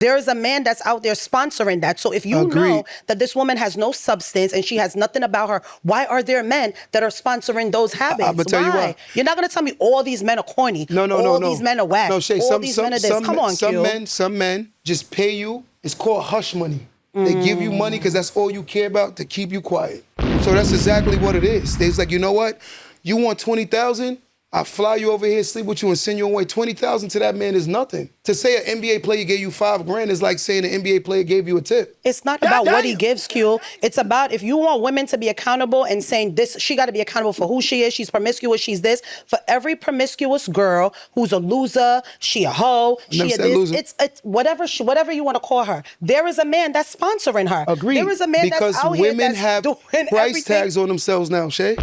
There is a man that's out there sponsoring that. So if you know that this woman has no substance and she has nothing about her, why are there men that are sponsoring those habits? I'm gonna tell you why. You're not going to tell me all these men are corny. No. All these men are whack. No, Shay, all these men are this. Come on, Q. Some men just pay you. It's called hush money. They give you money because that's all you care about, to keep you quiet. So that's exactly what it is. They's like, you know what? You want 20,000? I'll fly you over here, sleep with you, and send you away. 20,000 to that man is nothing. To say an NBA player gave you $5,000 is like saying an NBA player gave you a tip. It's not about what he gives, Q. It's about, if you want women to be accountable and saying this, she got to be accountable for who she is. She's promiscuous. She's this. For every promiscuous girl who's a loser, she a hoe, she a this. It's whatever you want to call her. There is a man that's sponsoring her. Agreed. There is a man because that's out women here that's have doing price everything. tags on themselves now, Shay.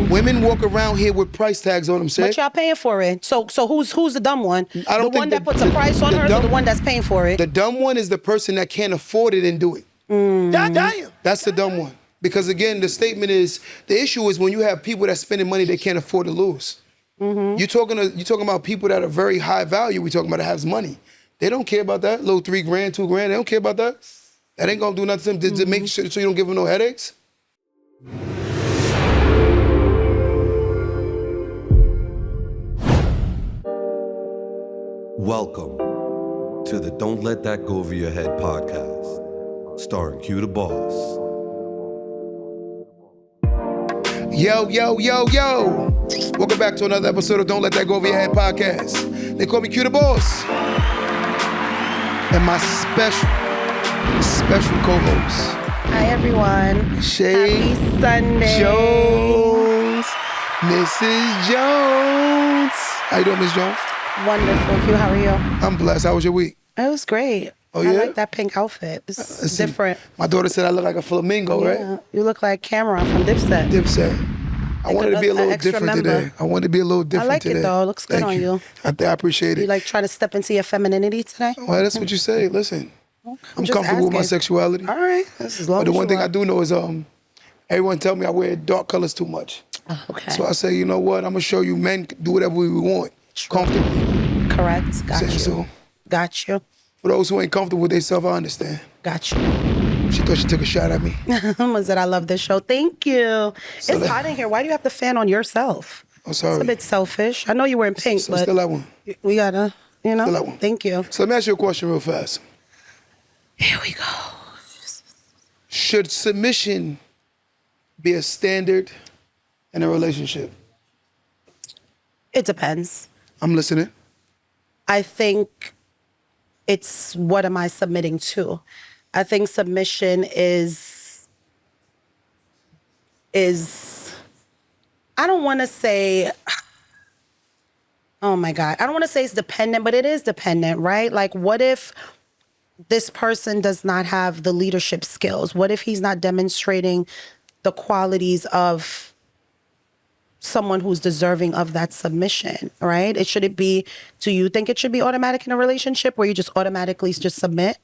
Women walk around here with price tags on them, Shay. But y'all paying for it. So who's the dumb one? I don't the one that puts a price on her, or the one that's paying for it? The dumb one is the person that can't afford it and do it. Damn. That's the dumb one. Because again, the statement is, the issue is when you have people that spending money they can't afford to lose. You're talking about people that are very high value. We're talking about that has money. They don't care about that. Little $3,000, $2,000. They don't care about that. That ain't gonna do nothing to make sure so you don't give them no headaches. Welcome to the Don't Let That Go Over Your Head podcast, starring Q the Boss. Yo. Welcome back to another episode of Don't Let That Go Over Your Head podcast. They call me Q the Boss. And my special co-host. Hi, everyone. Shay Happy Sunday. Jones. Mrs. Jones. How you doing, Miss Jones? Wonderful. Q, how are you? I'm blessed. How was your week? It was great. Oh, yeah? I like that pink outfit. It's different. My daughter said I look like a flamingo, right? You look like Cameron from Dipset. I wanted to be a little different today. I wanted to be a little different today. I like it, though. It looks good on you. I appreciate it. You like trying to step into your femininity today? Well, that's what you say. Listen, I'm comfortable with my sexuality. All right. This is long. But the one thing I do know is everyone tell me I wear dark colors too much. Oh, okay. So I say, you know what? I'm going to show you men can do whatever we want comfortably. Correct. Got you. So, got you. For those who ain't comfortable with themselves, I understand. Got you. She thought she took a shot at me. Was that I love this show. Thank you. So it's hot in here. Why do you have the fan on yourself? I'm sorry. It's a bit selfish. I know you're wearing pink, but still that one. We gotta, Still that one. Thank you. So let me ask you a question real fast. Here we go. Should submission be a standard in a relationship? It depends. I'm listening. I think it's what am I submitting to? I think submission is I don't want to say, oh my God, I don't want to say it's dependent, but it is dependent, right? Like, what if this person does not have the leadership skills? What if he's not demonstrating the qualities of someone who's deserving of that submission, right? Do you think it should be automatic in a relationship where you just automatically just submit?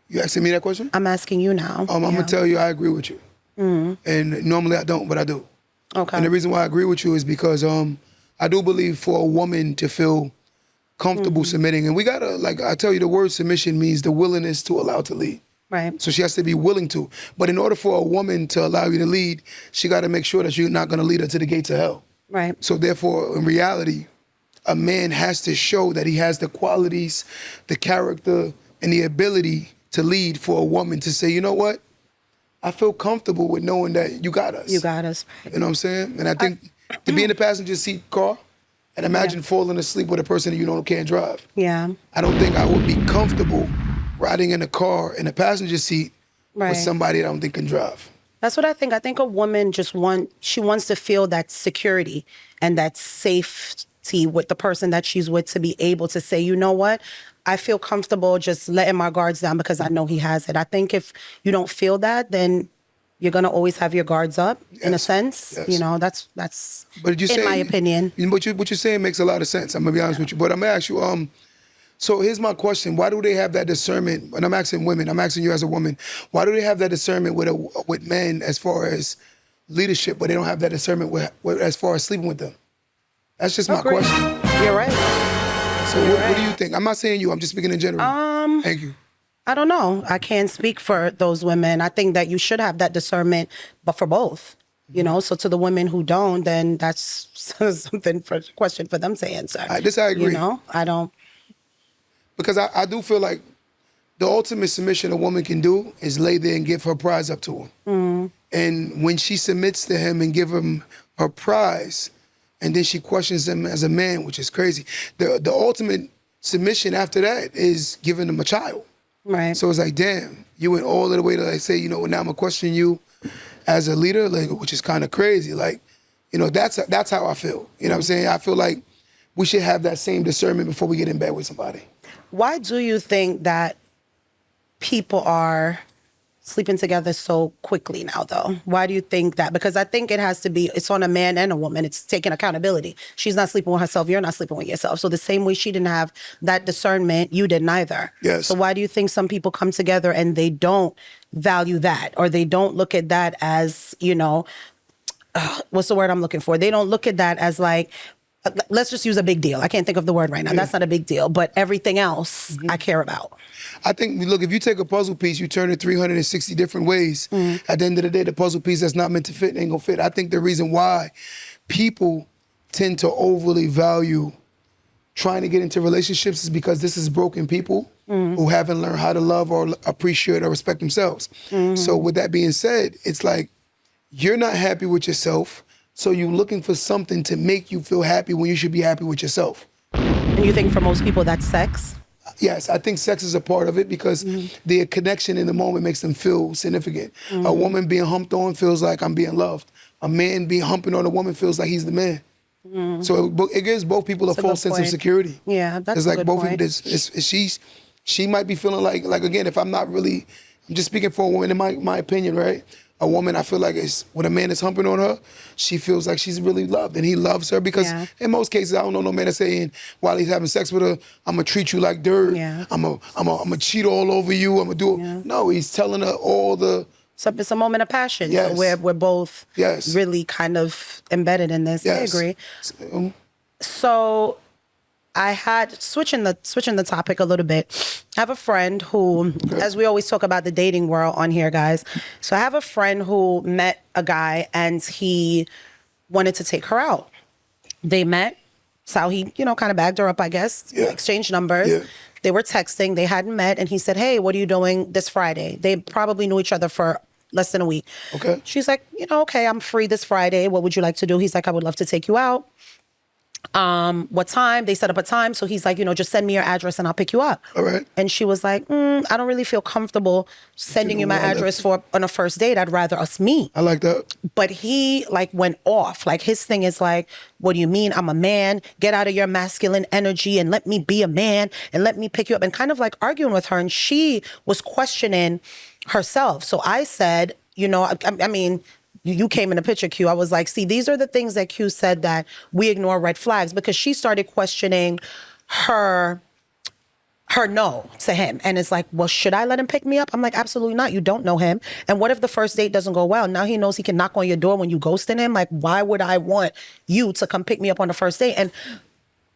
You asking me that question? I'm asking you now. I'm going to tell you I agree with you. And normally I don't, but I do. Okay. And the reason why I agree with you is because I do believe for a woman to feel comfortable submitting, and we got to, like I tell you, the word submission means the willingness to allow to lead. Right. So she has to be willing to. But in order for a woman to allow you to lead, she got to make sure that you're not going to lead her to the gates of hell. Right. So therefore, in reality, a man has to show that he has the qualities, the character, and the ability to lead for a woman to say, you know what? I feel comfortable with knowing that you got us. You got us. You know what I'm saying? And I think to be in the passenger seat car and imagine falling asleep with a person that you know can't drive. Yeah. I don't think I would be comfortable riding in a car in a passenger seat with somebody that I don't think can drive. That's what I think. I think a woman she wants to feel that security and that safety with the person that she's with to be able to say, you know what? I feel comfortable just letting my guards down because I know he has it. I think if you don't feel that, then you're going to always have your guards up in a sense. Yes. You know, that's but in my opinion. What you're saying makes a lot of sense. I'm going to be honest with you. But I'm going to ask you, so here's my question. Why do they have that discernment? And I'm asking women, I'm asking you as a woman, why do they have that discernment with men as far as leadership, but they don't have that discernment with as far as sleeping with them? That's just my question. You're right. So what do you think? I'm not saying you. I'm just speaking in general. Thank you. I don't know. I can't speak for those women. I think that you should have that discernment, but for both. You know, so to the women who don't, then that's something for question for them to answer. This I agree. You know, I don't. Because I do feel like the ultimate submission a woman can do is lay there and give her prize up to him. And when she submits to him and give him her prize, and then she questions him as a man, which is crazy. The ultimate submission after that is giving him a child. Right. So it's like, damn, you went all the way to like say, you know, now I'm gonna question you as a leader, like, which is kind of crazy. Like, you know, that's how I feel. You know what I'm saying? I feel like we should have that same discernment before we get in bed with somebody. Why do you think that people are sleeping together so quickly now, though? Why do you think that? Because I think it's on a man and a woman. It's taking accountability. She's not sleeping with herself. You're not sleeping with yourself. So the same way she didn't have that discernment, you didn't either. Yes. So why do you think some people come together and they don't value that, or they don't look at that as, you know, what's the word I'm looking for? They don't look at that as like, let's just use a big deal. I can't think of the word right now. Yeah. That's not a big deal, but everything else I care about. I think, look, if you take a puzzle piece, you turn it 360 different ways. At the end of the day, the puzzle piece that's not meant to fit ain't gonna fit. I think the reason why people tend to overly value trying to get into relationships is because this is broken people who haven't learned how to love or appreciate or respect themselves. So with that being said, it's like, you're not happy with yourself, so you're looking for something to make you feel happy when you should be happy with yourself. And you think for most people that's sex? Yes, I think sex is a part of it because the connection in the moment makes them feel significant. A woman being humped on feels like I'm being loved. A man being humping on a woman feels like he's the man. So it gives both people a false sense of security. Yeah, that's it's like a good both point. She might be feeling like again, if I'm not really, I'm just speaking for a woman in my opinion, right? A woman, I feel like when a man is humping on her, she feels like she's really loved, and he loves her because in most cases, I don't know no man that's saying while he's having sex with her, I'm gonna treat you like dirt. Yeah. I'm gonna cheat all over you. I'm gonna do it. Yeah. No, he's telling her all the. So it's a moment of passion. Yes. So we're both really kind of embedded in this. Yes. I agree. So I had switching the topic a little bit. I have a friend who, as we always talk about the dating world on here, guys. So I have a friend who met a guy and he wanted to take her out. They met. So he, kind of bagged her up, I guess. Yeah. Exchanged numbers. Yeah. They were texting. They hadn't met. And he said, hey, what are you doing this Friday? They probably knew each other for less than a week. Okay. She's like, okay, I'm free this Friday. What would you like to do? He's like, I would love to take you out. What time? They set up a time. So he's like, just send me your address and I'll pick you up. All right. And she was like, I don't really feel comfortable sending you my address on a first date. I'd rather us meet. I like that. But he went off. His thing is like, what do you mean? I'm a man. Get out of your masculine energy and let me be a man and let me pick you up, and kind of arguing with her. And she was questioning herself. So I said, I mean, you came in the picture, Q. I was like, see, these are the things that Q said that we ignore red flags, because she started questioning her no to him. And it's like, well, should I let him pick me up? I'm like, absolutely not. You don't know him. And what if the first date doesn't go well? Now he knows he can knock on your door when you ghosting him. Like, why would I want you to come pick me up on the first date? And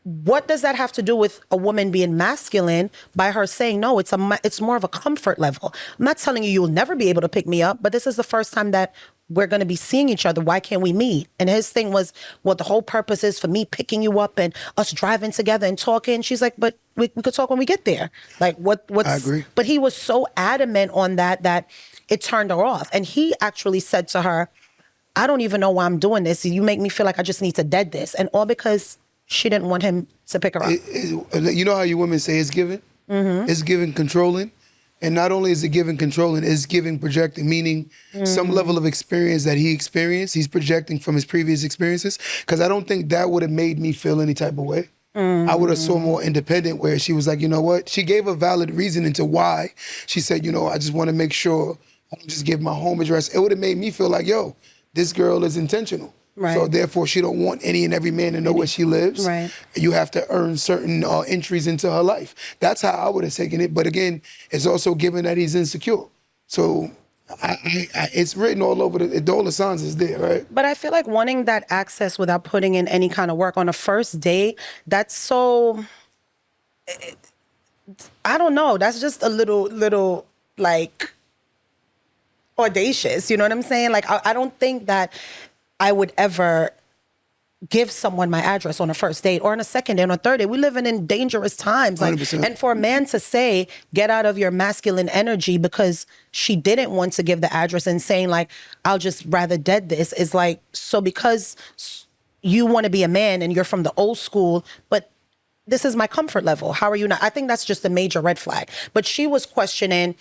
what does that have to do with a woman being masculine by her saying no? It's more of a comfort level. I'm not telling you you'll never be able to pick me up, but this is the first time that we're going to be seeing each other. Why can't we meet? And his thing was, well, the whole purpose is for me picking you up and us driving together and talking. She's like, but we could talk when we get there. What's... I agree. But he was so adamant on that it turned her off. And he actually said to her, I don't even know why I'm doing this. You make me feel like I just need to dead this. And all because she didn't want him to pick her up. You know how you women say it's giving? Mm-hmm. It's giving controlling. And not only is it giving controlling, it's giving projecting, meaning some level of experience that he experienced, he's projecting from his previous experiences. Because I don't think that would have made me feel any type of way. I would have saw more independent, where she was like, you know what? She gave a valid reason into why. She said, I just want to make sure I don't just give my home address. It would have made me feel like, yo, this girl is intentional. Right. So therefore, she don't want any and every man to know where she lives. Right. You have to earn certain entries into her life. That's how I would have taken it. But again, it's also given that he's insecure. So it's written all over all the signs is there, right? But I feel like wanting that access without putting in any kind of work on a first date, that's so... I don't know. That's just a little like audacious. You know what I'm saying? Like, I don't think that I would ever give someone my address on a first date or on a second date or a third date. We living in dangerous times. Like, 100%. and for a man to say, get out of your masculine energy because she didn't want to give the address and saying like, I'll just rather dead this is like, so because you want to be a man and you're from the old school, but this is my comfort level. How are you not? I think that's just a major red flag. But she was questioning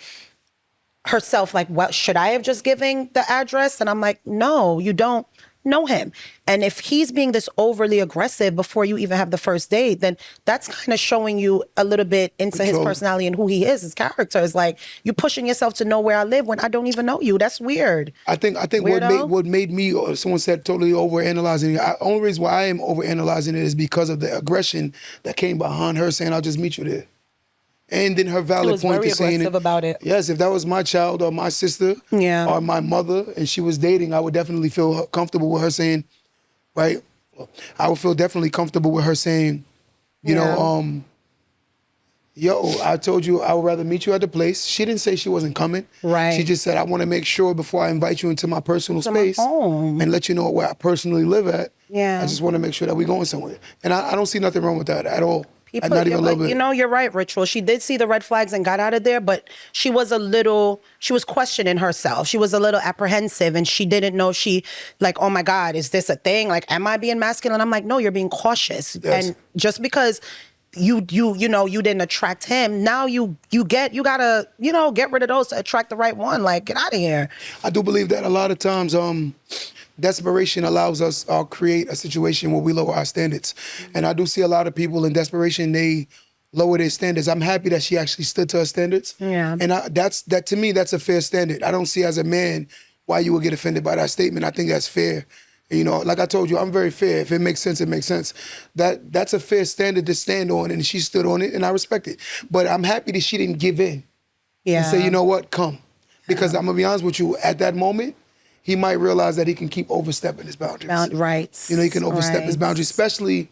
herself, like, well, should I have just given the address? And I'm like, no, you don't know him. And if he's being this overly aggressive before you even have the first date, then that's kind of showing you a little bit into his personality and who he is, his character. Is like, you pushing yourself to know where I live when I don't even know you. That's weird. I think what made me, or someone said totally overanalyzing it. Only reason why I am overanalyzing it is because of the aggression that came behind her saying, I'll just meet you there. And then her valid point to saying aggressive about it. Yes, if that was my child or my sister or my mother and she was dating, I would definitely feel comfortable with her saying, right? I would feel definitely comfortable with her saying, you know, yo, I told you I would rather meet you at the place. She didn't say she wasn't coming. Right. She just said, I want to make sure before I invite you into my personal space and let you know where I personally live at. Yeah. I just want to make sure that we're going somewhere. And I don't see nothing wrong with that at all. People, not even a little bit. You know, you're right, Ritual. She did see the red flags and got out of there, but she was questioning herself. She was a little apprehensive and she didn't know like, oh my God, is this a thing? Like, am I being masculine? I'm like, no, you're being cautious. Yes. And just because you know, you didn't attract him, now you gotta, you know, get rid of those to attract the right one. Like, get out of here. I do believe that a lot of times, desperation allows us to create a situation where we lower our standards. And I do see a lot of people in desperation, they lower their standards. I'm happy that she actually stood to her standards. Yeah. And that to me, that's a fair standard. I don't see as a man why you would get offended by that statement. I think that's fair. You know, like I told you, I'm very fair. If it makes sense, it makes sense. That's a fair standard to stand on, and she stood on it, and I respect it. But I'm happy that she didn't give in and say, you know what, come. Because I'm going to be honest with you, at that moment, he might realize that he can keep overstepping his boundaries. Right. You know, he can overstep his boundaries, especially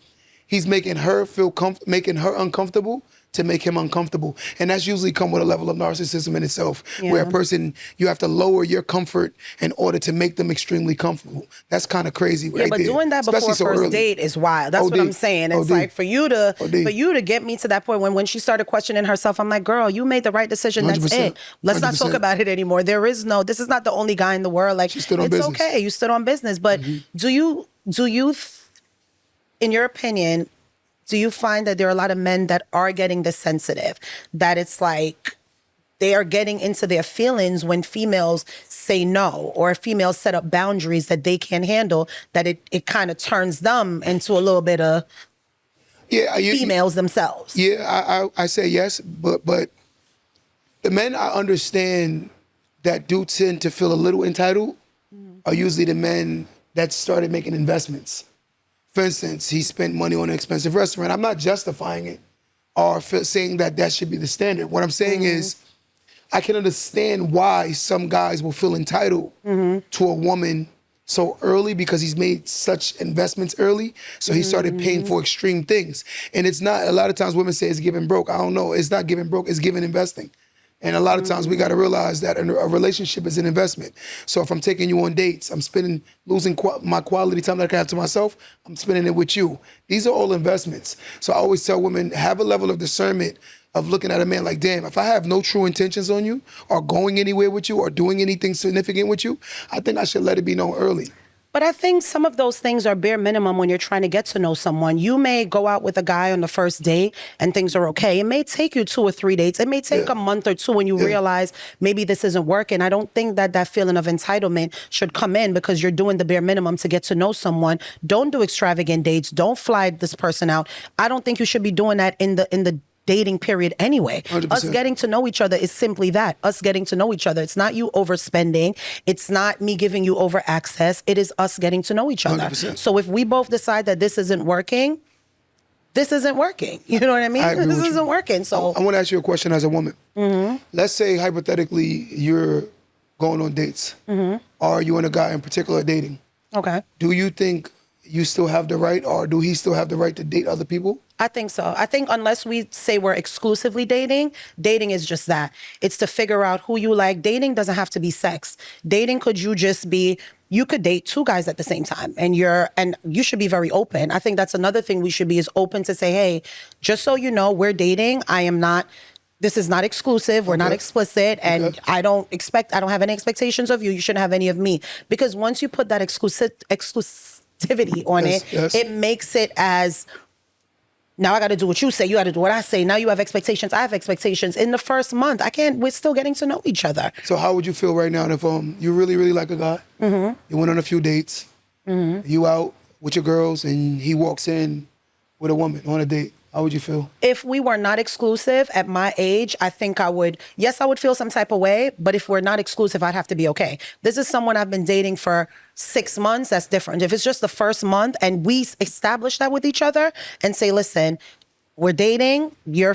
he's making her feel making her uncomfortable to make him uncomfortable. And that's usually come with a level of narcissism in itself, where a person, you have to lower your comfort in order to make them extremely comfortable. That's kind of crazy right but there. doing that before first date is wild. That's what I'm saying. It's like for you to get me to that point when she started questioning herself, I'm like, girl, you made the right decision. That's 100%. it. Let's not talk about it anymore. This is not the only guy in the world. Like, it's okay. You stood on business. But do you, in your opinion, do you find that there are a lot of men that are getting this sensitive, that it's like they are getting into their feelings when females say no, or females set up boundaries that they can't handle, that it kind of turns them into a little bit of females themselves? Yeah, I say yes, but the men I understand that do tend to feel a little entitled are usually the men that started making investments. For instance, he spent money on an expensive restaurant. I'm not justifying it or saying that should be the standard. What I'm saying is, I can understand why some guys will feel entitled to a woman so early because he's made such investments early. So he started paying for extreme things. And it's not, a lot of times women say it's giving broke. I don't know. It's not giving broke, it's giving investing. And a lot of times we got to realize that a relationship is an investment. So if I'm taking you on dates, I'm losing my quality time that I can have to myself, I'm spending it with you. These are all investments. So I always tell women, have a level of discernment of looking at a man like, damn, if I have no true intentions on you or going anywhere with you or doing anything significant with you, I think I should let it be known early. But I think some of those things are bare minimum when you're trying to get to know someone. You may go out with a guy on the first date and things are okay. It may take you 2 or 3 dates. It may take a month or two when you realize maybe this isn't working. I don't think that feeling of entitlement should come in because you're doing the bare minimum to get to know someone. Don't do extravagant dates. Don't fly this person out. I don't think you should be doing that in the dating period anyway. 100%. Us getting to know each other is simply that. Us getting to know each other. It's not you overspending. It's not me giving you over access. It is us getting to know each other. 100%. So if we both decide that this isn't working, this isn't working. You know what I mean? This isn't working. So I want to ask you a question as a woman. Let's say hypothetically you're going on dates or you and a guy in particular dating. Okay. Do you think you still have the right, or do he still have the right to date other people? I think so. I think unless we say we're exclusively dating, dating is just that. It's to figure out who you like. Dating doesn't have to be sex. Dating could you just be, you could date two guys at the same time, and you should be very open. I think that's another thing we should be, is open to say, hey, just so you know, we're dating. This is not exclusive. We're not explicit. And I don't have any expectations of you. You shouldn't have any of me. Because once you put that exclusivity on it makes it as, now I got to do what you say. You got to do what I say. Now you have expectations. I have expectations. In the first month, we're still getting to know each other. So how would you feel right now if you really, really like a guy? Mm-hmm. You went on a few dates. Mm-hmm. You out with your girls and he walks in with a woman on a date. How would you feel? If we were not exclusive at my age, I think I would feel some type of way. But if we're not exclusive, I'd have to be okay. This is someone I've been dating for 6 months. That's different. If it's just the first month and we establish that with each other and say, listen, we're dating, you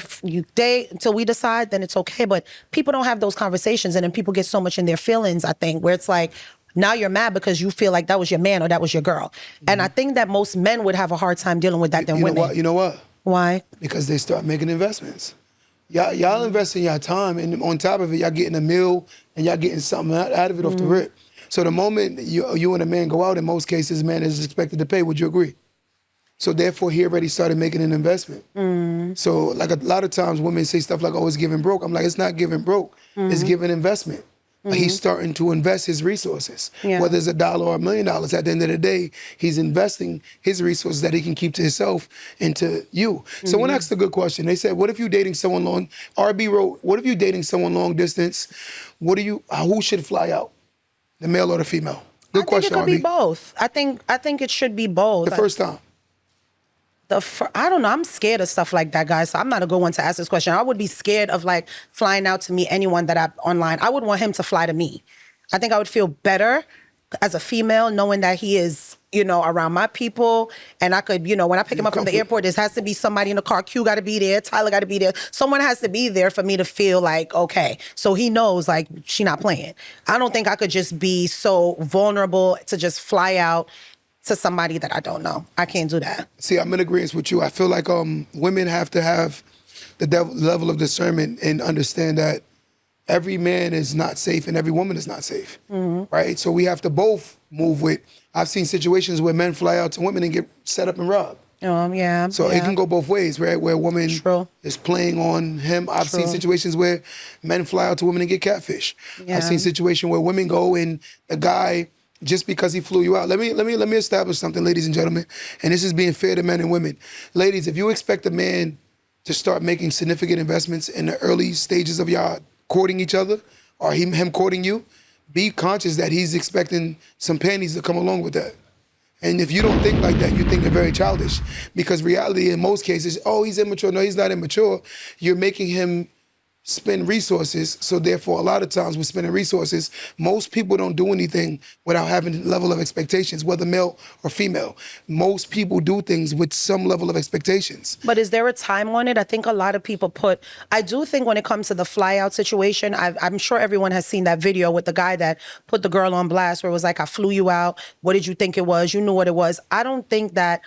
date until we decide, then it's okay. But people don't have those conversations. And then people get so much in their feelings, I think, where it's like, now you're mad because you feel like that was your man or that was your girl. Mm-hmm. And I think that most men would have a hard time dealing with that than women. You know what? Why? Because they start making investments. Y'all investing your time, and on top of it, y'all getting a meal and y'all getting something out of it off the rip. So the moment you and a man go out, in most cases, man is expected to pay. Would you agree? So therefore, he already started making an investment. So like a lot of times, women say stuff like, "Oh, it's giving broke." I'm like, it's not giving broke. It's giving investment. He's starting to invest his resources, whether it's $1 or $1 million. At the end of the day, he's investing his resources that he can keep to himself and to you. Someone asked a good question. They said, "What if you're dating someone long?" RB wrote, "What if you're dating someone long distance? Who should fly out, the male or the female?" Good question, RB. I think it could be both. I think it should be both. The first time. I don't know. I'm scared of stuff like that, guys. So I'm not a good one to ask this question. I would be scared of like flying out to meet anyone that I'm online. I would want him to fly to me. I think I would feel better as a female knowing that he is, around my people. And I could, when I pick him up from the airport, there has to be somebody in the car. Q got to be there. Tyler got to be there. Someone has to be there for me to feel like, okay. So he knows like she not playing. I don't think I could just be so vulnerable to just fly out to somebody that I don't know. I can't do that. See, I'm in agreement with you. I feel like women have to have the level of discernment and understand that every man is not safe and every woman is not safe, right? So we have to both move with. I've seen situations where men fly out to women and get set up and robbed. So it can go both ways, right? Where a woman is playing on him. I've seen situations where men fly out to women and get catfish. I've seen situations where women go and the guy, just because he flew you out. Let me establish something, ladies and gentlemen, and this is being fair to men and women. Ladies, if you expect a man to start making significant investments in the early stages of y'all courting each other, or him courting you, be conscious that he's expecting some panties to come along with that. And if you don't think like that, you think they're very childish. Because reality in most cases, oh, he's immature. No, he's not immature. You're making him spend resources, so therefore a lot of times with spending resources, most people don't do anything without having a level of expectations, whether male or female. Most people do things with some level of expectations. But is there a time on it? I think a lot of people I do think when it comes to the fly out situation, I'm sure everyone has seen that video with the guy that put the girl on blast where it was like, I flew you out. What did you think it was? You knew what it was. I don't think that.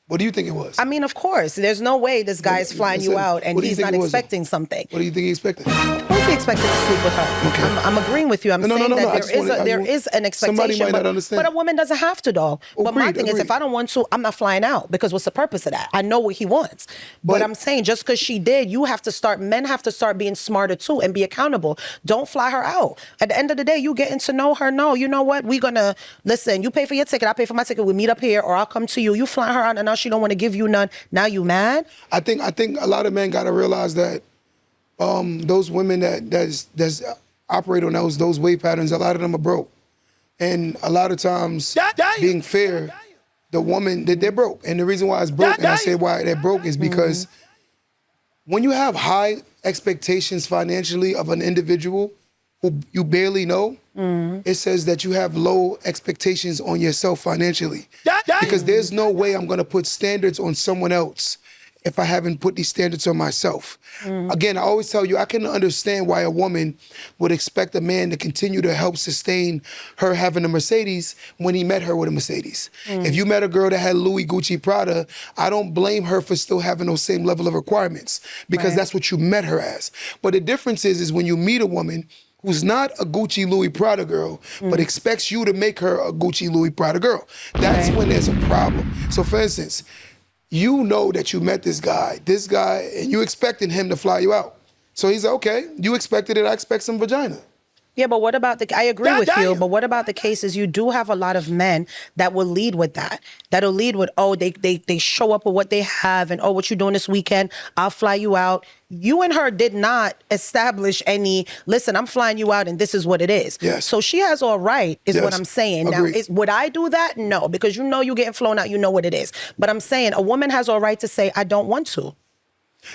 What do you think it was? I mean, of course. There's no way this guy is flying you out and he's not expecting something. What do you think he expected? Of course he expected to sleep with her. Okay. I'm agreeing with you. I'm saying that there is an expectation. Somebody might not understand. But a woman doesn't have to, though. But my thing is, if I don't want to, I'm not flying out, because what's the purpose of that? I know what he wants. But I'm saying just because she did, men have to start being smarter too and be accountable. Don't fly her out. At the end of the day, you getting to know her. No, you know what? We're going to, listen, you pay for your ticket, I pay for my ticket. We meet up here, or I'll come to you. You fly her out and now she don't want to give you none. Now you mad? I think a lot of men got to realize that those women that's operate on those wave patterns, a lot of them are broke. And a lot of times, being fair, the woman, they're broke. And the reason why it's broke, and I say why they're broke, is because when you have high expectations financially of an individual who you barely know, it says that you have low expectations on yourself financially. Because there's no way I'm going to put standards on someone else if I haven't put these standards on myself. Again, I always tell you, I can understand why a woman would expect a man to continue to help sustain her having a Mercedes when he met her with a Mercedes. If you met a girl that had Louis, Gucci, Prada, I don't blame her for still having those same level of requirements because that's what you met her as. But the difference is when you meet a woman who's not a Gucci, Louis, Prada girl, but expects you to make her a Gucci, Louis, Prada girl. That's when there's a problem. So for instance, you know that you met this guy, and you expecting him to fly you out. So he's like, okay, you expected it, I expect some vagina. Yeah, but what about I agree with you, but what about the cases you do have a lot of men that will lead with that? That'll lead with, oh, they show up with what they have and, oh, what you doing this weekend? I'll fly you out. You and her did not establish any, listen, I'm flying you out and this is what it is. Yes. So she has all right, is what I'm saying. Agreed. Now, would I do that? No, because you know you're getting flown out, you know what it is. But I'm saying a woman has all right to say, I don't want to.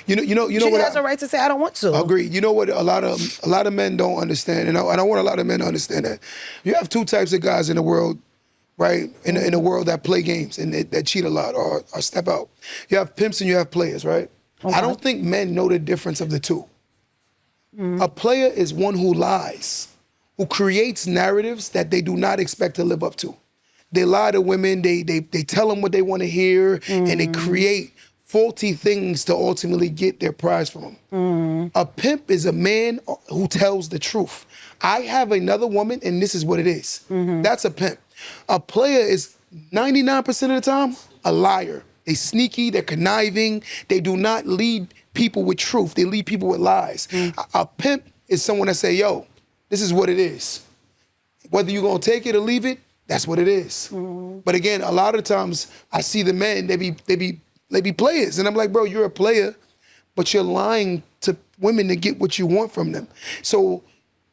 You know She what? has a right to say, I don't want to. Agreed. You know what? A lot of men don't understand, and I want a lot of men to understand that. You have two types of guys in the world, right? In the world that play games and that cheat a lot or step out. You have pimps and you have players, right? Okay. I don't think men know the difference of the two. A player is one who lies, who creates narratives that they do not expect to live up to. They lie to women. They tell them what they want to hear, and they create faulty things to ultimately get their prize from them. A pimp is a man who tells the truth. I have another woman, and this is what it is. That's a pimp. A player is 99% of the time a liar. They sneaky, they're conniving. They do not lead people with truth. They lead people with lies. A pimp is someone that say, yo, this is what it is. Whether you're gonna take it or leave it, that's what it is. But again, a lot of times I see the men, they be players. And I'm like, bro, you're a player, but you're lying to women to get what you want from them. So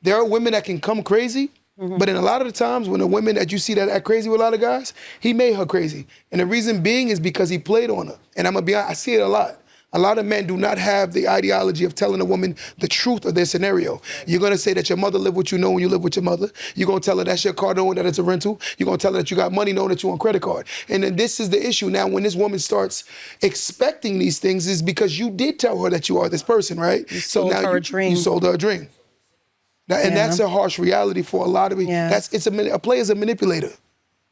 there are women that can come crazy, but in a lot of the times when the women that you see that act crazy with a lot of guys, he made her crazy. And the reason being is because he played on her. And I'm gonna be honest, I see it a lot. A lot of men do not have the ideology of telling a woman the truth of their scenario. You're gonna say that your mother lived what you know when you live with your mother. You're gonna tell her that's your car knowing that it's a rental. You're gonna tell her that you got money knowing that you're on credit card. And then this is the issue now when this woman starts expecting these things is because you did tell her that you are this person, right? You sold her a dream. You sold her a dream. Now, and that's a harsh reality for a lot of it. Yeah. A player is a manipulator.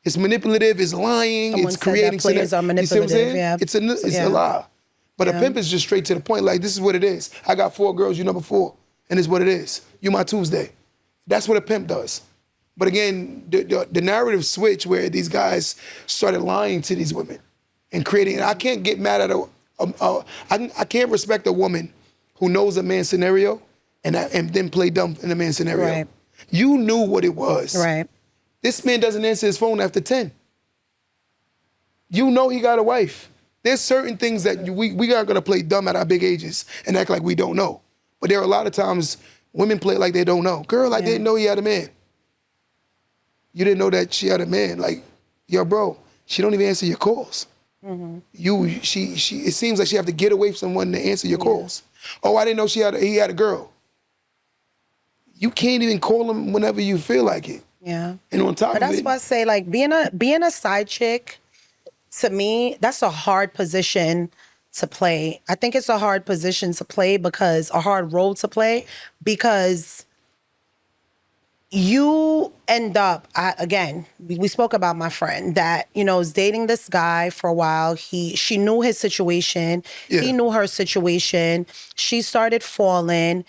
It's manipulative, it's lying, Someone it's said creating. that players are You see what I'm saying? manipulative, yeah. It's a lie. But a pimp is just straight to the point. Like, this is what it is. I got 4 girls, you number 4. And it's what it is. You my Tuesday. That's what a pimp does. But again, the narrative switch where these guys started lying to these women and creating, and I can't get mad at I can't respect a woman who knows a man's scenario and then play dumb in a man's scenario. Right. You knew what it was. Right. This man doesn't answer his phone after 10. You know he got a wife. There's certain things that we aren't gonna play dumb at our big ages and act like we don't know. But there are a lot of times women play like they don't know. Girl, I didn't know he had a man. You didn't know that she had a man. Like, yo, bro, she don't even answer your calls. She it seems like she have to get away from someone to answer your calls. Oh, I didn't know he had a girl. You can't even call him whenever you feel like it. Yeah. And on top But of that's it, why I say, like, being a side chick, to me, that's a hard position to play. I think it's a hard position to play a hard role to play because you end up, again, we spoke about my friend that, is dating this guy for a while. She knew his situation. Yeah. He knew her situation. She started falling.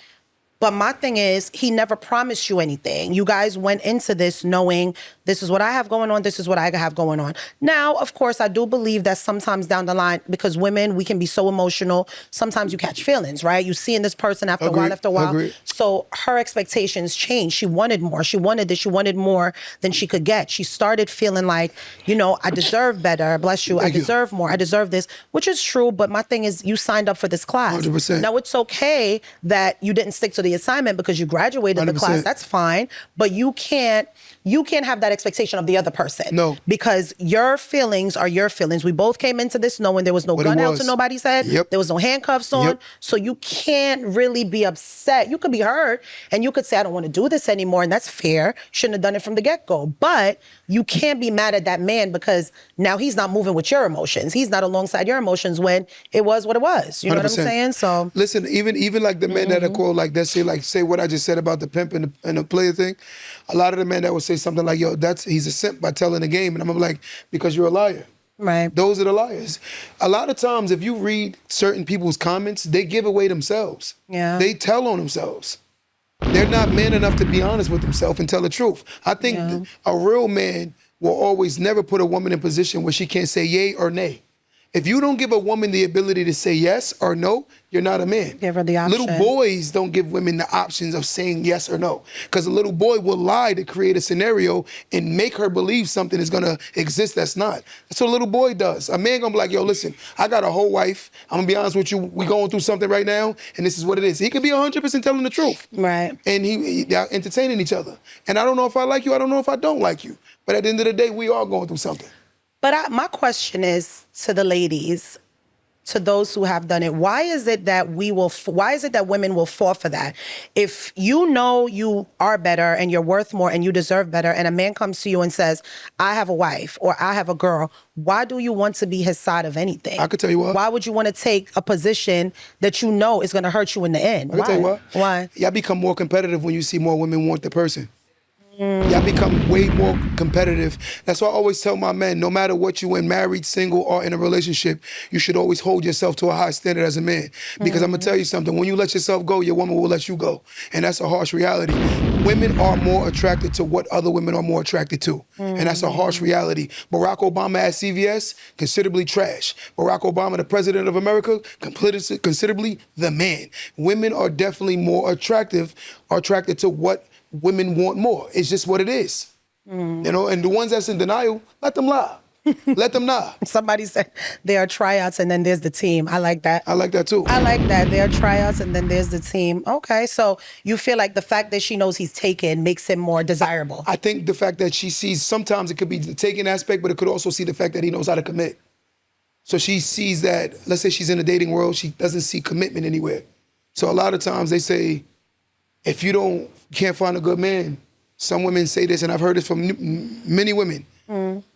But my thing is, he never promised you anything. You guys went into this knowing this is what I have going on, this is what I have going on. Now, of course, I do believe that sometimes down the line, because women, we can be so emotional, sometimes you catch feelings, right? You see in this person after a while. Agreed. So her expectations changed. She wanted more. She wanted this. She wanted more than she could get. She started feeling like, I deserve better. Bless you. I deserve more. I deserve this, which is true. But my thing is, you signed up for this class. 100%. Now, it's okay that you didn't stick to the assignment because you graduated 100%. the class. That's fine. But you can't have that expectation of the other person. No. Because your feelings are your feelings. We both came into this knowing there was no gun out to nobody's head. Yep. There was no handcuffs on. Yep. So you can't really be upset. You could be hurt and you could say, I don't want to do this anymore. And that's fair. Shouldn't have done it from the get-go. But you can't be mad at that man because now he's not moving with your emotions. He's not alongside your emotions when it was what it was. You know 100%. what I'm saying? So listen, even like the men that are called like that say what I just said about the pimp and the player thing. A lot of the men that would say something like, yo, he's a simp by telling the game. And I'm like, because you're a liar. right. Those are the liars. A lot of times, if you read certain people's comments, they give away themselves. Yeah. They tell on themselves. They're not man enough to be honest with themselves and tell the truth. I think a real man will always never put a woman in a position where she can't say yay or nay. If you don't give a woman the ability to say yes or no, you're not a man. Give her the option. Little boys don't give women the options of saying yes or no. Because a little boy will lie to create a scenario and make her believe something is gonna exist that's not. That's what a little boy does. A man gonna be like, yo, listen, I got a whole wife. I'm gonna be honest with you, we going through something right now, and this is what it is. He could be 100% telling the truth. Right. And they're entertaining each other. And I don't know if I like you, I don't know if I don't like you. But at the end of the day, we are going through something. But my question is to the ladies, to those who have done it, why is it that women will fall for that? If you know you are better and you're worth more and you deserve better, and a man comes to you and says, I have a wife or I have a girl, why do you want to be his side of anything? I could tell you why. Why would you want to take a position that you know is going to hurt you in the end? I can tell you why. Why? Y'all become more competitive when you see more women want the person. Y'all become way more competitive. That's why I always tell my men, no matter what you in, married, single, or in a relationship, you should always hold yourself to a high standard as a man. Because I'm gonna tell you something, when you let yourself go, your woman will let you go. And that's a harsh reality. Women are more attracted to what other women are more attracted to. And that's a harsh reality. Barack Obama at CVS, considerably trash. Barack Obama, the president of America, considerably the man. Women are definitely more attracted to what women want more. It's just what it is. You know, and the ones that's in denial, let them lie. Let them lie. Somebody said there are tryouts and then there's the team. I like that. I like that too. I like that. There are tryouts and then there's the team. Okay, so you feel like the fact that she knows he's taken makes him more desirable. I think the fact that she sees, sometimes it could be the taking aspect, but it could also see the fact that he knows how to commit. So she sees that, let's say she's in the dating world, she doesn't see commitment anywhere. So a lot of times they say, if you can't find a good man, some women say this, and I've heard this from many women,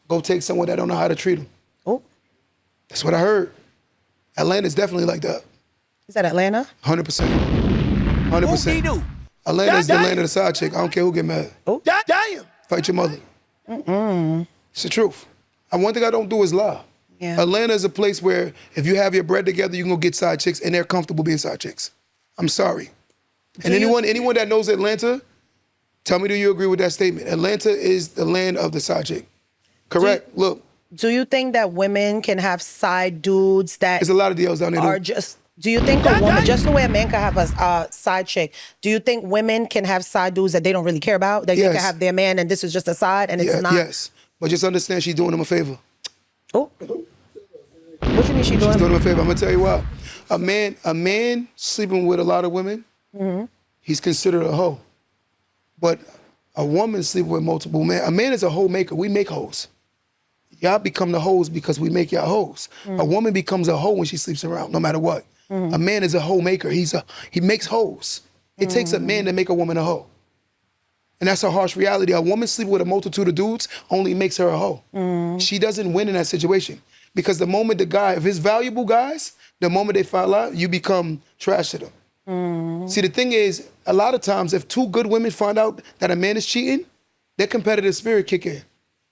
go take someone that don't know how to treat them. Oh. That's what I heard. Atlanta's definitely like that. Is that Atlanta? 100%. 100%. Atlanta's the land of the side chick. I don't care who get mad. Oh. Damn. Fight your mother. It's the truth. And one thing I don't do is lie. Yeah. Atlanta is a place where if you have your bread together, you can go get side chicks, and they're comfortable being side chicks. I'm sorry. And anyone that knows Atlanta, tell me, do you agree with that statement? Atlanta is the land of the side chick. Correct. Look. Do you think that women can have side dudes that There's a lot of deals down there. are just? Do you think a woman, just the way a man can have a side chick, do you think women can have side dudes that they don't really care about? That they can have their man and this is just a side and it's not? Yes. But just understand she's doing him a favor. Oh. What you mean she's doing? She's doing him a favor. I'm going to tell you why. A man sleeping with a lot of women, he's considered a hoe. But a woman sleeping with multiple men, a man is a hoe maker. We make hoes. Y'all become the hoes because we make y'all hoes. A woman becomes a hoe when she sleeps around, no matter what. A man is a hoe maker. He makes hoes. It takes a man to make a woman a hoe. And that's a harsh reality. A woman sleeping with a multitude of dudes only makes her a hoe. She doesn't win in that situation. Because the moment if it's valuable guys, the moment they fall out, you become trash to them. See, the thing is, a lot of times, if two good women find out that a man is cheating, their competitive spirit kick in.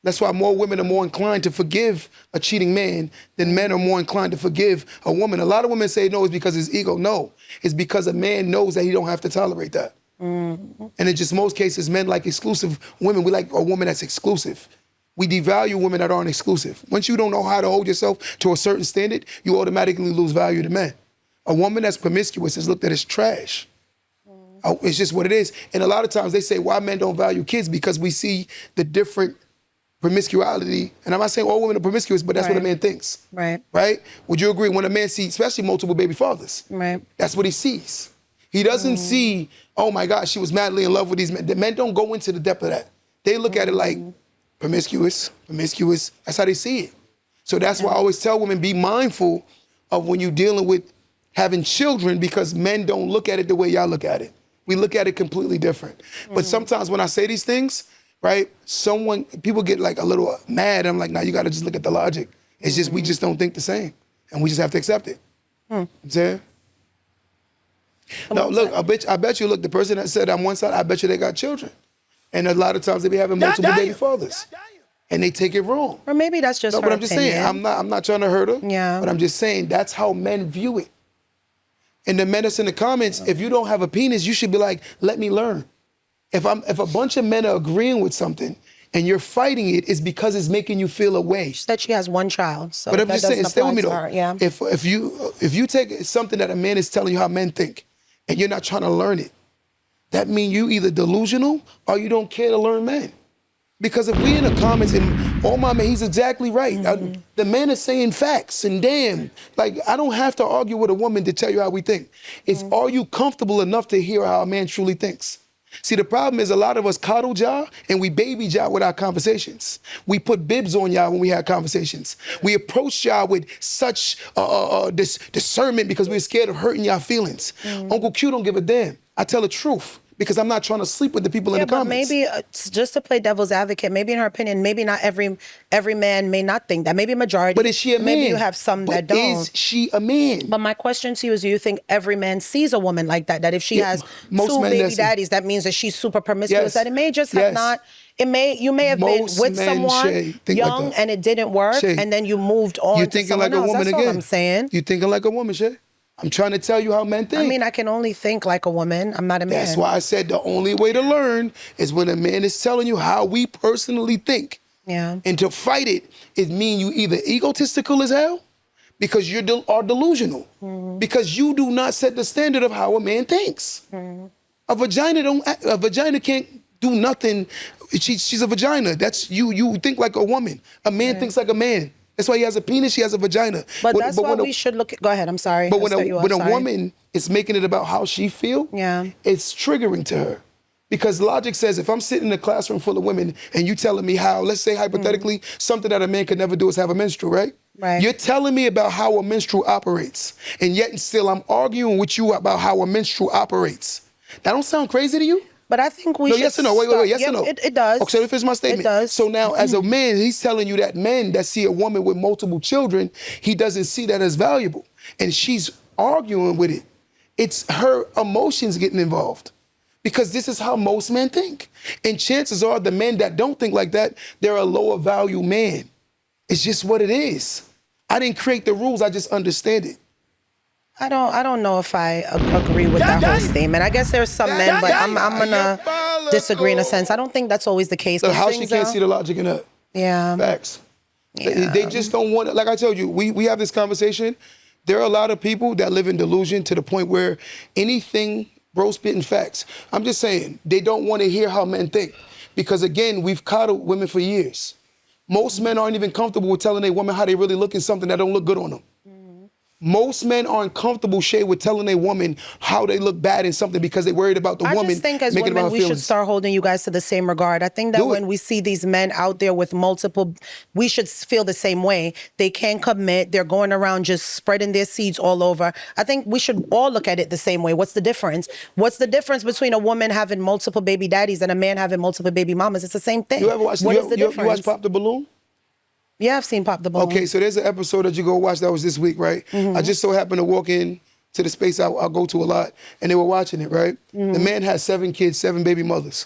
That's why more women are more inclined to forgive a cheating man than men are more inclined to forgive a woman. A lot of women say no, it's because of his ego. No, it's because a man knows that he don't have to tolerate that. And in just most cases, men like exclusive women. We like a woman that's exclusive. We devalue women that aren't exclusive. Once you don't know how to hold yourself to a certain standard, you automatically lose value to men. A woman that's promiscuous is looked at as trash. It's just what it is. And a lot of times they say why men don't value kids because we see the different promiscuity. And I'm not saying all women are promiscuous, but that's what a man thinks. Right. Right? Would you agree? When a man sees, especially multiple baby fathers, that's what he sees. He doesn't see, oh my God, she was madly in love with these men. The men don't go into the depth of that. They look at it like, promiscuous. That's how they see it. So that's why I always tell women, be mindful of when you're dealing with having children, because men don't look at it the way y'all look at it. We look at it completely different. But sometimes when I say these things, right, people get like a little mad. I'm like, nah, you gotta just look at the logic. It's just, we just don't think the same. And we just have to accept it. You know what I'm saying? No, look, I bet you, look, the person that said on one side, I bet you they got children. And a lot of times they be having multiple baby fathers. And they take it wrong. Or maybe that's just No, her but I'm just saying, opinion. I'm not trying to hurt her. Yeah. But I'm just saying that's how men view it. And the men that's in the comments, if you don't have a penis, you should be like, let me learn. If a bunch of men are agreeing with something and you're fighting it, it's because it's making you feel away. She said she has one child, so But I'm that just saying, doesn't stay with me apply though. to her. Yeah. If you take something that a man is telling you how men think, and you're not trying to learn it, that means you either delusional or you don't care to learn men. Because if we in the comments and oh my man, he's exactly right. The man is saying facts, and damn, like I don't have to argue with a woman to tell you how we think. It's are you comfortable enough to hear how a man truly thinks? See, the problem is a lot of us coddle y'all and we baby y'all with our conversations. We put bibs on y'all when we had conversations. We approach y'all with such this discernment because we're scared of hurting y'all feelings. Uncle Q don't give a damn. I tell the truth because I'm not trying to sleep with the people in the comments. But maybe just to play devil's advocate, maybe in her opinion, maybe not every man may not think that. Maybe a majority. But is she a man? Maybe you have some that don't. Is she a man? But my question to you is, do you think every man sees a woman like that? That if she has most two men, baby that's it. daddies, that means that she's super promiscuous? Yes. That it may just have Yes. not. You may have Most been with men, someone Shay, think like young that. and it didn't work, Shay, and then you moved on You're to thinking someone like a else. woman That's again. all I'm saying. You're thinking like a woman, Shay. I'm trying to tell you how men think. I mean, I can only think like a woman. I'm not a man. That's why I said the only way to learn is when a man is telling you how we personally think. Yeah. And to fight it mean you either egotistical as hell because you are delusional. Because you do not set the standard of how a man thinks. A vagina can't do nothing. She's a vagina. That's you think like a woman. A man thinks like a man. That's why he has a penis, she has a vagina. But that's why we should look at, go ahead, I'm sorry. But when Sorry. a woman is making it about how she feel, it's triggering to her. Because logic says if I'm sitting in a classroom full of women and you telling me how, let's say hypothetically, something that a man could never do is have a menstrual, right? Right. You're telling me about how a menstrual operates. And yet and still I'm arguing with you about how a menstrual operates. That don't sound crazy to you? But I think we should yes or no? Wait, yes or no? It does. Okay, so let me finish my statement. It does. So now, as a man, he's telling you that men that see a woman with multiple children, he doesn't see that as valuable. And she's arguing with it. It's her emotions getting involved. Because this is how most men think. And chances are the men that don't think like that, they're a lower value man. It's just what it is. I didn't create the rules, I just understand it. I don't know if I agree with that whole statement. I guess there's some men, but I'm gonna disagree in a sense. I don't think that's always the case. So how she can't see the logic in that? Yeah. Facts. Yeah. They just don't want it. Like I told you, we have this conversation. There are a lot of people that live in delusion to the point where anything, bro, spitting facts. I'm just saying, they don't want to hear how men think. Because again, we've coddled women for years. Most men aren't even comfortable with telling a woman how they really look in something that don't look good on them. Most men aren't comfortable, Shay, with telling a woman how they look bad in something because they're worried about the woman. I just think as making women, about we should feelings. start holding you guys to the same regard. I think that when we see these men out there with multiple, we should feel the same way. They can't commit. They're going around just spreading their seeds all over. I think we should all look at it the same way. What's the difference? What's the difference between a woman having multiple baby daddies and a man having multiple baby mamas? It's the same thing. You ever watched, What is the difference? you watch Pop the Balloon? Yeah, I've seen Pop the Balloon. Okay, so there's an episode that you go watch that was this week, right? I just so happened to walk in to the space I go to a lot, and they were watching it, right? The man has 7 kids, 7 baby mothers.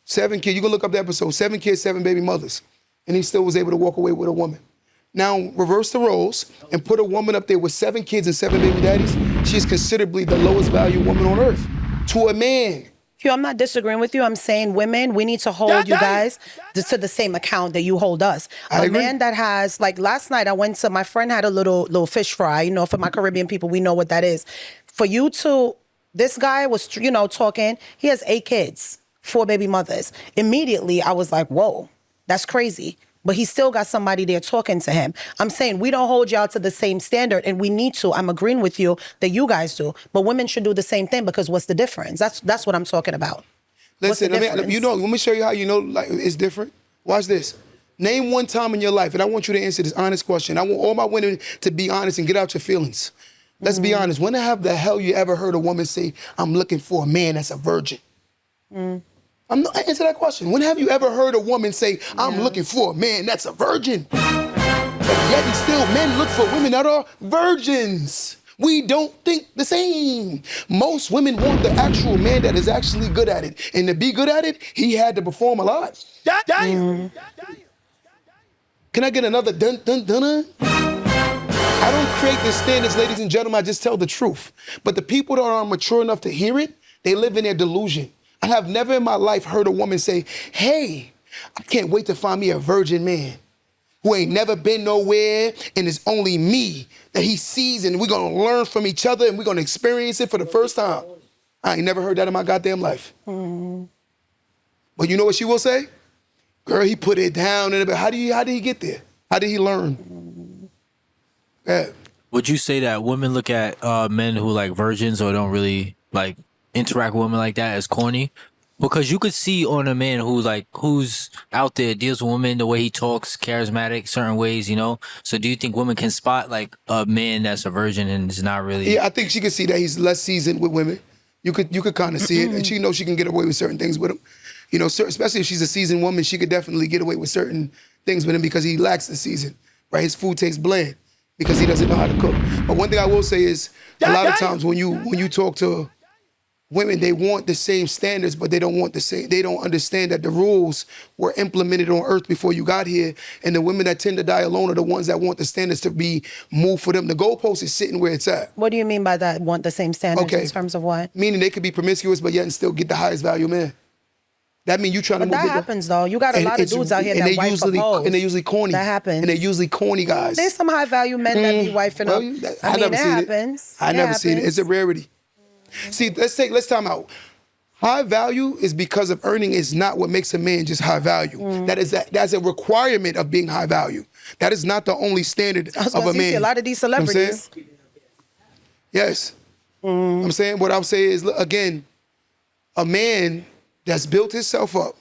7 kids, you can look up the episode, 7 kids, 7 baby mothers. And he still was able to walk away with a woman. Now, reverse the roles and put a woman up there with 7 kids and 7 baby daddies. She's considerably the lowest value woman on earth to a man. Hugh, I'm not disagreeing with you. I'm saying women, we need to hold you guys to the same account that you hold us. I agree. Man that has, like last night I went to, my friend had a little fish fry, you know, for my Caribbean people, we know what that is. For you to, this guy was, you know, talking, he has 8 kids, 4 baby mothers. Immediately I was like, whoa, that's crazy. But he still got somebody there talking to him. I'm saying we don't hold y'all to the same standard, and we need to. I'm agreeing with you that you guys do. But women should do the same thing, because what's the difference? That's what I'm talking about. Listen, What's the let me show you how you know like it's different. Watch this. Name one time in your life, and I want you to answer this honest question. I want all my women to be honest and get out your feelings. Let's be honest. When have the hell you ever heard a woman say, I'm looking for a man that's a virgin? Answer that question. When have you ever heard a woman say, I'm looking for a man that's a virgin? But yet and still, men look for women that are virgins. We don't think the same. Most women want the actual man that is actually good at it. And to be good at it, he had to perform a lot. Damn. Can I get another dun dun dun? I don't create the standards, ladies and gentlemen. I just tell the truth. But the people that are mature enough to hear it, they live in their delusion. I have never in my life heard a woman say, hey, I can't wait to find me a virgin man who ain't never been nowhere and it's only me that he sees and we're going to learn from each other and we're going to experience it for the first time. I ain't never heard that in my goddamn life. But you know what she will say? Girl, he put it down. How did he get there? How did he learn? Yeah. Would you say that women look at men who like virgins or don't really like interact with women like that as corny? Because you could see on a man who's out there, deals with women, the way he talks, charismatic, certain ways, you know? So do you think women can spot like a man that's a virgin and is not really? Yeah, I think she can see that he's less seasoned with women. You could kind of see it, and she knows she can get away with certain things with him. You know, especially if she's a seasoned woman, she could definitely get away with certain things with him because he lacks the season, right? His food tastes bland because he doesn't know how to cook. But one thing I will say is, a lot of times when you talk to women, they want the same standards, but they don't want the same. They don't understand that the rules were implemented on earth before you got here, and the women that tend to die alone are the ones that want the standards to be moved for them. The goalpost is sitting where it's at. What do you mean by that? Want the same standards in terms of what? Meaning they could be promiscuous, but yet and still get the highest value man. That means you trying to move. But that happens though. You got a lot of dudes out here that wife propose. And they're usually corny. That happens. And they're usually corny guys. There's some high value men that be wifing up. I mean, it happens. I never seen it. It's a rarity. See, let's time out. High value is because of earning is not what makes a man just high value. That's a requirement of being high value. That is not the only standard of a man. See a lot of these celebrities. You know yes. I'm saying what I'll say is, again, a man that's built himself up,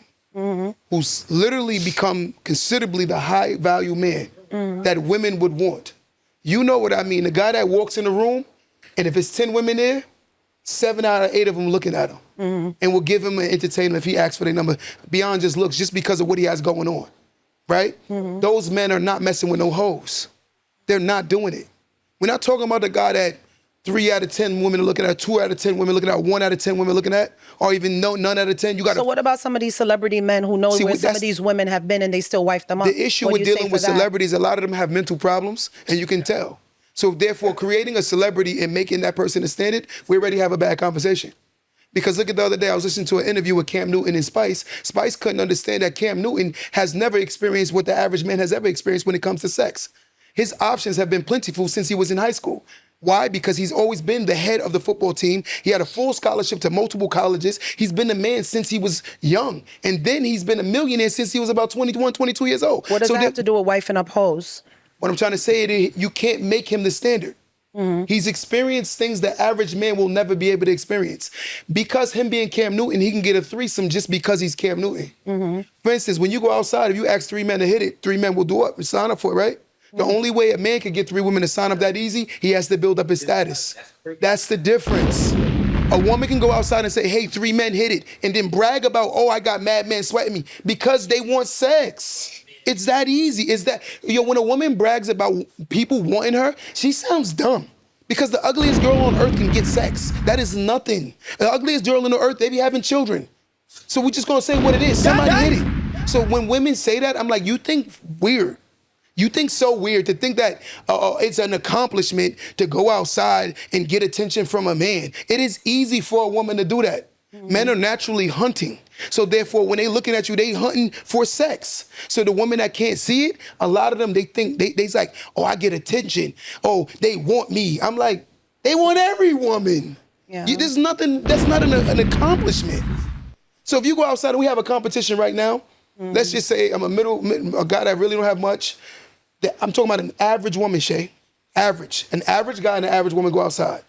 who's literally become considerably the high value man that women would want. You know what I mean? The guy that walks in the room, and if it's 10 women there, 7 out of 8 of them looking at him and will give him an entertainment if he asks for their number beyond just looks, just because of what he has going on, right? Those men are not messing with no hoes. They're not doing it. We're not talking about the guy that 3 out of 10 women are looking at, 2 out of 10 women looking at, 1 out of 10 women looking at, or even none out of 10. You got. So what about some of these celebrity men who know where some of these women have been and they still wife them up? The issue with dealing with celebrities, a lot of them have mental problems, and you can tell. So therefore, creating a celebrity and making that person a standard, we already have a bad conversation. Because look at the other day, I was listening to an interview with Cam Newton and Spice. Spice couldn't understand that Cam Newton has never experienced what the average man has ever experienced when it comes to sex. His options have been plentiful since he was in high school. Why? Because he's always been the head of the football team. He had a full scholarship to multiple colleges. He's been the man since he was young. And then he's been a millionaire since he was about 21, 22 years old. What does that have to do with wifing up hoes? What I'm trying to say is you can't make him the standard. He's experienced things the average man will never be able to experience. Because him being Cam Newton, he can get a threesome just because he's Cam Newton. For instance, when you go outside, if you ask 3 men to hit it, 3 men will do up and sign up for it, right? The only way a man can get 3 women to sign up that easy, he has to build up his status. That's the difference. A woman can go outside and say, hey, 3 men hit it, and then brag about, oh, I got mad men sweating me, because they want sex. It's that easy. It's that, when a woman brags about people wanting her, she sounds dumb. Because the ugliest girl on earth can get sex. That is nothing. The ugliest girl on the earth, they be having children. So we're just gonna say what it is. Somebody hit it. So when women say that, I'm like, you think weird. You think so weird to think that it's an accomplishment to go outside and get attention from a man. It is easy for a woman to do that. Men are naturally hunting. So therefore, when they looking at you, they hunting for sex. So the woman that can't see it, a lot of them, they think, they's like, oh, I get attention. Oh, they want me. I'm like, they want every woman. Yeah. There's nothing, that's not an accomplishment. So if you go outside and we have a competition right now, let's just say I'm a guy that really don't have much. I'm talking about an average woman, Shay. Average. An average guy and an average woman go outside.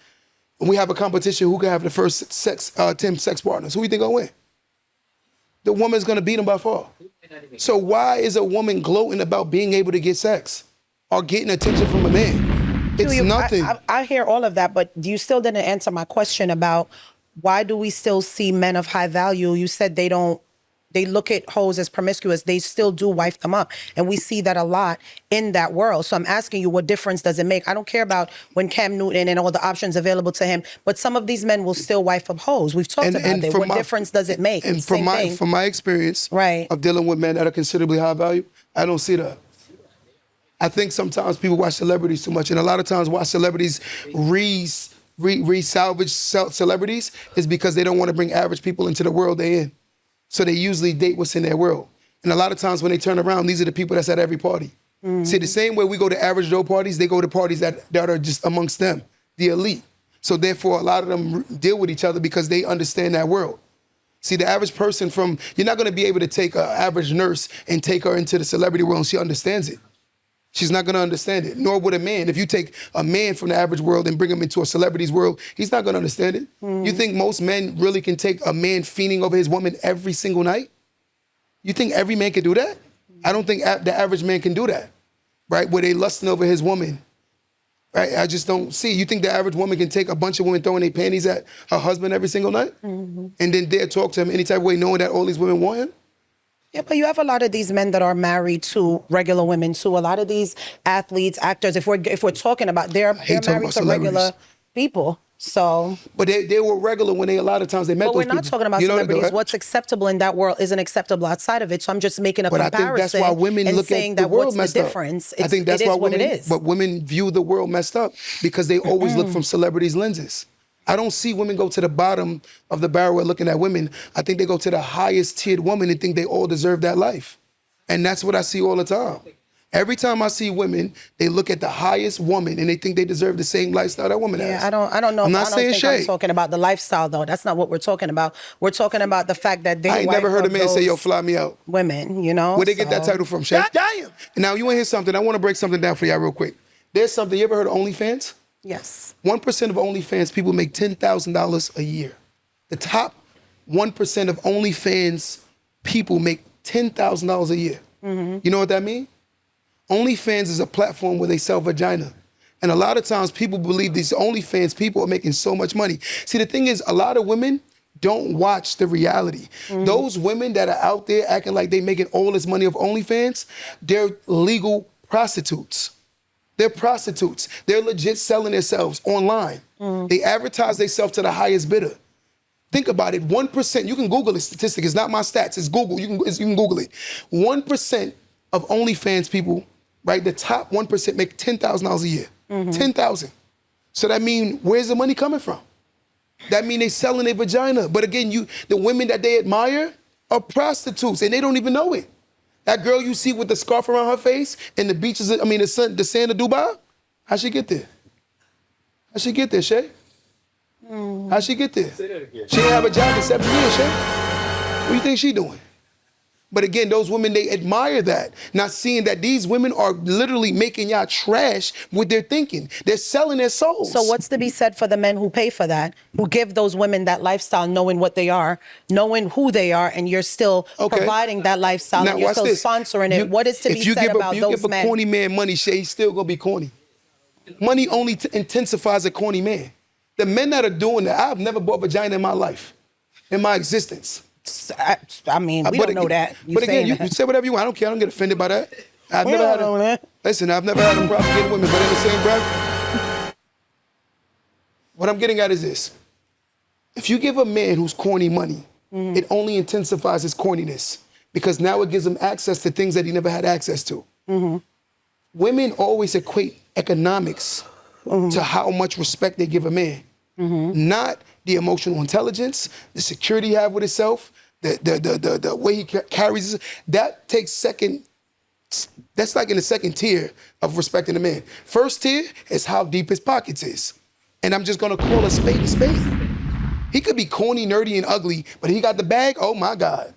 And we have a competition, who can have the first 10 sex partners? Who do you think gonna win? the woman's gonna beat him by far. So why is a woman gloating about being able to get sex or getting attention from a man? It's nothing. I hear all of that, but you still didn't answer my question about why do we still see men of high value? You said they look at hoes as promiscuous. They still do wife them up. And we see that a lot in that world. So I'm asking you, what difference does it make? I don't care about when Cam Newton and all the options available to him, but some of these men will still wife up hoes. We've talked about it. What difference does it make? And from my experience of dealing with men that are considerably high value, I don't see that. I think sometimes people watch celebrities too much, and a lot of times why celebrities re-salvage celebrities is because they don't want to bring average people into the world they're in. So they usually date what's in their world. And a lot of times when they turn around, these are the people that's at every party. See, the same way we go to average Joe parties, they go to parties that are just amongst them, the elite. So therefore, a lot of them deal with each other because they understand that world. See, the average person you're not going to be able to take an average nurse and take her into the celebrity world and she understands it. She's not going to understand it, nor would a man. If you take a man from the average world and bring him into a celebrity's world, he's not going to understand it. You think most men really can take a man fiending over his woman every single night? You think every man can do that? I don't think the average man can do that, right? Where they lusting over his woman, right? I just don't see. You think the average woman can take a bunch of women throwing their panties at her husband every single night? And then dare talk to him any type of way knowing that all these women want him? Yeah, but you have a lot of these men that are married to regular women too. A lot of these athletes, actors, if we're talking about, they're married to regular people. So, but they were regular when a lot of times they met those people. But we're not talking about celebrities. Right? What's acceptable in that world isn't acceptable outside of it. So I'm just making a comparison. I think that's why women look at the world messed up. I think that's why women, but women view the world messed up because they always look from celebrities' lenses. I don't see women go to the bottom of the barrel looking at women. I think they go to the highest tiered woman and think they all deserve that life. And that's what I see all the time. Every time I see women, they look at the highest woman and they think they deserve the same lifestyle that woman has. Yeah, I don't know. I'm talking about the lifestyle though. That's not what we're talking about. We're talking about the fact that they. I ain't never heard a man say, "Yo, fly me out." Women, you know. Where they get that title from, Shay? Damn. Now you want to hear something? I want to break something down for y'all real quick. There's something. You ever heard of OnlyFans? Yes. 1% of OnlyFans people make $10,000 a year. The top 1% of OnlyFans people make $10,000 a year. You know what that means? OnlyFans is a platform where they sell vagina. And a lot of times people believe these OnlyFans people are making so much money. See, the thing is, a lot of women don't watch the reality. Those women that are out there acting like they making all this money off OnlyFans, they're legal prostitutes. They're prostitutes. They're legit selling themselves online. They advertise themselves to the highest bidder. Think about it, 1%, you can Google this statistic, it's not my stats, it's Google, you can Google it. 1% of OnlyFans people, right, the top 1% make $10,000 a year. 10,000. So that means, where's the money coming from? That means they selling their vagina. But again, the women that they admire are prostitutes and they don't even know it. That girl you see with the scarf around her face and the beaches, the sand of Dubai, how'd she get there? How'd she get there, Shay? How'd she get there? She didn't have a job in 7 years, Shay. What do you think she doing? But again, those women, they admire that, not seeing that these women are literally making y'all trash with their thinking. They're selling their souls. So what's to be said for the men who pay for that, who give those women that lifestyle, knowing what they are, knowing who they are, and you're still providing that lifestyle, now, and you're still sponsoring it? What is to be said about those men? If you give a corny man money, Shay, he's still going to be corny. Money only intensifies a corny man. The men that are doing that, I've never bought vagina in my life, in my existence. I mean, we don't know that. But again, you say whatever you want. I don't care. I don't get offended by that. I've never had a problem getting women, but in the same breath, what I'm getting at is this. If you give a man who's corny money, it only intensifies his corniness because now it gives him access to things that he never had access to. Women always equate economics to how much respect they give a man, not the emotional intelligence, the security he have with himself, the way he carries it. That takes second. That's like in the second tier of respecting a man. First tier is how deep his pockets is, and I'm just gonna call a spade a spade. He could be corny, nerdy, and ugly, but he got the bag. Oh my God.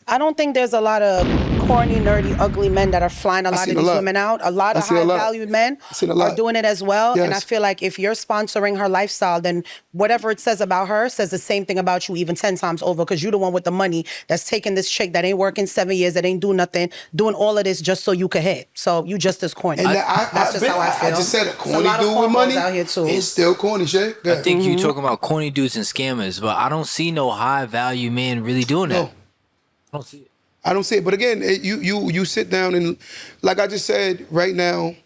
I don't think there's a lot of corny, nerdy, ugly men that are flying a lot of seen a these lot. women out. A lot I of see a lot. high-valued men seen a are lot. doing it as well. And I Yes. feel like if you're sponsoring her lifestyle, then whatever it says about her says the same thing about you, even 10 times over, because you're the one with the money that's taking this chick that ain't working 7 years, that ain't doing nothing, doing all of this just so you could hit. So you just as corny. And That's just how I feel. I just said a There's corny lot of dude with cornballs money out here too. is still corny, Shay. Go I ahead. think you talking about corny dudes and scammers, but I don't see no high value men really doing that. No. I don't see it. I don't see it. But again, you sit down and, like I just said, right now,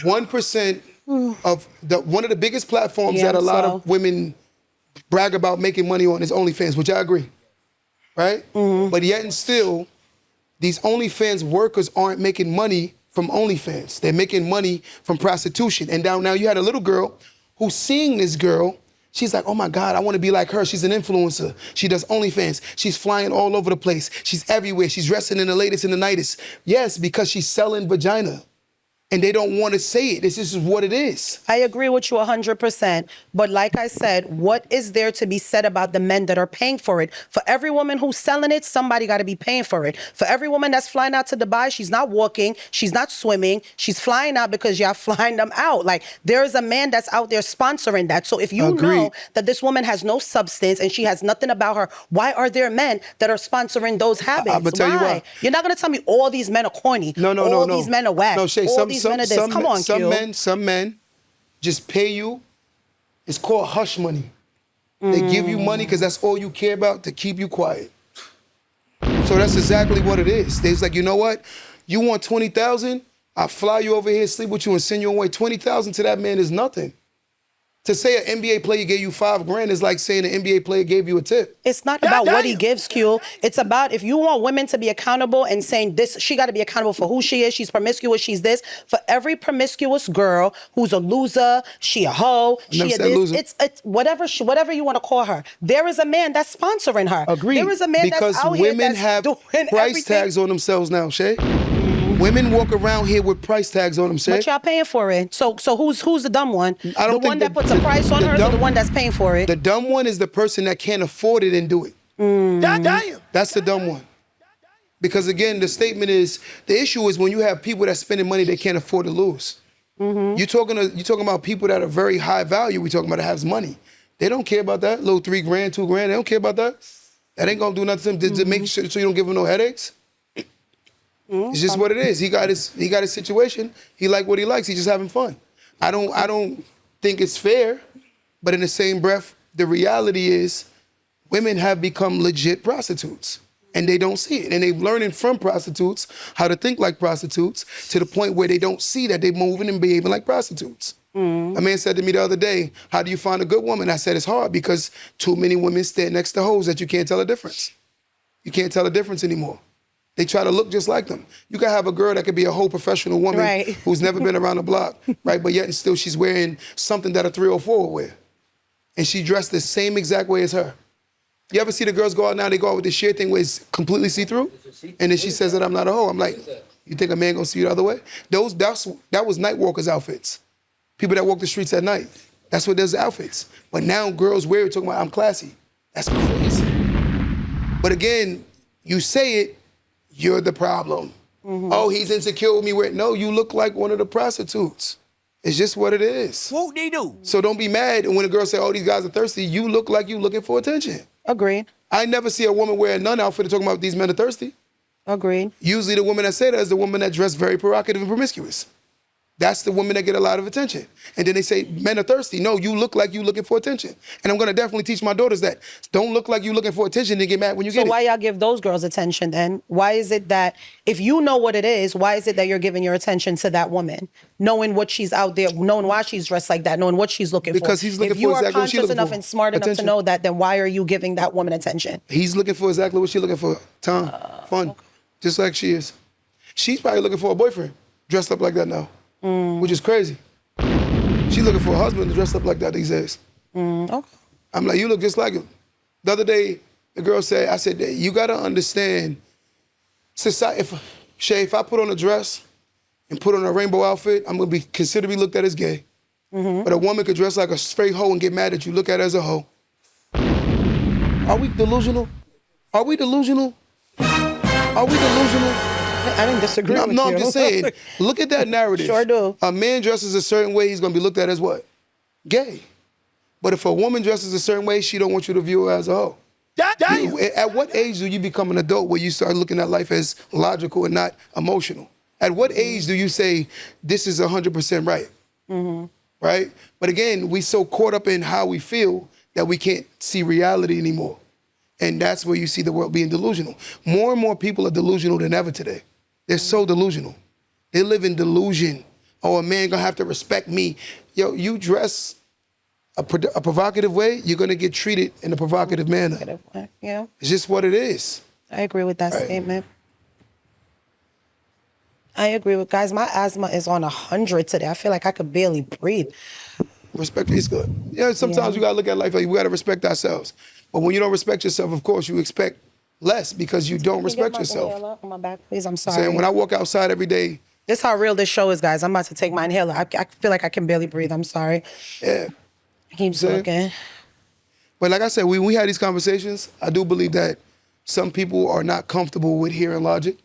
1% of one of the biggest platforms Yeah, that a lot so- of women brag about making money on is OnlyFans, which I agree, right? But yet and still, these OnlyFans workers aren't making money from OnlyFans. They're making money from prostitution. And now you had a little girl who's seeing this girl. She's like, oh my God, I want to be like her. She's an influencer. She does OnlyFans. She's flying all over the place. She's everywhere. She's dressing in the latest and the nicest. Yes, because she's selling vagina. And they don't want to say it. This is what it is. I agree with you 100%. But like I said, what is there to be said about the men that are paying for it? For every woman who's selling it, somebody got to be paying for it. For every woman that's flying out to Dubai, she's not walking, she's not swimming, she's flying out because y'all flying them out. Like, there is a man that's out there sponsoring that. So if you Agreed. know that this woman has no substance and she has nothing about her, why are there men that are sponsoring those habits? I'ma tell you why. You're not going to tell me all these men are corny. No. All these men are whack. No, Shay, all these men are this. Come on, Q. some men just pay you. It's called hush money. They give you money because that's all you care about, to keep you quiet. So that's exactly what it is. They's like, you know what? You want 20,000? I'll fly you over here, sleep with you, and send you away. 20,000 to that man is nothing. To say an NBA player gave you $5,000 is like saying an NBA player gave you a tip. It's not about what he gives, Q. It's about, if you want women to be accountable and saying this, she got to be accountable for who she is. She's promiscuous. She's this. For every promiscuous girl who's a loser, she a hoe, she never a said this. loser. It's whatever you want to call her. There is a man that's sponsoring her. Agreed. There is a man because that's out here women that's have doing price everything. tags on themselves now, Shay. Women walk around here with price tags on them, Shay. But y'all paying for it. So who's the dumb one? I don't the think one that puts a price on hers, or the one that's paying for it? The dumb one is the person that can't afford it and do it. Damn. That's the dumb one. Because again, the statement is, the issue is when you have people that's spending money they can't afford to lose. You're talking about people that are very high value. We're talking about that has money. They don't care about that. Little $3,000, $2,000. They don't care about that. That ain't gonna do nothing to make sure so you don't give them no headaches. It's just what it is. He got his situation. He like what he likes. He's just having fun. I don't think it's fair, but in the same breath, the reality is women have become legit prostitutes. And they don't see it. And they're learning from prostitutes how to think like prostitutes to the point where they don't see that they're moving and behaving like prostitutes. A man said to me the other day, how do you find a good woman? I said, it's hard because too many women stand next to hoes that you can't tell a difference. You can't tell a difference anymore. They try to look just like them. You can have a girl that could be a whole professional woman Right. who's never been around the block, right? But yet and still she's wearing something that a 304 would wear. And she dressed the same exact way as her. You ever see the girls go out now, they go out with this sheer thing where it's completely see-through? And then she says that I'm not a hoe. I'm like, you think a man gonna see you the other way? That was night walkers' outfits. People that walk the streets at night. That's what those outfits. But now girls wear it talking about I'm classy. That's crazy. But again, you say it, you're the problem. Oh, he's insecure with me. No, you look like one of the prostitutes. It's just what it is. Whoop de doo. So don't be mad. And when a girl say, oh, these guys are thirsty, you look like you looking for attention. Agreed. I never see a woman wear a nun outfit and talking about these men are thirsty. Agreed. Usually the woman that say that is the woman that dressed very provocative and promiscuous. That's the women that get a lot of attention. And then they say, men are thirsty. No, you look like you looking for attention. And I'm gonna definitely teach my daughters that. Don't look like you looking for attention and get mad when you So get why it. y'all give those girls attention then? Why is it that, if you know what it is, why is it that you're giving your attention to that woman? Knowing what she's out there, knowing why she's dressed like that, knowing what she's looking for. Because he's looking if you for are exactly what she conscious looking enough for. and smart enough to Attention. know that, then why are you giving that woman attention? He's looking for exactly what she's looking for. Time, fun, just like she is. She's probably looking for a boyfriend dressed up like that now, which is crazy. She's looking for a husband dressed up like that these days. Okay. I'm like, you look just like him. The other day, the girl said, I said, you gotta understand, society, if I put on a dress and put on a rainbow outfit, I'm gonna be considered to be looked at as gay. But a woman could dress like a straight hoe and get mad at you, look at her as a hoe. Are we delusional? Are we delusional? Are we delusional? I didn't disagree with No, you. I'm just saying, look at that narrative. Sure do. A man dresses a certain way, he's going to be looked at as what? Gay. But if a woman dresses a certain way, she don't want you to view her as a hoe. At what age do you become an adult where you start looking at life as logical and not emotional? At what age do you say, this is 100% right? Right? But again, we so caught up in how we feel that we can't see reality anymore. And that's where you see the world being delusional. More and more people are delusional than ever today. They're so delusional. They live in delusion. Oh, a man gonna have to respect me. Yo, you dress a provocative way, you're gonna get treated in a provocative manner. Yeah, It's just what it is. I agree with that statement. I agree with guys. My asthma is on 100 today. I feel like I could barely breathe. Respect is good. Yeah, sometimes you gotta look at life like we gotta respect ourselves. But when you don't respect yourself, of course, you expect less because you don't respect yourself. Inhaler on my back, please. I'm sorry. Saying when I walk outside every day, This is how real this show is, guys. I'm about to take my inhaler. I feel like I can barely breathe. I'm sorry. yeah. Keep talking. But like I said, when we had these conversations, I do believe that some people are not comfortable with hearing logic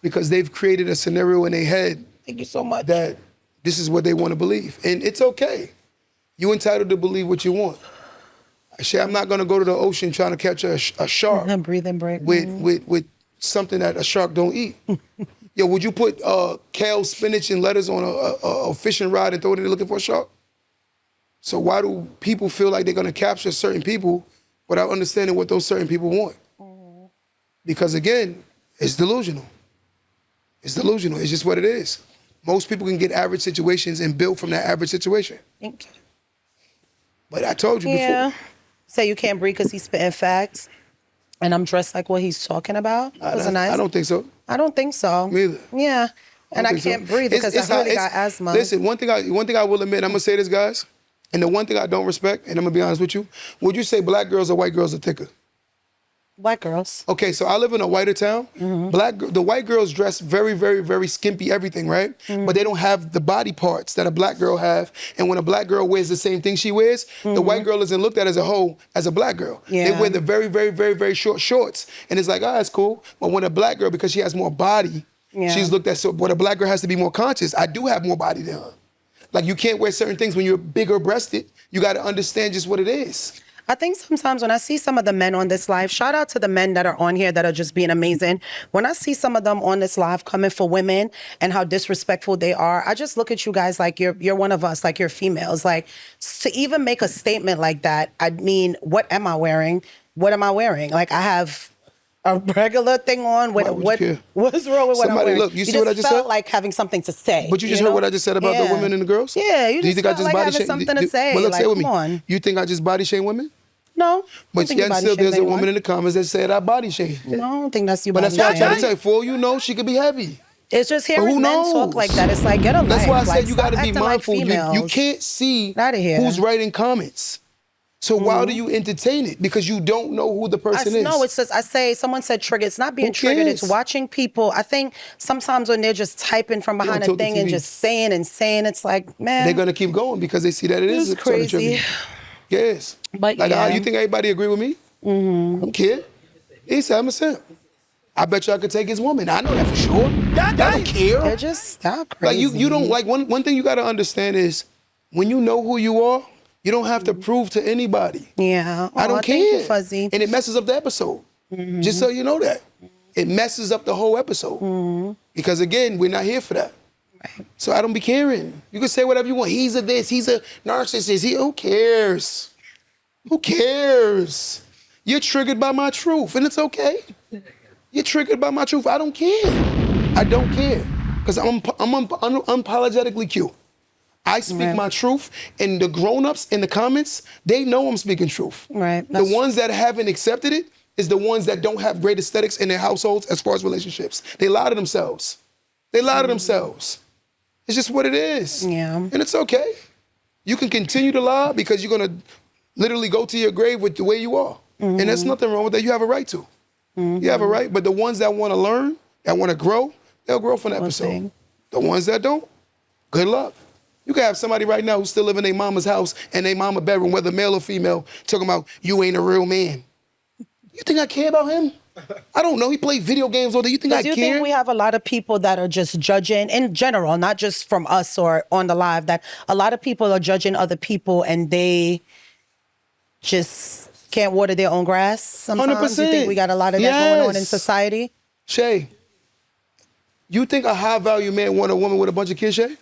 because they've created a scenario in their head Thank you so much. that this is what they want to believe. And it's okay. You're entitled to believe what you want. I'm not going to go to the ocean trying to catch a shark Breathing break. with something that a shark don't eat. Yo, would you put kale, spinach, and lettuce on a fishing rod and throw it in there looking for a shark? So why do people feel like they're going to capture certain people without understanding what those certain people want? Because again, it's delusional. It's delusional. It's just what it is. Most people can get average situations and build from that average situation. Thank you. But I told you before. Say you can't breathe because he's spitting facts, and I'm dressed like what he's talking about. I don't think so. I don't think so. Me either. Yeah. And I can't breathe because I really got asthma. Listen, one thing I will admit, I'm gonna say this, guys, and the one thing I don't respect, and I'm gonna be honest with you, would you say black girls or white girls are thicker? White girls. Okay, so I live in a whiter town. The white girls dress very, very, very skimpy everything, right? But they don't have the body parts that a black girl have. And when a black girl wears the same thing she wears, the white girl isn't looked at as a whole as a black girl. They wear the very, very, very, very short shorts. And it's like, that's cool. But when a black girl, because she has more body, she's looked at, so but a black girl has to be more conscious. I do have more body than her. Like you can't wear certain things when you're bigger breasted. You gotta understand just what it is. I think sometimes when I see some of the men on this live, shout out to the men that are on here that are just being amazing. When I see some of them on this live coming for women and how disrespectful they are, I just look at you guys like you're one of us, like you're females. Like to even make a statement like that, I mean, what am I wearing? What am I wearing? Like I have a regular thing on. What's wrong with what I'm wearing? Look, you see what I just felt said? like having something to say. But you just heard what I just said about the women and the girls? Yeah, you Do you just think I felt just like body having shame? something to say. Well, look, like, say with me. come on. You think I just body shame women? No. But yet still there's a woman in the comments that said I body shame. No, I don't think that's you. But that's what I'm trying to tell you. For all you know, she could be heavy. It's just hearing who men knows? talk like that. It's like, get a life. That's why I like, said you got to be stop acting like mindful. You females. can't see Outta here. who's writing comments. So why do you entertain it? Because you don't know who the person is. No, it's just, someone said trigger. It's not being triggered. It's watching people. I think sometimes when they're just typing from behind a thing and just saying, it's like, man. They're going to keep going because they see that it is crazy. Yes. But like, you think everybody agree with me? I don't care. He said, I'm a simp. I bet you I could take his woman. I know that for sure. I don't care. They're just crazy. Like you don't like one thing you gotta understand is when you know who you are, you don't have to prove to anybody. Yeah. I don't care. Thank you, Fuzzy. And it messes up the episode. Just so you know that. It messes up the whole episode. Because again, we're not here for that. Right. So I don't be caring. You can say whatever you want. He's a this, he's a narcissist. Who cares? Who cares? You're triggered by my truth, and it's okay. You're triggered by my truth. I don't care. I don't care. Because I'm unapologetically cute. I speak my truth, and the grown-ups in the comments, they know I'm speaking truth. Right. The ones that haven't accepted it is the ones that don't have great aesthetics in their households as far as relationships. They lie to themselves. They lie to themselves. It's just what it is. Yeah. And it's okay. You can continue to lie because you're going to literally go to your grave with the way you are. And there's nothing wrong with that. You have a right to. You have a right. But the ones that want to learn, that want to grow, they'll grow from the episode. The ones that don't, good luck. You can have somebody right now who's still living in their mama's house and their mama bedroom, whether male or female, talking about, you ain't a real man. You think I care about him? I don't know. He played video games all day. You think I Do you care? think we have a lot of people that are just judging in general, not just from us or on the live, that a lot of people are judging other people and they just can't water their own grass sometimes? 100%. You think we got a lot of that going on in society? Shay, you think a high-value man want a woman with a bunch of kids, Shay?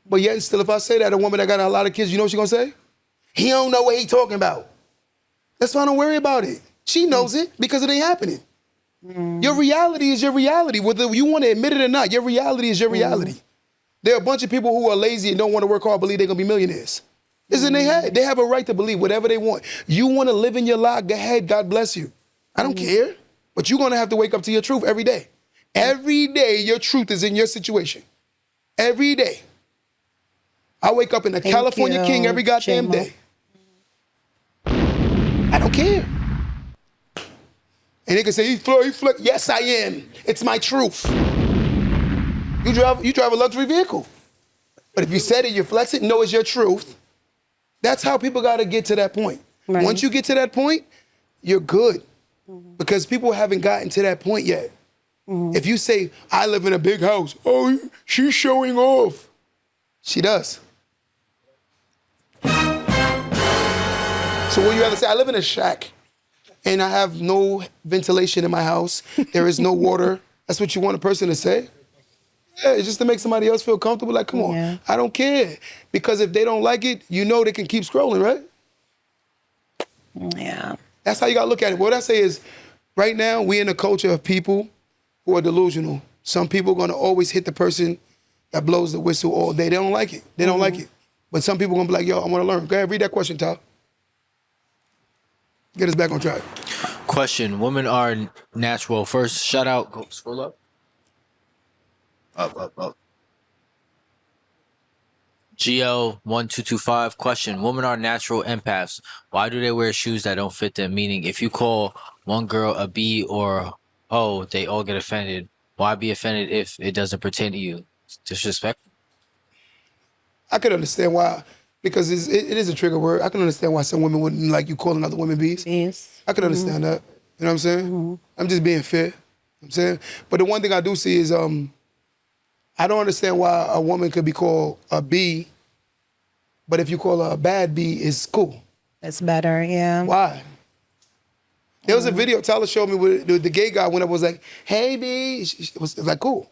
But yet still, if I say that, a woman that got a lot of kids, you know what she gonna say? He don't know what he talking about. That's why I don't worry about it. She knows it because it ain't happening. Your reality is your reality. Whether you want to admit it or not, your reality is your reality. There are a bunch of people who are lazy and don't want to work hard, believe they're going to be millionaires. It's in their head. They have a right to believe whatever they want. You want to live in your life, go ahead, God bless you. I don't care. But you're going to have to wake up to your truth every day. Every day, your truth is in your situation. Every day. I wake up in the California King every goddamn day. I don't care. And they can say, he flirt. Yes, I am. It's my truth. You drive a luxury vehicle. But if you said it, you flex it, know it's your truth. That's how people got to get to that point. Right. Once you get to that point, you're good. Because people haven't gotten to that point yet. If you say, I live in a big house, oh, she's showing off. She does. So what you have to say, I live in a shack and I have no ventilation in my house. There is no water. That's what you want a person to say? Yeah, it's just to make somebody else feel comfortable. Like, come on, I don't care. Because if they don't like it, you know they can keep scrolling, right? Yeah. That's how you got to look at it. What I say is, right now, we in a culture of people who are delusional. Some people are going to always hit the person that blows the whistle all day. They don't like it. They don't like it. But some people are going to be like, yo, I want to learn. Go ahead, read that question, Tal. Get us back on track. Question: women are natural. First, shout out. Go scroll up. Up. GL1225. Question: women are natural empaths. Why do they wear shoes that don't fit them? Meaning, if you call one girl a B or O, they all get offended. Why be offended if it doesn't pertain to you? Disrespectful. I could understand why, because it is a trigger word. I can understand why some women wouldn't like you calling other women B's. Yes. I can understand that. You know what I'm saying? I'm just being fair. You know what I'm saying? But the one thing I do see is I don't understand why a woman could be called a B, but if you call her a bad B, it's cool. It's better, yeah. Why? There was a video Tyler showed me where the gay guy went up and was like, hey, B. It was like, cool.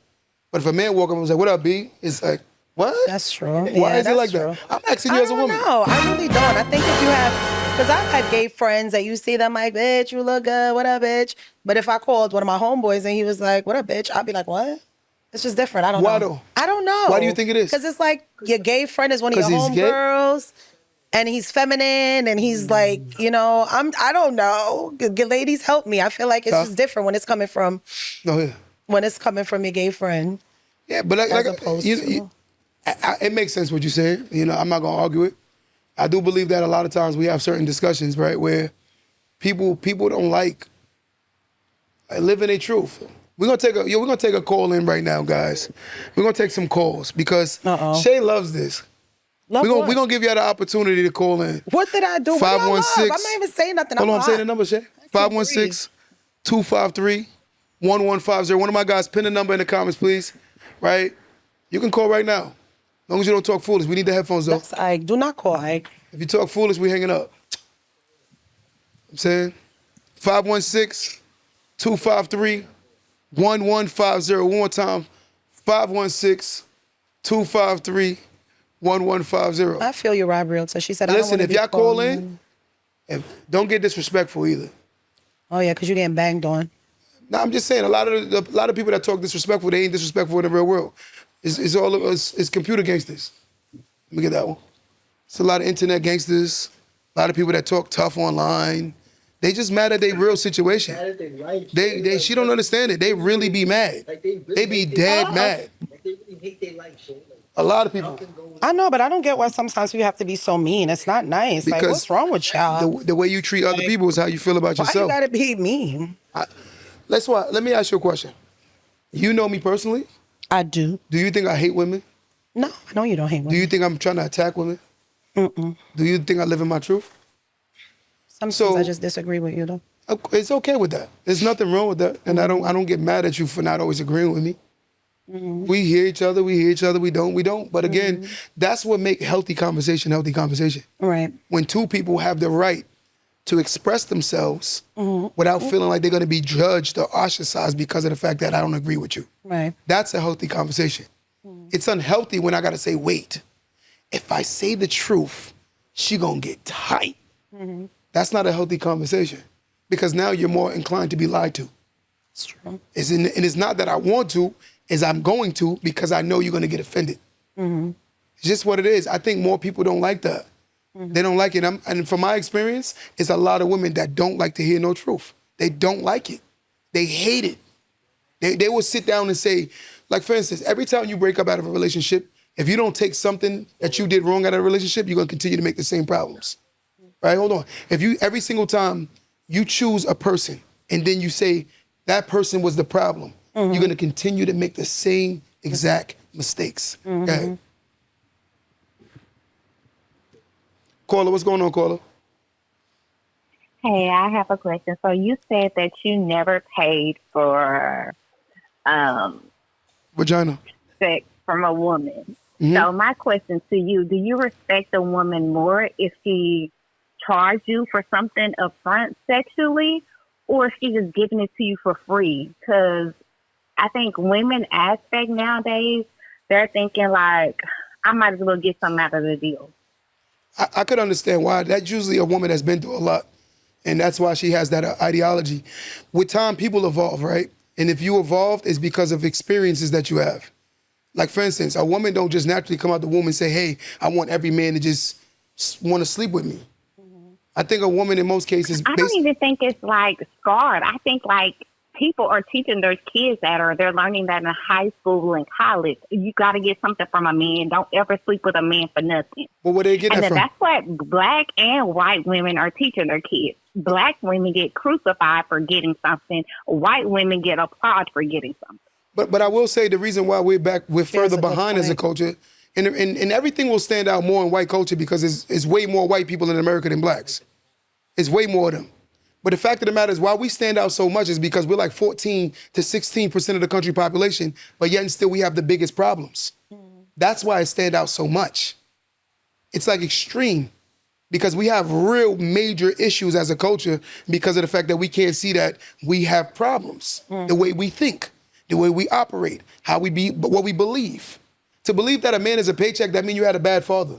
But if a man walk up and was like, what up, B? It's like, what? That's true. Why is it like that? I'm asking you as a woman. No, I really don't. I think if you have, because I've had gay friends that you see them like, bitch, you look good, what up, bitch? But if I called one of my homeboys and he was like, what up, bitch? I'd be like, what? It's just different. I don't know. Why though? I don't know. Why do you think it is? Because it's like your gay friend is one of your 'Cause he's gay? homegirls. And he's feminine, and he's like, you know, I don't know. Ladies, help me. I feel like it's just different when it's coming from when it's coming from your gay friend. Yeah, but like it makes sense what you said. You know, I'm not gonna argue it. I do believe that a lot of times we have certain discussions, right, where people don't like living their truth. We're gonna take a call in right now, guys. We're gonna take some calls because Shay loves this. We're gonna give you the opportunity to call in. What did I do? 516. I'm not even saying nothing. Hold on, I'm saying the number, Shay. 516-253-1150. One of my guys, pin the number in the comments, please. Right? You can call right now. As long as you don't talk foolish. We need the headphones, though. That's Ike. Do not call Ike. If you talk foolish, we hanging up. I'm saying 516-253-1150. One more time. 516-253-1150. I feel you, Rob Realtor. She said, listen, if y'all call in, don't get disrespectful either. Oh, yeah, because you're getting banged on. No, I'm just saying, a lot of people that talk disrespectful, they ain't disrespectful in the real world. It's computer gangsters. Let me get that one. It's a lot of internet gangsters, a lot of people that talk tough online. They just mad at their real situation. She don't understand it. They really be mad. They be dead mad. A lot of people. I know, but I don't get why sometimes we have to be so mean. It's not nice. Because like, what's wrong with y'all? The way you treat other people is how you feel about yourself. Why you gotta be mean? Let me ask you a question. You know me personally? I do. Do you think I hate women? No, I know you don't hate women. Do you think I'm trying to attack women? Mm-mm. Do you think I live in my truth? Sometimes I just disagree with you, though. It's okay with that. There's nothing wrong with that, and I don't get mad at you for not always agreeing with me. We hear each other. We don't. But again, that's what make healthy conversation. Right. When two people have the right to express themselves without feeling like they're going to be judged or ostracized because of the fact that I don't agree with you. Right. That's a healthy conversation. It's unhealthy when I got to say, wait, if I say the truth, she going to get tight. That's not a healthy conversation because now you're more inclined to be lied to. It's true. And it's not that I want to, is I'm going to because I know you're going to get offended. It's just what it is. I think more people don't like that. They don't like it. And from my experience, it's a lot of women that don't like to hear no truth. They don't like it. They hate it. They will sit down and say, like for instance, every time you break up out of a relationship, if you don't take something that you did wrong out of a relationship, you're going to continue to make the same problems. Right? Hold on. If you, every single time you choose a person and then you say that person was the problem, you're going to continue to make the same exact mistakes. Okay. Caller, what's going on, caller? Hey, I have a question. So you said that you never paid for Vagina. sex from a woman. So my question to you, do you respect a woman more if she charged you for something upfront sexually or if she's just giving it to you for free? Because I think women aspect nowadays, they're thinking like, I might as well get something out of the deal. I could understand why. That's usually a woman that's been through a lot. And that's why she has that ideology. With time, people evolve, right? And if you evolved, it's because of experiences that you have. Like, for instance, a woman don't just naturally come out the womb and say, hey, I want every man to just want to sleep with me. I think a woman in most cases... I don't even think it's like scarred. I think like people are teaching their kids that, or they're learning that in high school and college. You got to get something from a man. Don't ever sleep with a man for nothing. Well, where they get that And from? that's what black and white women are teaching their kids. Black women get crucified for getting something. White women get applauded for getting something. But I will say the reason why we're further a good behind as a point. culture, and everything will stand out more in white culture because it's way more white people in America than blacks. It's way more of them. But the fact of the matter is why we stand out so much is because we're like 14 to 16% of the country population, but yet and still we have the biggest problems. That's why it stand out so much. It's like extreme because we have real major issues as a culture because of the fact that we can't see that we have problems. The way we think, the way we operate, how we be, what we believe. To believe that a man is a paycheck, that means you had a bad father.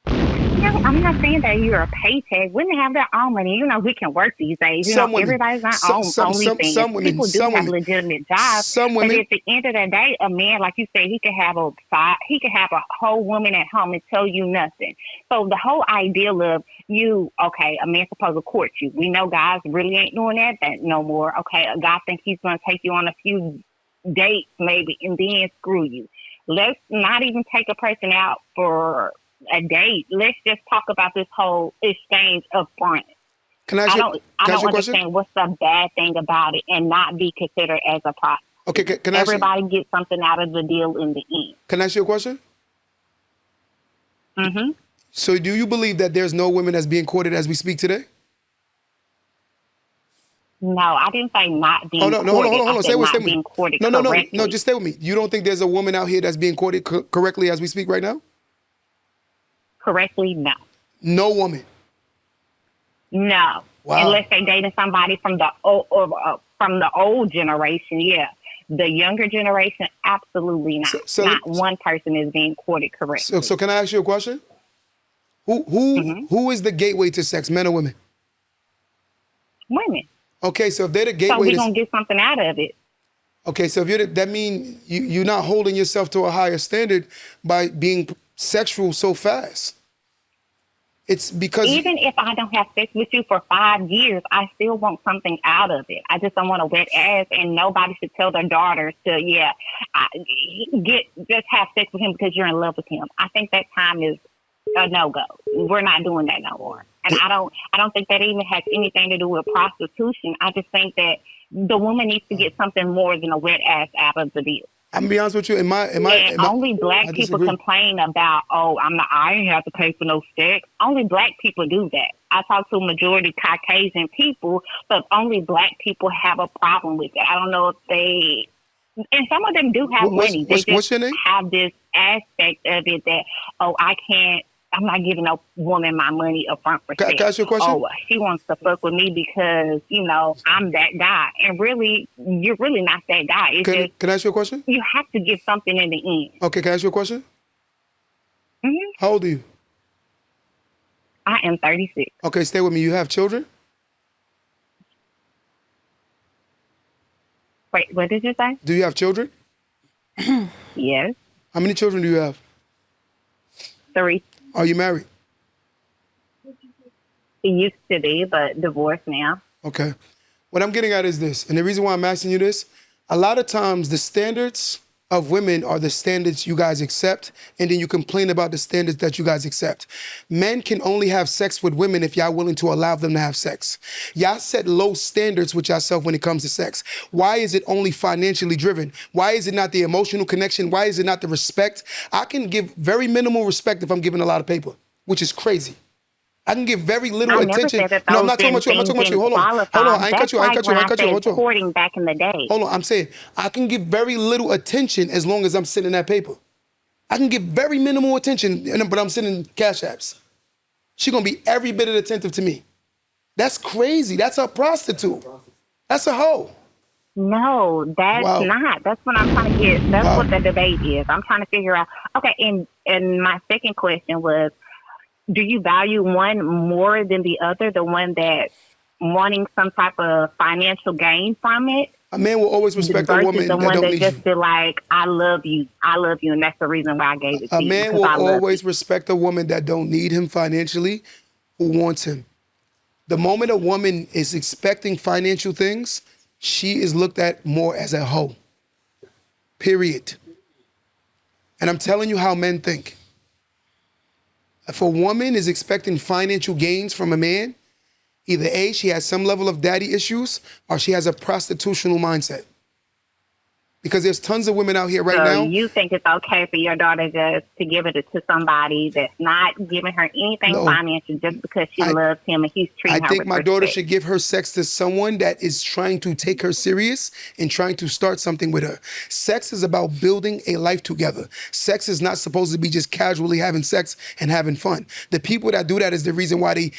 No, I'm not saying that you're a paycheck. Women have their own money. You know, we can work these days. You Some know, women. everybody's not Some- own some- only some- thing. some women- People do some have women. legitimate jobs. Some women- But at the end of the day, a man, like you said, he could have a side, he could have a whole woman at home and tell you nothing. So the whole ideal of you, okay, a man's supposed to court you. We know guys really ain't doing that no more. Okay, a guy thinks he's going to take you on a few dates maybe and then screw you. Let's not even take a person out for a date. Let's just talk about this whole exchange up front. Can I ask I you, don't can I ask you a question? understand what's the bad thing about it and not be considered as a process. Okay, can I ask you, Everybody gets something out of the deal in the end. can I ask you a question? Mm-hmm. So do you believe that there's no women that's being courted as we speak today? No, I didn't say not being Oh, no, courted. hold on. I said Stay with not me. being courted No, correctly. just stay with me. You don't think there's a woman out here that's being courted correctly as we speak right now? Correctly, no. No woman. No. Wow. Unless they dating somebody from the old generation, yeah. The younger generation, absolutely not. So- Not one person is being courted correctly. So can I ask you a question? Who is the gateway to sex, men or women? Women. Okay, so if they're the So gateway we're to... going to get something out of it. Okay, so if you're that mean you're not holding yourself to a higher standard by being sexual so fast. It's because... Even if I don't have sex with you for 5 years, I still want something out of it. I just don't want a wet ass, and nobody should tell their daughters to, just have sex with him because you're in love with him. I think that time is a no-go. We're not doing that no more. And I don't think that even has anything to do with prostitution. I just think that the woman needs to get something more than a wet ass out of the deal. I'm gonna be honest with you. Only black I people disagree. complain about, I ain't have to pay for no sex. Only black people do that. I talk to a majority Caucasian people, but only Black people have a problem with it. I don't know if they, and some of them do have money. They what's just your name? have this aspect of it that, oh, I'm not giving a woman my money up front for sex. Can I ask you a question? Oh, she wants to fuck with me because, I'm that guy. And really, you're really not that guy. It's Can I ask you a question? you have to give something in the end. Okay, can I ask you a question? Mm-hmm. How old are you? I am 36. Okay, stay with me. You have children? Wait, what did you say? Do you have children? Yes, How many children do you have? 3. Are you married? It used to be, but divorced now. Okay. What I'm getting at is this, and the reason why I'm asking you this, a lot of times the standards of women are the standards you guys accept, and then you complain about the standards that you guys accept. Men can only have sex with women if y'all willing to allow them to have sex. Y'all set low standards with yourself when it comes to sex. Why is it only financially driven? Why is it not the emotional connection? Why is it not the respect? I can give very minimal respect if I'm giving a lot of paper, which is crazy. I can give very little I never attention. said that No, I'm those not talking about you. I'm not talking about you. Hold on. Hold on. I ain't cut you. I ain't cut you. I ain't cut you. Hold on. Courting back in the day. Hold on. I'm saying I can give very little attention as long as I'm sending that paper. I can give very minimal attention, but I'm sending cash apps. She gonna be every bit of attentive to me. That's crazy. That's a prostitute. That's a hoe. No, that's Wow. not. That's what I'm trying to get. That's Wow. what the debate is. I'm trying to figure out. Okay, and my second question was, do you value one more than the other? The one that wanting some type of financial gain from it, A man will always respect a versus woman the that one don't that need just you. be like, I love you, and that's the reason why I gave it to A you. man because will I love always you. respect a woman that don't need him financially, who wants him. The moment a woman is expecting financial things, she is looked at more as a hoe. Period. And I'm telling you how men think. If a woman is expecting financial gains from a man, either A, she has some level of daddy issues, or she has a prostitutional mindset. Because there's tons of women out here right So now. you think it's okay for your daughter just to give it to somebody that's not giving her anything No. financial just because she loves him and he's treating I her think with my daughter respect? should give her sex to someone that is trying to take her serious and trying to start something with her. Sex is about building a life together. Sex is not supposed to be just casually having sex and having fun. The people that do that is the reason why they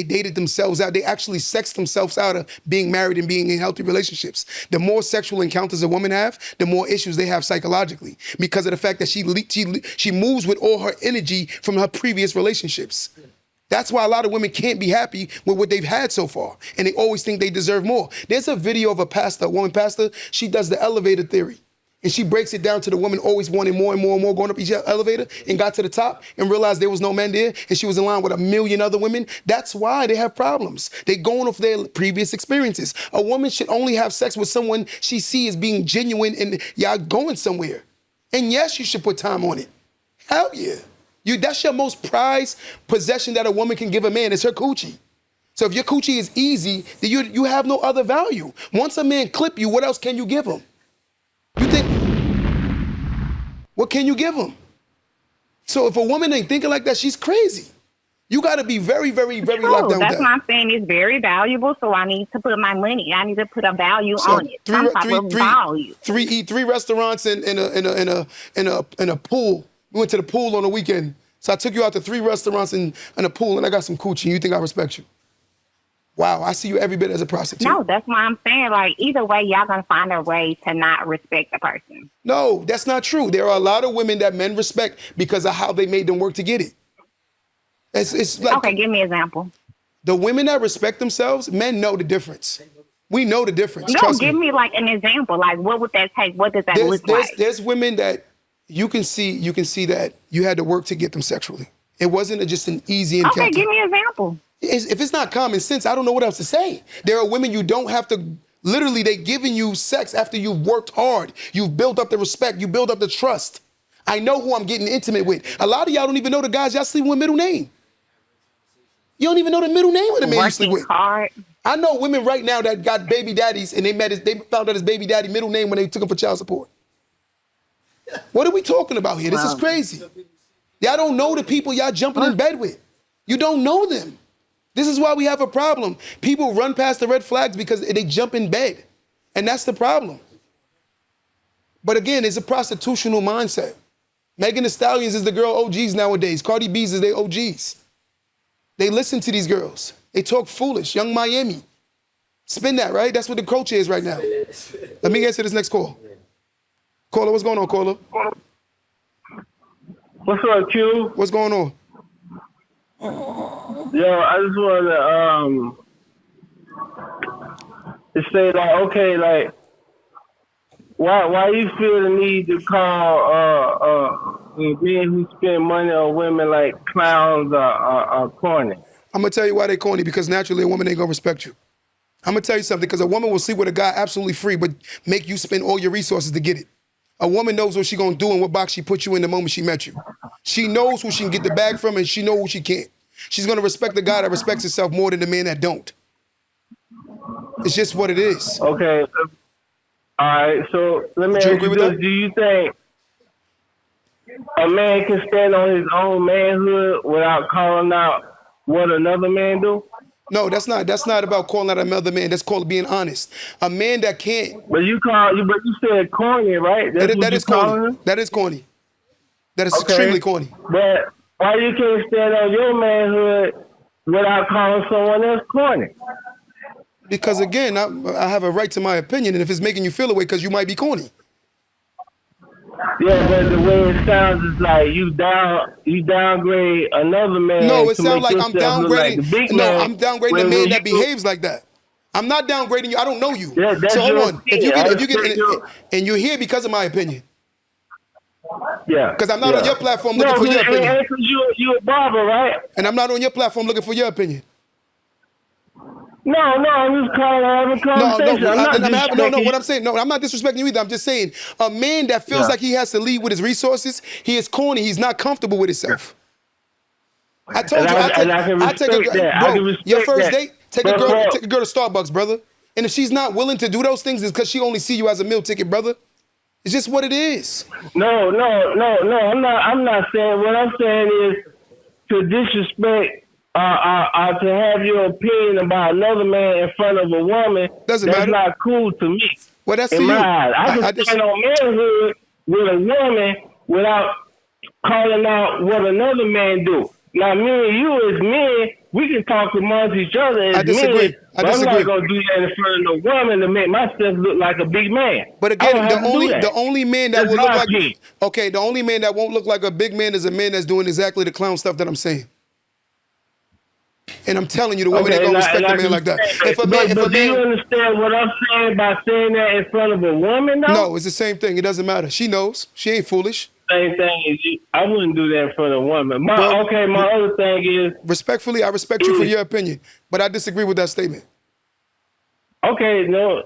dated themselves out. They actually sexed themselves out of being married and being in healthy relationships. The more sexual encounters a woman have, the more issues they have psychologically because of the fact that she moves with all her energy from her previous relationships. That's why a lot of women can't be happy with what they've had so far, and they always think they deserve more. There's a video of a woman pastor, she does the elevator theory. And she breaks it down to the woman always wanting more and more and more, going up each elevator and got to the top and realized there was no men there and she was in line with a million other women. That's why they have problems. They're going off their previous experiences. A woman should only have sex with someone she sees as being genuine and y'all going somewhere. And yes, you should put time on it. Hell yeah. That's your most prized possession that a woman can give a man is her coochie. So if your coochie is easy, then you have no other value. Once a man clip you, what else can you give him? You think, what can you give him? So if a woman ain't thinking like that, she's crazy. You got to be very, very, very locked down with That's that. what I'm saying. It's very valuable, so I need to put my money. I need to put a value on it. Some type of value. Three restaurants and a pool. We went to the pool on the weekend. So I took you out to 3 restaurants and a pool, and I got some coochie. You think I respect you? Wow, I see you every bit as a prostitute. No, that's why I'm saying, like, either way, y'all gonna find a way to not respect the person. No, that's not true. There are a lot of women that men respect because of how they made them work to get it. It's like, okay, give me an example. The women that respect themselves, men know the difference. We know the difference. No, Trust give me like an example. Like, what would that take? What does that look like? There's women that you can see that you had to work to get them sexually. It wasn't just an easy encounter. Okay, give me an example. If it's not common sense, I don't know what else to say. There are women you don't have to, literally, they giving you sex after you've worked hard. You've built up the respect. You build up the trust. I know who I'm getting intimate with. A lot of y'all don't even know the guys y'all sleeping with middle name. You don't even know the middle name of the man you sleep with. Hard. I know women right now that got baby daddies and they found out his baby daddy middle name when they took him for child support. What are we talking about here? This is crazy. Y'all don't know the people y'all jumping in bed with. You don't know them. This is why we have a problem. People run past the red flags because they jump in bed. And that's the problem. But again, it's a prostitutional mindset. Megan Thee Stallions is the girl OGs nowadays. Cardi B's is their OGs. They listen to these girls. They talk foolish. Young Miami. Spin that, right? That's what the culture is right now. Let me answer this next call. Caller, what's going on, caller? What's up, Q? What's going on? Yo, I just want to say like, okay, like, why you feel the need to call men who spend money on women like clowns or corny? I'm gonna tell you why they corny, because naturally a woman ain't gonna respect you. I'm gonna tell you something, because a woman will sleep with a guy absolutely free, but make you spend all your resources to get it. A woman knows what she gonna do and what box she put you in the moment she met you. She knows who she can get the bag from and she knows who she can't. She's gonna respect the guy that respects himself more than the man that don't. It's just what it is. Okay. All right. So let me ask you this: do you think a man can stand on his own manhood without calling out what another man do? No, that's not about calling out another man. That's called being honest. A man that can't. But you said corny, right? That is corny. That is corny. That is extremely corny. But why you can't stand on your manhood without calling someone else corny? Because again, I have a right to my opinion, and if it's making you feel away, because you might be corny. Yeah, but the way it sounds is like you downgrade another man. No, it sounds like I'm downgrading. I'm downgrading a man that behaves like that. I'm not downgrading you. I don't know you. So hold on. If you get, and you're here because of my opinion. Yeah. Because I'm not on your platform looking for your opinion. Because you're a barber, right? And I'm not on your platform looking for your opinion. No, I'm just calling to have a conversation. What I'm saying, I'm not disrespecting you either. I'm just saying, a man that feels like he has to lead with his resources, he is corny. He's not comfortable with himself. I told you, I take a bro. Your first date, take a girl to Starbucks, brother. And if she's not willing to do those things, it's because she only see you as a meal ticket, brother. It's just what it is. No. I'm not saying. What I'm saying is to disrespect. To have your opinion about another man in front of a woman, that's not cool to me. Well, that's in my eyes. I can stand on manhood with a woman without calling out what another man do. Now, me and you as men, we can talk amongst each other as men. I'm not going to do that in front of no woman to make myself look like a big man. But again, the only man that will look like the only man that won't look like a big man is a man that's doing exactly the clown stuff that I'm saying. And I'm telling you, the women ain't gonna respect a man like that. Do you understand what I'm saying by saying that in front of a woman, though? No, it's the same thing. It doesn't matter. She knows. She ain't foolish. Same thing. I wouldn't do that in front of a woman. My other thing is... Respectfully, I respect you for your opinion, but I disagree with that statement. Okay, no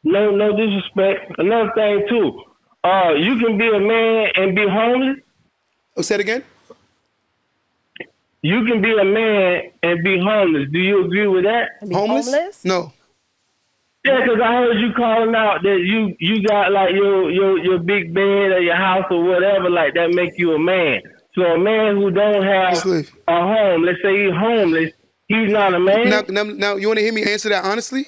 disrespect. Another thing, too. You can be a man and be homeless. Oh, say it again? You can be a man and be homeless. Do you agree with that? Homeless? No. Yeah, because I heard you calling out that you got like your big bed or your house or whatever like that make you a man. So a man who don't have a home, let's say he's homeless, he's not a man. Now you want to hear me answer that honestly?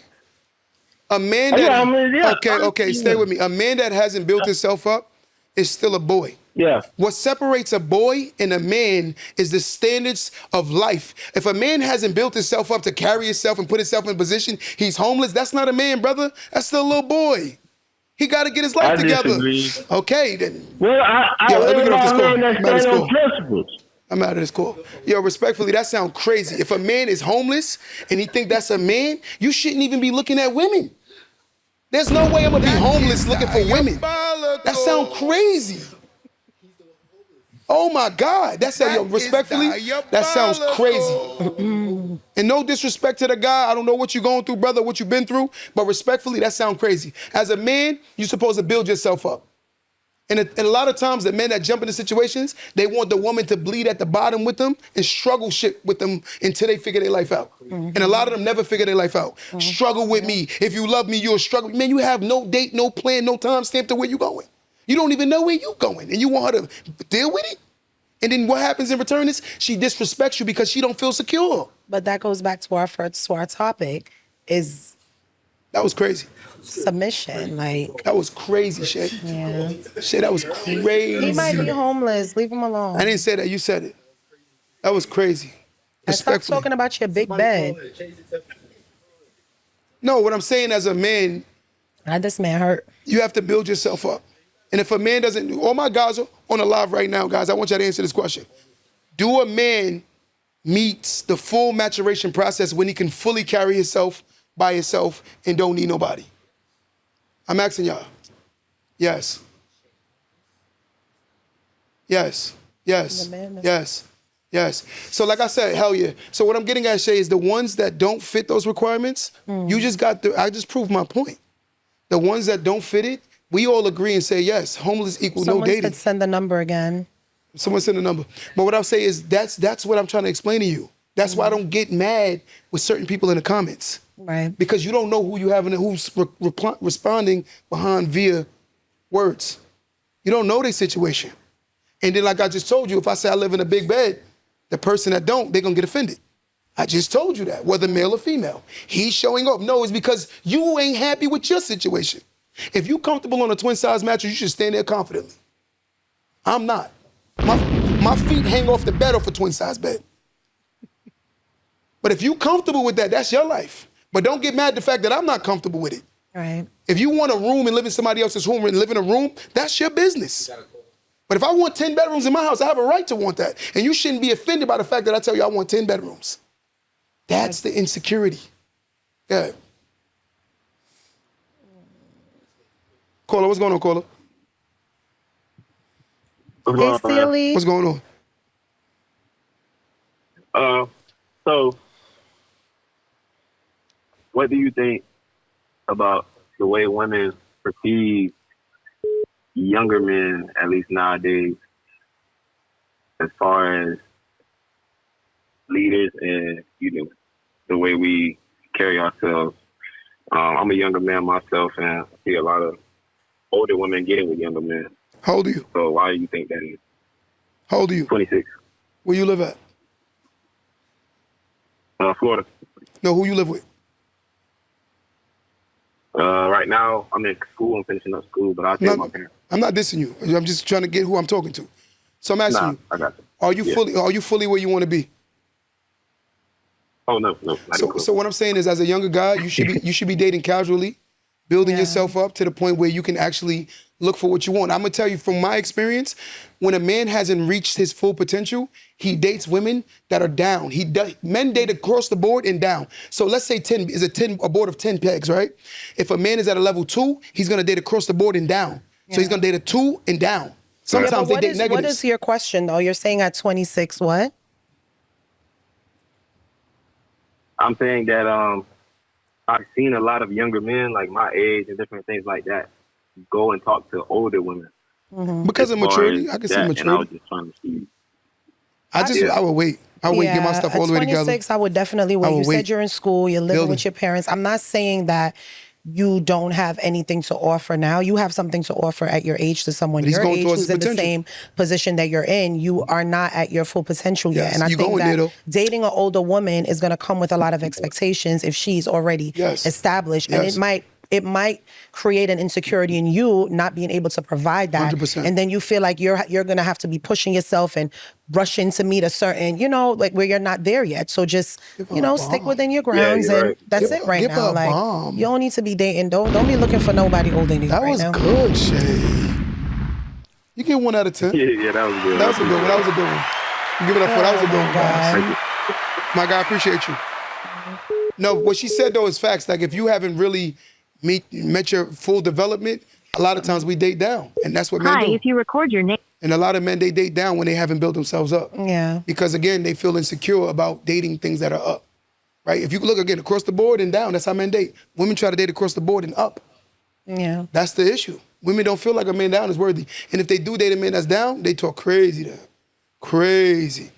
A man that okay, stay with me. A man that hasn't built himself up is still a boy. Yeah. What separates a boy and a man is the standards of life. If a man hasn't built himself up to carry himself and put himself in a position, he's homeless, that's not a man, brother. That's still a little boy. He got to get his life together. Disagree. Okay, then. Well, let me get off this call. Principles. I'm out of this call. Yo, respectfully, that sounds crazy. If a man is homeless and he think that's a man, you shouldn't even be looking at women. There's no way I'm going to be homeless looking for women. That sounds crazy. Oh my God, respectfully, that sounds crazy. And no disrespect to the guy, I don't know what you're going through, brother, what you've been through, but respectfully, that sounds crazy. As a man, you're supposed to build yourself up. And a lot of times, the men that jump into situations, they want the woman to bleed at the bottom with them and struggle shit with them until they figure their life out. And a lot of them never figure their life out. Struggle with me. If you love me, you'll struggle. Man, you have no date, no plan, no time stamp to where you going. You don't even know where you going, and you want her to deal with it? And then what happens in return is she disrespects you because she don't feel secure. But that goes back to our topic is That was crazy. submission. Like, That was crazy, Shay. yeah. Shay, that was crazy. He might be homeless. Leave him alone. I didn't say that. You said it. That was crazy. And stop Respectfully. talking about your big bed. No, what I'm saying as a man, This man hurt. you have to build yourself up. And if a man doesn't, all my guys are on the live right now, guys, I want you to answer this question. Do a man meets the full maturation process when he can fully carry himself by himself and don't need nobody? I'm asking y'all. Yes. Yes. Yes. Yes. Yes. So like I said, hell yeah. So what I'm getting at, Shay, is the ones that don't fit those requirements, you just I just proved my point. The ones that don't fit it, we all agree and say, yes, homeless equal no Someone dating. said send the number again. Someone send a number. But what I'll say is that's what I'm trying to explain to you. That's why I don't get mad with certain people in the comments. Right. Because you don't know who you have and who's responding behind via words. You don't know their situation. And then like I just told you, if I say I live in a big bed, the person that don't, they're gonna get offended. I just told you that, whether male or female. He's showing up. No, it's because you ain't happy with your situation. If you comfortable on a twin size mattress, you should stand there confidently. I'm not. My feet hang off the bed off a twin size bed. But if you comfortable with that, that's your life. But don't get mad at the fact that I'm not comfortable with it. Right. If you want a room and live in somebody else's home and live in a room, that's your business. But if I want 10 bedrooms in my house, I have a right to want that. And you shouldn't be offended by the fact that I tell you I want 10 bedrooms. That's the insecurity. Yeah. Caller, what's going on, caller? Hey, Steely. What's going on? So, what do you think about the way women perceive younger men, at least nowadays, as far as leaders and, the way we carry ourselves? I'm a younger man myself, and I see a lot of older women getting with younger men. How old are you? So why do you think that is? How old are you? 26. Where you live at? Florida. No, who you live with? Right now, I'm in school. I'm finishing up school, but I'll take my parents. I'm not dissing you. I'm just trying to get who I'm talking to. So I'm asking you, I got you. are you fully where you want to be? Oh, no. So what I'm saying is, as a younger guy, you should be dating casually, building yourself up to the point where you can actually look for what you want. I'm gonna tell you from my experience, when a man hasn't reached his full potential, he dates women that are down. Men date across the board and down. So let's say 10 is a board of 10 pegs, right? If a man is at a level 2, he's gonna date across the board and down. So he's gonna date a 2 and down. Sometimes they date negatives. What is your question though? You're saying at 26, what? I'm saying that I've seen a lot of younger men like my age and different things like that go and talk to older women. Mm-hmm. Because of maturity, I can see maturity. And I was just trying to see. I would wait. I would get my stuff all the way together. At 26, I would definitely wait. You said you're in school, you're living with your parents. I'm not saying that you don't have anything to offer now. You have something to offer at your age to someone your age who's in the same position that you're in. You are not at your full potential yet. And I think that dating an older woman is going to come with a lot of expectations if she's already established. And it might create an insecurity in you not being able to provide that. 100%. And then you feel like you're going to have to be pushing yourself and rushing to meet a certain, like where you're not there yet. So just, stick within your grounds and that's it right now. Like you don't need to be dating. Don't be looking for nobody older than you right now. That was good, Shay. You get 1 out of 10. Yeah, that was good. That was a good one. Give it up for that was a good one, guys. My guy, I appreciate you. No, what she said though is facts. Like if you haven't really met your full development, a lot of times we date down, and that's what men do. Hi, if you record your name. And a lot of men, they date down when they haven't built themselves up. Yeah. Because again, they feel insecure about dating things that are up, right? If you look again across the board and down, that's how men date. Women try to date across the board and up. Yeah. That's the issue. Women don't feel like a man down is worthy. And if they do date a man that's down, they talk crazy to them. Crazy.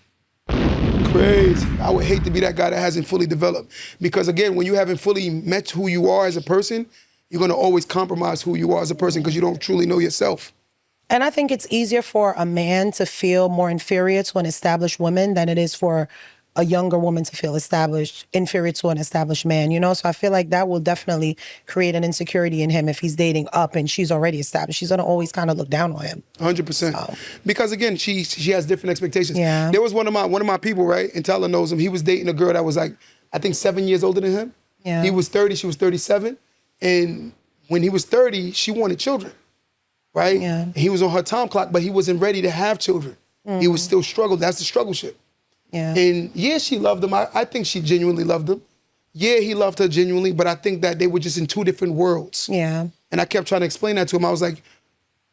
I would hate to be that guy that hasn't fully developed. Because again, when you haven't fully met who you are as a person, you're gonna always compromise who you are as a person because you don't truly know yourself. And I think it's easier for a man to feel more inferior to an established woman than it is for a younger woman to feel inferior to an established man, you know? So I feel like that will definitely create an insecurity in him if he's dating up and she's already established. She's gonna always kind of look down on him. 100%. Because again, she has different expectations. Yeah. There was one of my people, right? And Tyler knows him. He was dating a girl that was like, I think 7 years older than him. Yeah. He was 30, she was 37. And when he was 30, she wanted children. Right? Yeah. And he was on her time clock, but he wasn't ready to have children. He was still struggling. That's the struggle ship. Yeah. And yeah, she loved him. I think she genuinely loved him. Yeah, he loved her genuinely, but I think that they were just in two different worlds. Yeah. And I kept trying to explain that to him. I was like,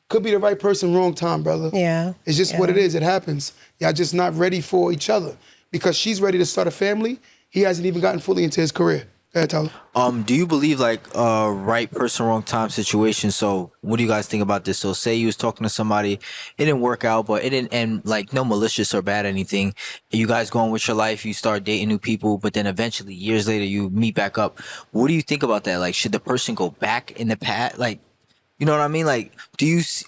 could be the right person, wrong time, brother. Yeah. It's just what it is. It happens. Y'all just not ready for each other. Because she's ready to start a family. He hasn't even gotten fully into his career. Go ahead, Tyler. Do you believe like right person, wrong time situation? So what do you guys think about this? So say you was talking to somebody, it didn't work out, but it didn't end like no malicious or bad anything. You guys go on with your life, you start dating new people, but then eventually years later you meet back up. What do you think about that? Like, should the person go back in the past? Like, you know what I mean? Like,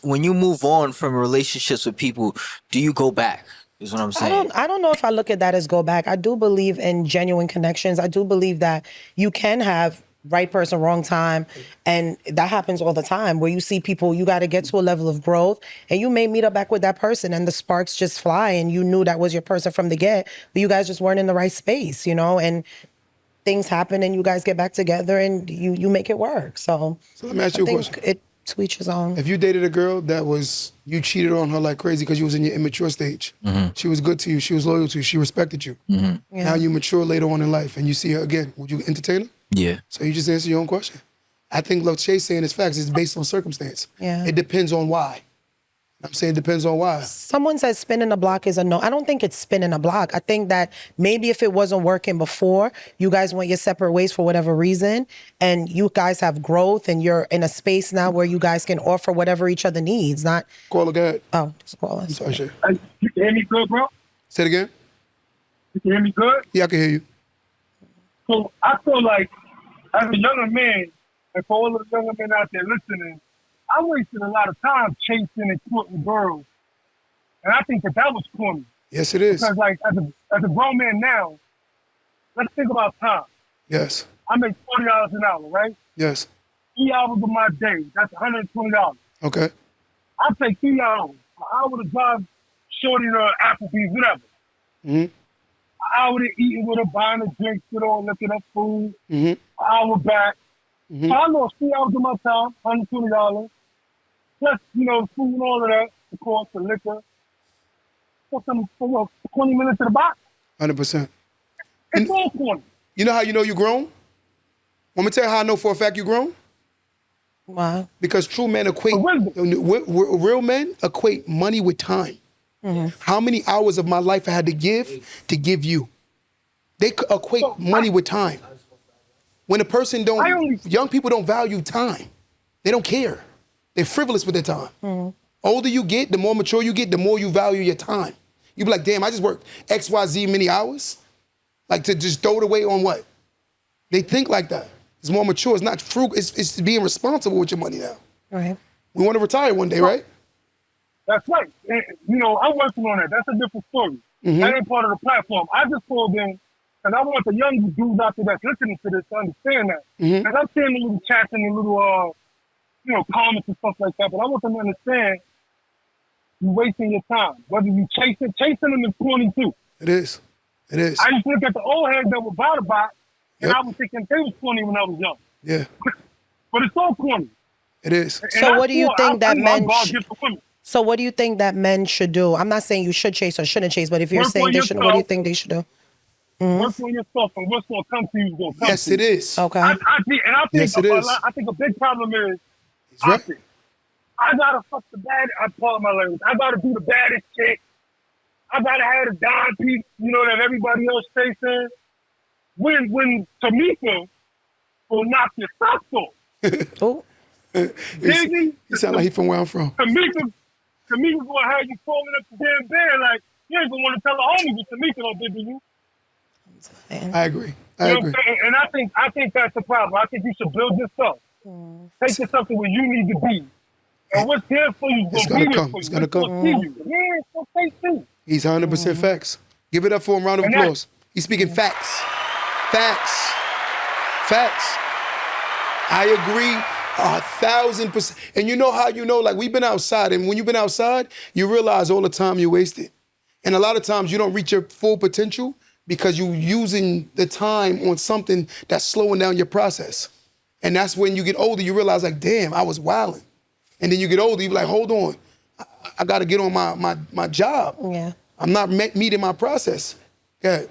when you move on from relationships with people, do you go back? Is what I'm saying. I don't know if I look at that as go back. I do believe in genuine connections. I do believe that you can have right person, wrong time. And that happens all the time where you see people, you got to get to a level of growth and you may meet up back with that person and the sparks just fly and you knew that was your person from the get, but you guys just weren't in the right space, you know, and things happen and you guys get back together and you make it work. So let me ask you a question. It to each his own. If you dated a girl that you cheated on her like crazy because you was in your immature stage, she was good to you, she was loyal to you, she respected you. Yeah. Now you mature later on in life and you see her again, would you entertain her? Yeah. So you just answer your own question. I think what Shay's saying is facts. It's based on circumstance. Yeah. It depends on why. I'm saying it depends on why. Someone says spinning a block is a no. I don't think it's spinning a block. I think that maybe if it wasn't working before, you guys went your separate ways for whatever reason, and you guys have growth and you're in a space now where you guys can offer whatever each other needs, not... Call again. Oh, just call us. Sorry, Shay. You can hear me good, bro? Say it again. You can hear me good? Yeah, I can hear you. So I feel like as a younger man, and for all the younger men out there listening, I wasted a lot of time chasing and courting girls. And I think that was corny. Yes, it is. Because like as a grown man now, let's think about time. Yes. I make $40 an hour, right? Yes. 3 hours of my day, that's $120. Okay. I take 3 hours. An hour to drive shorty to Applebee's, whatever. Mm-hmm. An hour to eating with her, buying a drink with her, looking up food. Mm-hmm. An hour back. Mm-hmm. So I lost 3 hours of my time, $120. Plus, food and all of that, the cost of liquor. For 20 minutes of the box. 100%. It's all corny. You know how you know you're grown? Want me to tell you how I know for a fact you're grown? Why? Because true men real men equate money with time. Mm-hmm. How many hours of my life I had to give you? They equate money with time. When a person young people don't value time. They don't care. They're frivolous with their time. Mm-hmm. Older you get, the more mature you get, the more you value your time. You be like, damn, I just worked XYZ many hours. Like to just throw it away on what? They think like that. It's more mature. It's not frugal. It's being responsible with your money now. Right. We want to retire one day, right? That's right. And, I'm working on that. That's a different story. Mm-hmm. That ain't part of the platform. I just called in, and I want the young dudes out there that's listening to this to understand that. Mm-hmm. Because I'm seeing the little chats and the little, comments and stuff like that, but I want them to understand you're wasting your time. Whether you chasing them is corny too. It is. It is. I used to look at the old heads that were about and Yep. I was thinking they was corny when I was young. Yeah. But it's all corny. It is. So what do you think that men So what do you think that men should do? I'm not saying you should chase or shouldn't chase, but if you're Work saying on they should, what do you think they should do? work on yourself, and what's going to come to you is going to come Yes, to you. it is. Okay. I think Yes, it is. I think a big problem is He's right. optics. I gotta fuck the bad. I call my language. I gotta do the baddest shit. I gotta have the dime piece, that everybody else chasing. When Tamika will knock your socks off. Oh. Diggy, He sound like he from where I'm from. Tamika gonna have you falling up the damn bed like you ain't gonna want to tell the homies what Tamika don't do to you. I agree. I You know agree. what I'm saying? And I think that's the problem. I think you should build yourself. Take yourself to where you need to be. And what's good for you It's will be gonna there come. for It's you. gonna It's gonna come. see you. Yeah, it's gonna face you. He's 100% facts. Give it up for him. Round of And that- applause. He's speaking facts. Facts. Facts. I agree 1,000%. And you know how you know, like we've been outside, and when you've been outside, you realize all the time you wasted. And a lot of times you don't reach your full potential because you're using the time on something that's slowing down your process. And that's when you get older, you realize like, damn, I was wilding. And then you get older, you're like, hold on, I gotta get on my job. Yeah. I'm not meeting my process. Yeah.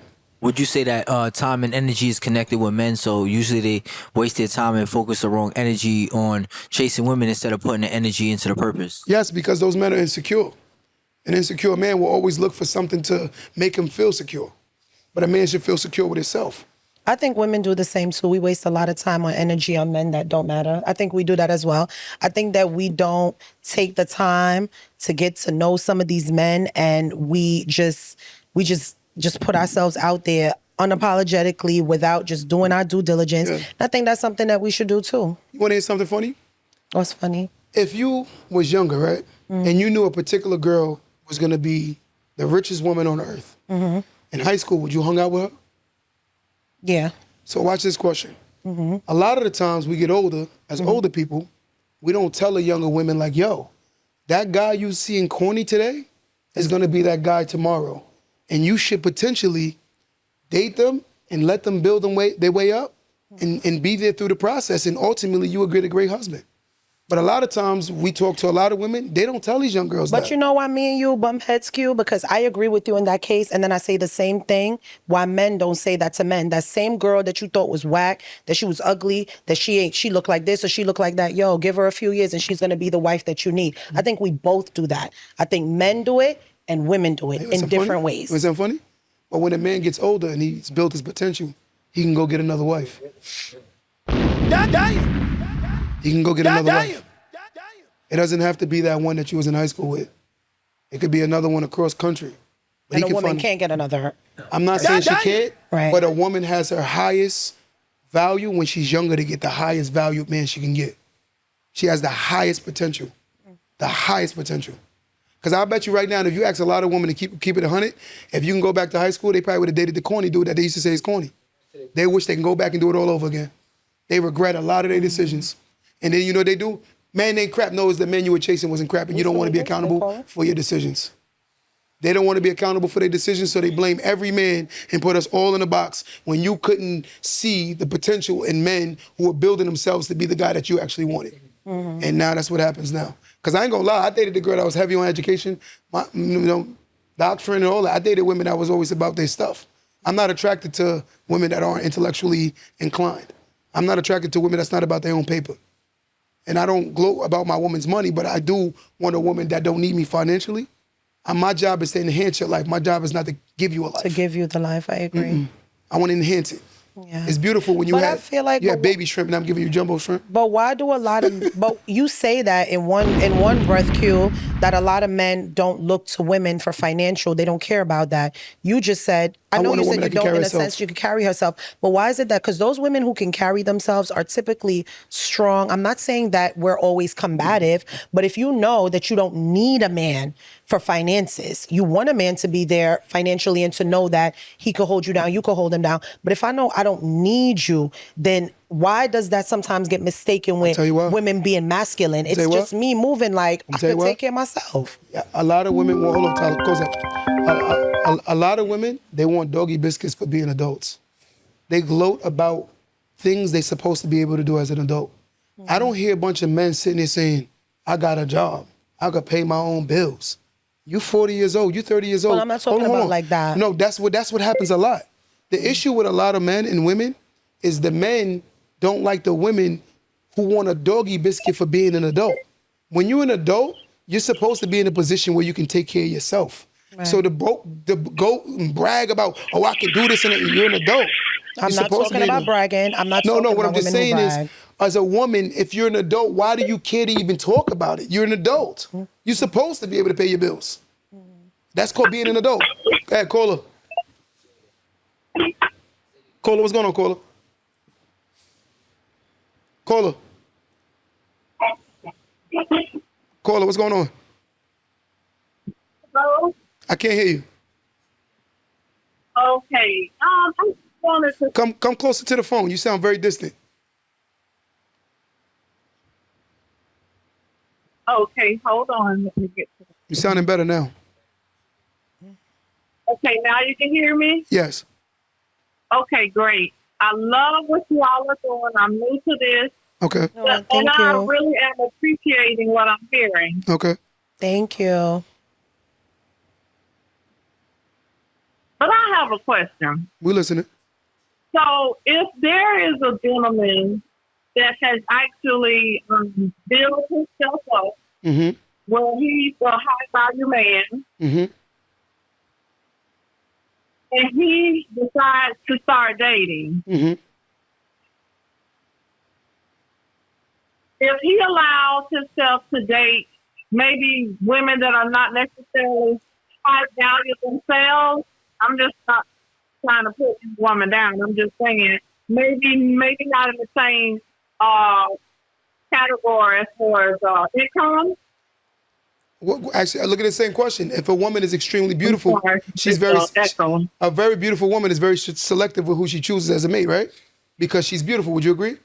Would you say that time and energy is connected with men? So usually they waste their time and focus the wrong energy on chasing women instead of putting the energy into the purpose. Yes, because those men are insecure. An insecure man will always look for something to make him feel secure. But a man should feel secure with himself. I think women do the same too. We waste a lot of time on energy on men that don't matter. I think we do that as well. I think that we don't take the time to get to know some of these men, and we just put ourselves out there unapologetically without just doing our due diligence. Yeah. And I think that's something that we should do too. You wanna hear something funny? What's funny? If you was younger, right, and you knew a particular girl was gonna be the richest woman on earth, in high school, would you hung out with her? Yeah. So watch this question. A lot of the times we get older, as older people, we don't tell the younger women like, yo, that guy you seeing corny today is gonna be that guy tomorrow. And you should potentially date them and let them build their way up and be there through the process. And ultimately you will get a great husband. But a lot of times we talk to a lot of women, they don't tell these young girls that. But you know why me and you bump heads, Q? Because I agree with you in that case, and then I say the same thing. Why men don't say that to men? That same girl that you thought was whack, that she was ugly, that she looked like this or she looked like that. Yo, give her a few years and she's gonna be the wife that you need. I think we both do that. I think men do it and women do it in different ways. Isn't that funny? But when a man gets older and he's built his potential, he can go get another wife. He can go get another wife. It doesn't have to be that one that you was in high school with. It could be another one across country. But And a woman can't get another. I'm not saying she can't, Right. but a woman has her highest value when she's younger to get the highest valued man she can get. She has the highest potential. The highest potential. Because I bet you right now, if you ask a lot of women to keep it 100, if you can go back to high school, they probably would have dated the corny dude that they used to say is corny. They wish they can go back and do it all over again. They regret a lot of their decisions. And then you know what they do? Man ain't crap knows the man you were chasing wasn't crap, and you don't want to be accountable for your decisions. They don't want to be accountable for their decisions, so they blame every man and put us all in a box when you couldn't see the potential in men who were building themselves to be the guy that you actually wanted. And now that's what happens now. Because I ain't gonna lie, I dated a girl that was heavy on education, doctrine and all that. I dated women that was always about their stuff. I'm not attracted to women that aren't intellectually inclined. I'm not attracted to women that's not about their own paper. And I don't gloat about my woman's money, but I do want a woman that don't need me financially. My job is to enhance your life. My job is not to give you a life. To give you the life, I agree. I want to enhance it. Yeah. It's beautiful when you But I have, feel like- you have baby shrimp and I'm giving you jumbo shrimp. But why do a lot of but you say that in one breath, Q, that a lot of men don't look to women for financial, they don't care about that. You just said, I know want a you woman said that you can don't carry in a herself. sense you can carry herself, but why is it that, because those women who can carry themselves are typically strong. I'm not saying that we're always combative, but if you know that you don't need a man for finances, you want a man to be there financially and to know that he could hold you down, you could hold him down. But if I know I don't need you, then why does that sometimes get mistaken with tell you what. women being masculine? It's tell you what. just me moving like I tell you can what. take care of myself. A lot of women, well, hold on, Tyler, close that. A lot of women, they want doggy biscuits for being adults. They gloat about things they're supposed to be able to do as an adult. I don't hear a bunch of men sitting there saying, I got a job. I could pay my own bills. You 40 years old, you 30 years old. Well, I'm not talking Hold on. about like that. No, that's what happens a lot. The issue with a lot of men and women is the men don't like the women who want a doggy biscuit for being an adult. When you're an adult, you're supposed to be in a position where you can take care of yourself. Right. So to go and brag about, oh, I can do this, and you're an adult. I'm You're not supposed to talking be about bragging. I'm not talking what about I'm just women who saying is, brag. as a woman, if you're an adult, why do you care to even talk about it? You're an adult. You're supposed to be able to pay your bills. That's called being an adult. Go ahead, caller. Caller, what's going on, caller? Caller. Caller, what's going on? Hello? I can't hear you. Okay. I just wanted to. Come closer to the phone. You sound very distant. Okay, hold on. Let me get to You're sounding better now. Okay, now you can hear me? Yes. Okay, great. I love what you all are doing. I'm new to this. Okay. Oh, And thank I you. really am appreciating what I'm hearing. Okay. Thank you. But I have a question. We listening. So if there is a gentleman that has actually built himself up Mm-hmm. where he's a high value man Mm-hmm. and he decides to start dating, Mm-hmm. if he allows himself to date maybe women that are not necessarily high value themselves, I'm just not trying to put this woman down. I'm just saying maybe not in the same category as far as income. Actually, look at the same question. If a woman is extremely beautiful, sorry. she's a very beautiful woman is very selective with who she chooses as a mate, right? Because she's beautiful. Would you agree?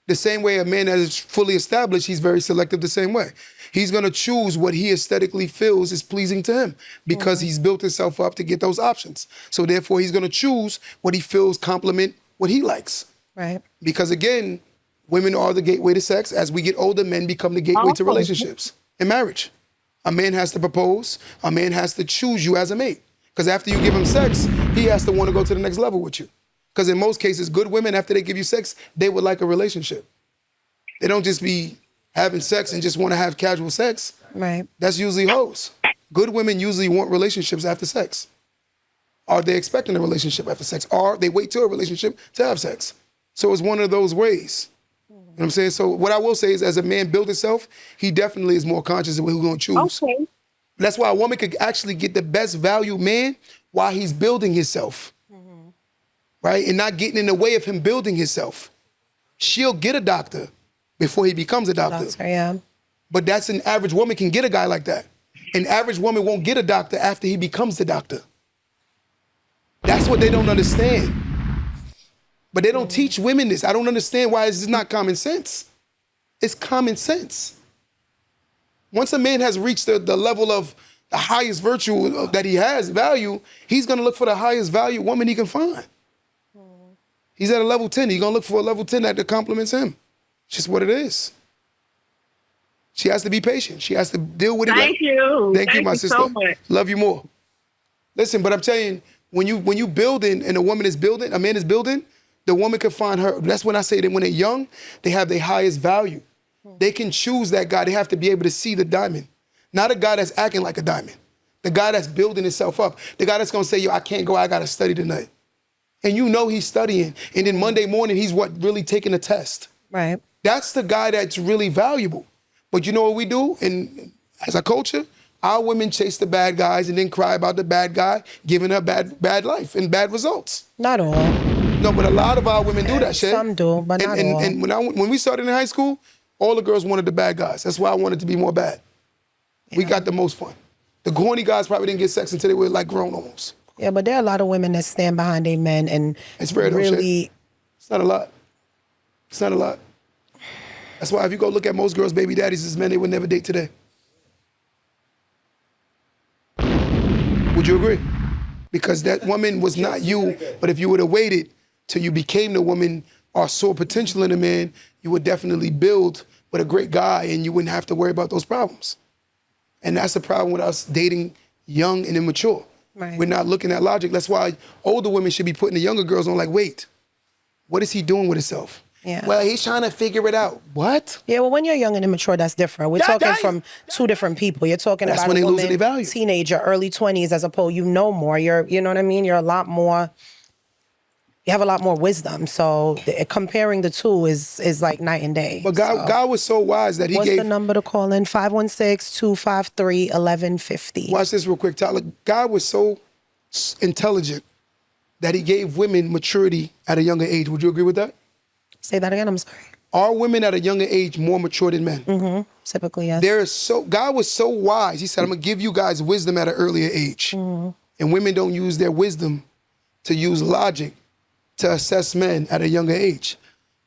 The same way a man that is fully established, he's very selective the same way. He's going to choose what he aesthetically feels is pleasing to him because he's built himself up to get those options. So therefore, he's going to choose what he feels complement what he likes. Right. Because again, women are the gateway to sex. As we get older, men become the gateway to relationships and marriage. A man has to propose. A man has to choose you as a mate. Because after you give him sex, he has to want to go to the next level with you. Because in most cases, good women, after they give you sex, they would like a relationship. They don't just be having sex and just want to have casual sex. Right. That's usually hoes. Good women usually want relationships after sex. Are they expecting a relationship after sex? Or they wait till a relationship to have sex. So it's one of those ways. You know what I'm saying? So what I will say is as a man builds himself, he definitely is more conscious of who he's going to choose. Okay. That's why a woman could actually get the best value man while he's building himself. Right? And not getting in the way of him building himself. She'll get a doctor before he becomes a doctor. Yeah. But that's an average woman can get a guy like that. An average woman won't get a doctor after he becomes the doctor. That's what they don't understand. But they don't teach women this. I don't understand why this is not common sense. It's common sense. Once a man has reached the level of the highest virtue that he has, value, he's going to look for the highest value woman he can find. He's at a level 10. He's going to look for a level 10 that complements him. It's just what it is. She has to be patient. She has to deal with it. Thank you. Thank you, my sister. So much. Love you more. Listen, but I'm telling you, when you building and a woman is building, a man is building, the woman can find her. That's when I say that when they're young, they have their highest value. They can choose that guy. They have to be able to see the diamond. Not a guy that's acting like a diamond. The guy that's building himself up. The guy that's going to say, yo, I can't go. I got to study tonight. And you know he's studying. And then Monday morning, he's really taking a test. Right. That's the guy that's really valuable. But you know what we do? And as a culture, our women chase the bad guys and then cry about the bad guy giving her bad life and bad results. Not all. No, but a lot of our women do that shit. Some do, but not all. And when we started in high school, all the girls wanted the bad guys. That's why I wanted to be more bad. Yeah. We got the most fun. The corny guys probably didn't get sex until they were like grown almost. Yeah, but there are a lot of women that stand behind their men and it's rare, really. It's not a lot. It's not a lot. That's why if you go look at most girls' baby daddies as men they would never date today. Would you agree? Because that woman was not you, but if you would have waited till you became the woman or saw potential in a man, you would definitely build with a great guy and you wouldn't have to worry about those problems. And that's the problem with us dating young and immature. Right. We're not looking at logic. That's why older women should be putting the younger girls on like, wait, what is he doing with himself? Yeah. Well, he's trying to figure it out. What? Yeah, well, when you're young and immature, that's different. We're talking from two different people. You're talking about when a they woman, losing their value. Teenager, early 20s, as opposed, you know more. You know what I mean? You're a lot more, you have a lot more wisdom. So comparing the two is like night and day. But God was so wise that he What's gave. What's the number to call in? 516-253-1150. Watch this real quick, Tyler. God was so intelligent that he gave women maturity at a younger age. Would you agree with that? Say that again, I'm sorry. Are women at a younger age more mature than men? Typically, yes. God was so wise. He said, I'm going to give you guys wisdom at an earlier age. And women don't use their wisdom to use logic to assess men at a younger age.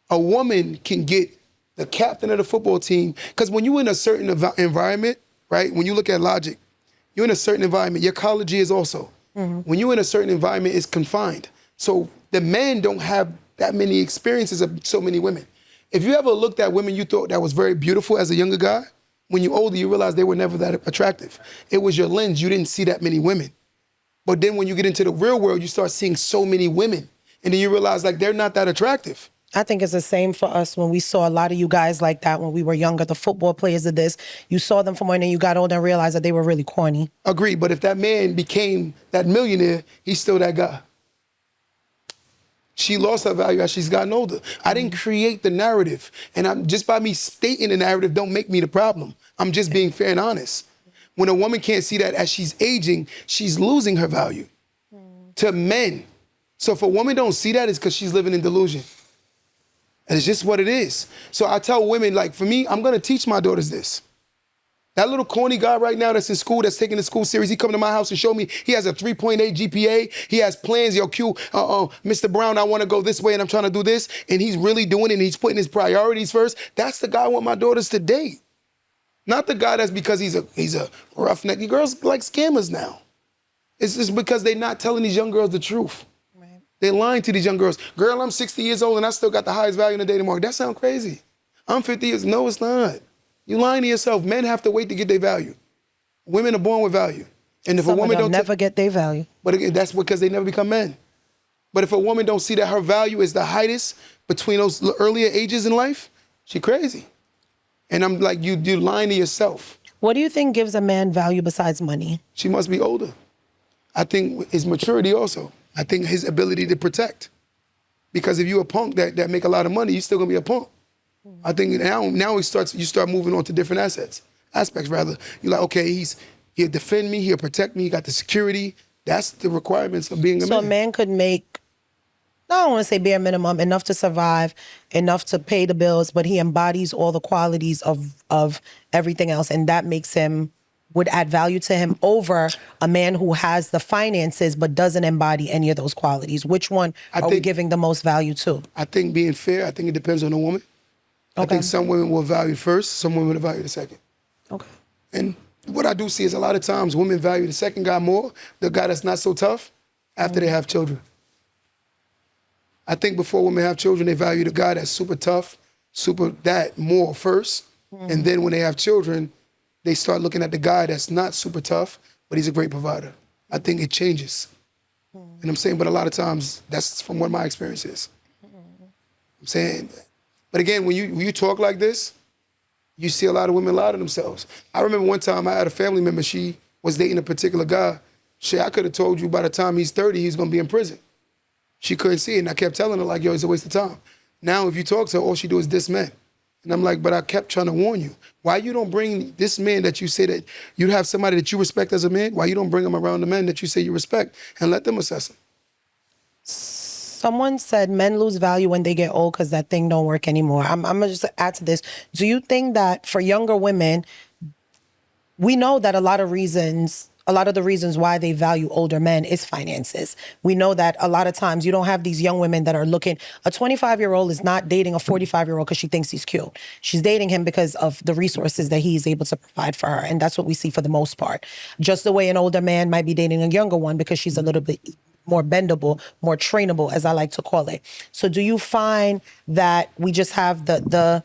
A woman can get the captain of the football team, because when you're in a certain environment, right, when you look at logic, you're in a certain environment. Your college is also. When you're in a certain environment, it's confined. So the men don't have that many experiences of so many women. If you ever looked at women you thought that was very beautiful as a younger guy, when you're older, you realize they were never that attractive. It was your lens. You didn't see that many women. But then when you get into the real world, you start seeing so many women. And then you realize, like, they're not that attractive. I think it's the same for us when we saw a lot of you guys like that when we were younger, the football players of this. You saw them from when you got older and realized that they were really corny. Agreed, but if that man became that millionaire, he's still that guy. She lost her value as she's gotten older. I didn't create the narrative. And just by me stating the narrative don't make me the problem. I'm just being fair and honest. When a woman can't see that as she's aging, she's losing her value to men. So if a woman don't see that, it's because she's living in delusion. And it's just what it is. So I tell women, like, for me, I'm going to teach my daughters this. That little corny guy right now that's in school, that's taking the school series, he come to my house and show me he has a 3.8 GPA. He has plans. Yo, Q, Mr. Brown, I want to go this way and I'm trying to do this. And he's really doing it and he's putting his priorities first. That's the guy I want my daughters to date. Not the guy that's because he's a roughneck. Girls like scammers now. It's just because they're not telling these young girls the truth. Right. They're lying to these young girls. Girl, I'm 60 years old and I still got the highest value in the dating market. That sounds crazy. I'm 50 years. No, it's not. You're lying to yourself. Men have to wait to get their value. Women are born with value. And if Some a woman of them don't never get their value. But again, that's because they never become men. But if a woman don't see that her value is the highest between those earlier ages in life, she crazy. And I'm like, you're lying to yourself. What do you think gives a man value besides money? She must be older. I think his maturity also. I think his ability to protect. Because if you're a punk that make a lot of money, you're still gonna be a punk. I think now you start moving on to different aspects rather. You're like, okay, he'll defend me, he'll protect me, he got the security. That's the requirements of being a man. So a man could make, I don't want to say bare minimum, enough to survive, enough to pay the bills, but he embodies all the qualities of everything else, and that makes him, would add value to him over a man who has the finances but doesn't embody any of those qualities. Which one are we giving the most value to? I think being fair, I think it depends on the woman. Okay. I think some women will value first, some women will value the second. Okay. And what I do see is a lot of times women value the second guy more, the guy that's not so tough, after they have children. I think before women have children, they value the guy that's super tough, super that more first. And then when they have children, they start looking at the guy that's not super tough, but he's a great provider. I think it changes. And I'm saying, but a lot of times, that's from what my experience is. I'm saying, but again, when you talk like this, you see a lot of women lie to themselves. I remember one time I had a family member, she was dating a particular guy. Shit, I could have told you by the time he's 30, he's gonna be in prison. She couldn't see it, and I kept telling her, like, yo, it's a waste of time. Now, if you talk to her, all she do is diss men. And I'm like, but I kept trying to warn you. Why you don't bring this man that you say that you have somebody that you respect as a man, why you don't bring him around the men that you say you respect and let them assess him? Someone said men lose value when they get old because that thing don't work anymore. I'm going to just add to this. Do you think that for younger women, we know that a lot of the reasons why they value older men is finances. We know that a lot of times you don't have these young women that are looking, a 25-year-old is not dating a 45-year-old because she thinks he's cute. She's dating him because of the resources that he's able to provide for her. And that's what we see for the most part. Just the way an older man might be dating a younger one because she's a little bit more bendable, more trainable, as I like to call it. So do you find that we just have the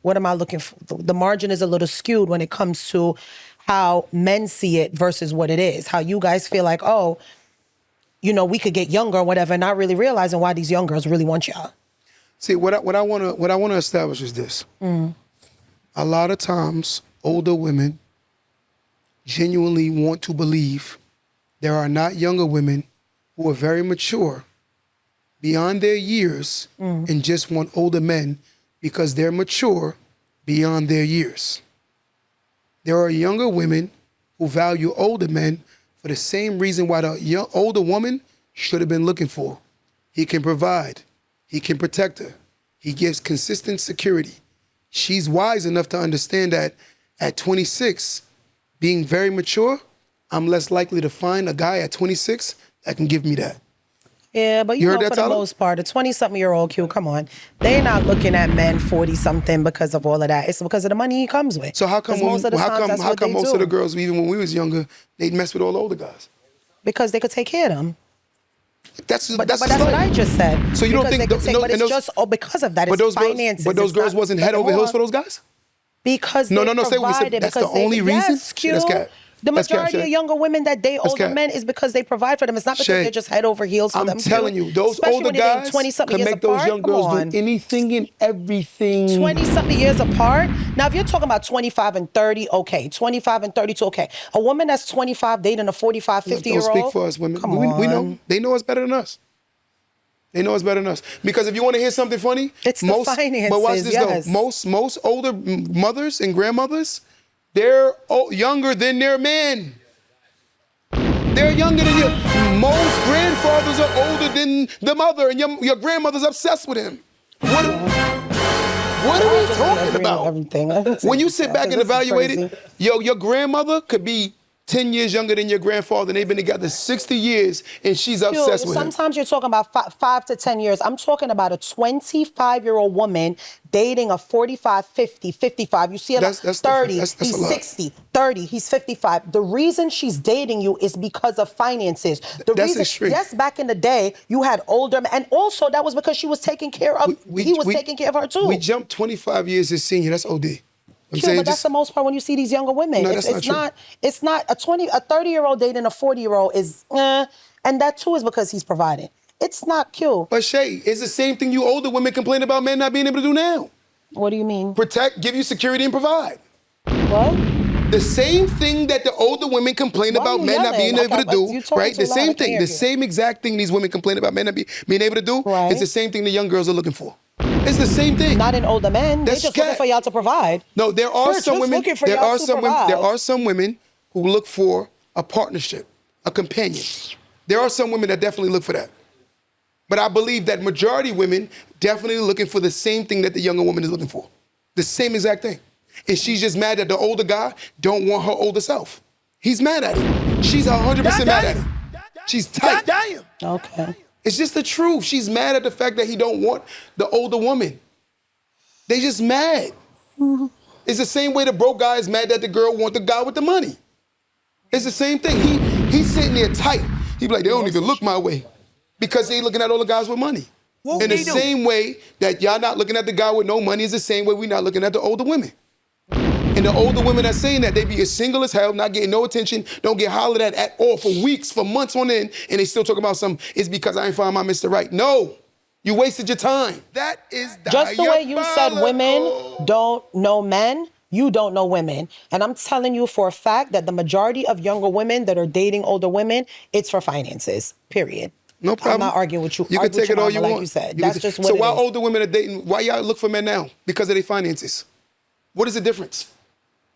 what am I looking for? The margin is a little skewed when it comes to how men see it versus what it is. How you guys feel like, oh, you know, we could get younger or whatever, not really realizing why these young girls really want y'all. See, what I want to establish is this. A lot of times, older women genuinely want to believe there are not younger women who are very mature beyond their years and just want older men because they're mature beyond their years. There are younger women who value older men for the same reason why the older woman should have been looking for. He can provide. He can protect her. He gives consistent security. She's wise enough to understand that at 26, being very mature, I'm less likely to find a guy at 26 that can give me that. Yeah, but you know, for the most part, a 20-something-year-old Q, come on. They're not looking at men 40-something because of all of that. It's because of the money he comes with. So how come most of the girls, even when we was younger, they'd mess with all the older guys? Because they could take care of them. That's what I just said. So you don't think... but it's just because of that. It's finances. But those girls wasn't head over heels for those guys? Because they provided. That's the only reason? Yes, Q. The majority of younger women that date older men is because they provide for them. It's not because they're just head over heels for them. I'm telling you, those older guys can make those young girls do anything and everything. 20-something years apart. Now, if you're talking about 25 and 30, okay. 25 and 32, okay. A woman that's 25 dating a 45, 50-year-old. Don't speak for us women. We know. They know us better than us. They know us better than us. Because if you want to hear something funny, it's the finances. But watch this though. Most older mothers and grandmothers, they're younger than their men. They're younger than you. Most grandfathers are older than the mother, and your grandmother's obsessed with him. What are we talking about? When you sit back and evaluate it, your grandmother could be 10 years younger than your grandfather, and they've been together 60 years, and she's obsessed with him. Sometimes you're talking about 5 to 10 years. I'm talking about a 25-year-old woman dating a 45, 50, 55. You see, that's 30, he's 60, 30, he's 55. The reason she's dating you is because of finances. That's extreme. Yes, back in the day, you had older men, and also that was because she was taking care of, he was taking care of her too. We jumped 25 years as senior, that's OD. But that's the most part when you see these younger women. No, it's not a 30-year-old dating a 40-year-old is, and that too is because he's providing. It's not cute. But Shay, it's the same thing you older women complain about men not being able to do now. What do you mean? Protect, give you security, and provide. What? The same thing that the older women complain about men not being able to do, right? The same thing, the same exact thing these women complain about men not being able to do, it's the same thing the young girls are looking for. It's the same thing. Not in older men. They're just looking for y'all to provide. No, there are some women. There are some women who look for a partnership, a companion. There are some women that definitely look for that. But I believe that majority of women definitely looking for the same thing that the younger woman is looking for. The same exact thing. And she's just mad that the older guy don't want her older self. He's mad at it. She's 100% mad at it. She's tight. Okay. It's just the truth. She's mad at the fact that he don't want the older woman. They just mad. Mm-hmm. It's the same way the broke guy is mad that the girl want the guy with the money. It's the same thing. He's sitting there tight. He be like, they don't even look my way because they looking at all the guys with money. In the same way that y'all not looking at the guy with no money is the same way we not looking at the older women. And the older women that's saying that, they be as single as hell, not getting no attention, don't get hollered at all for weeks, for months on end, and they still talking about it's because I ain't find my Mr. Right. No, you wasted your time. That is just the way you said women don't know men, you don't know women. And I'm telling you for a fact that the majority of younger women that are dating older women, it's for finances, period. No problem. I'm not arguing with you. You can take it all you want. Like you said. That's just what So why older women are dating, why y'all look for men now? Because of their finances. What is the difference?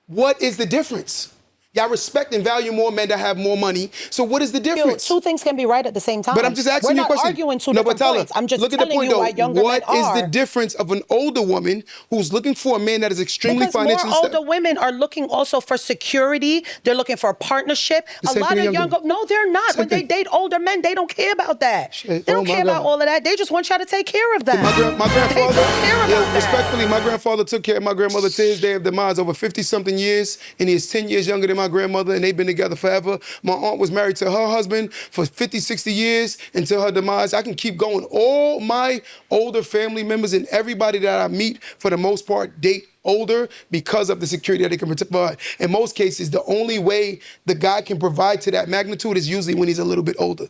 What is the difference? Y'all respect and value more men that have more money. So what is the difference? Two things can be right at the same time. But I'm just asking you a question. We're not arguing two different points. I'm just telling you why younger men are. What is the difference of an older woman who's looking for a man that is extremely financially stable? Because more older women are looking also for security. They're looking for a partnership. A lot of younger... No, they're not. When they date older men, they don't care about that. They don't care about all of that. They just want y'all to take care of them. My grandfather... Respectfully, my grandfather took care of my grandmother to his day of demise over 50-something years, and he is 10 years younger than my grandmother, and they've been together forever. My aunt was married to her husband for 50, 60 years until her demise. I can keep going. All my older family members and everybody that I meet, for the most part, date older because of the security that they can provide. In most cases, the only way the guy can provide to that magnitude is usually when he's a little bit older.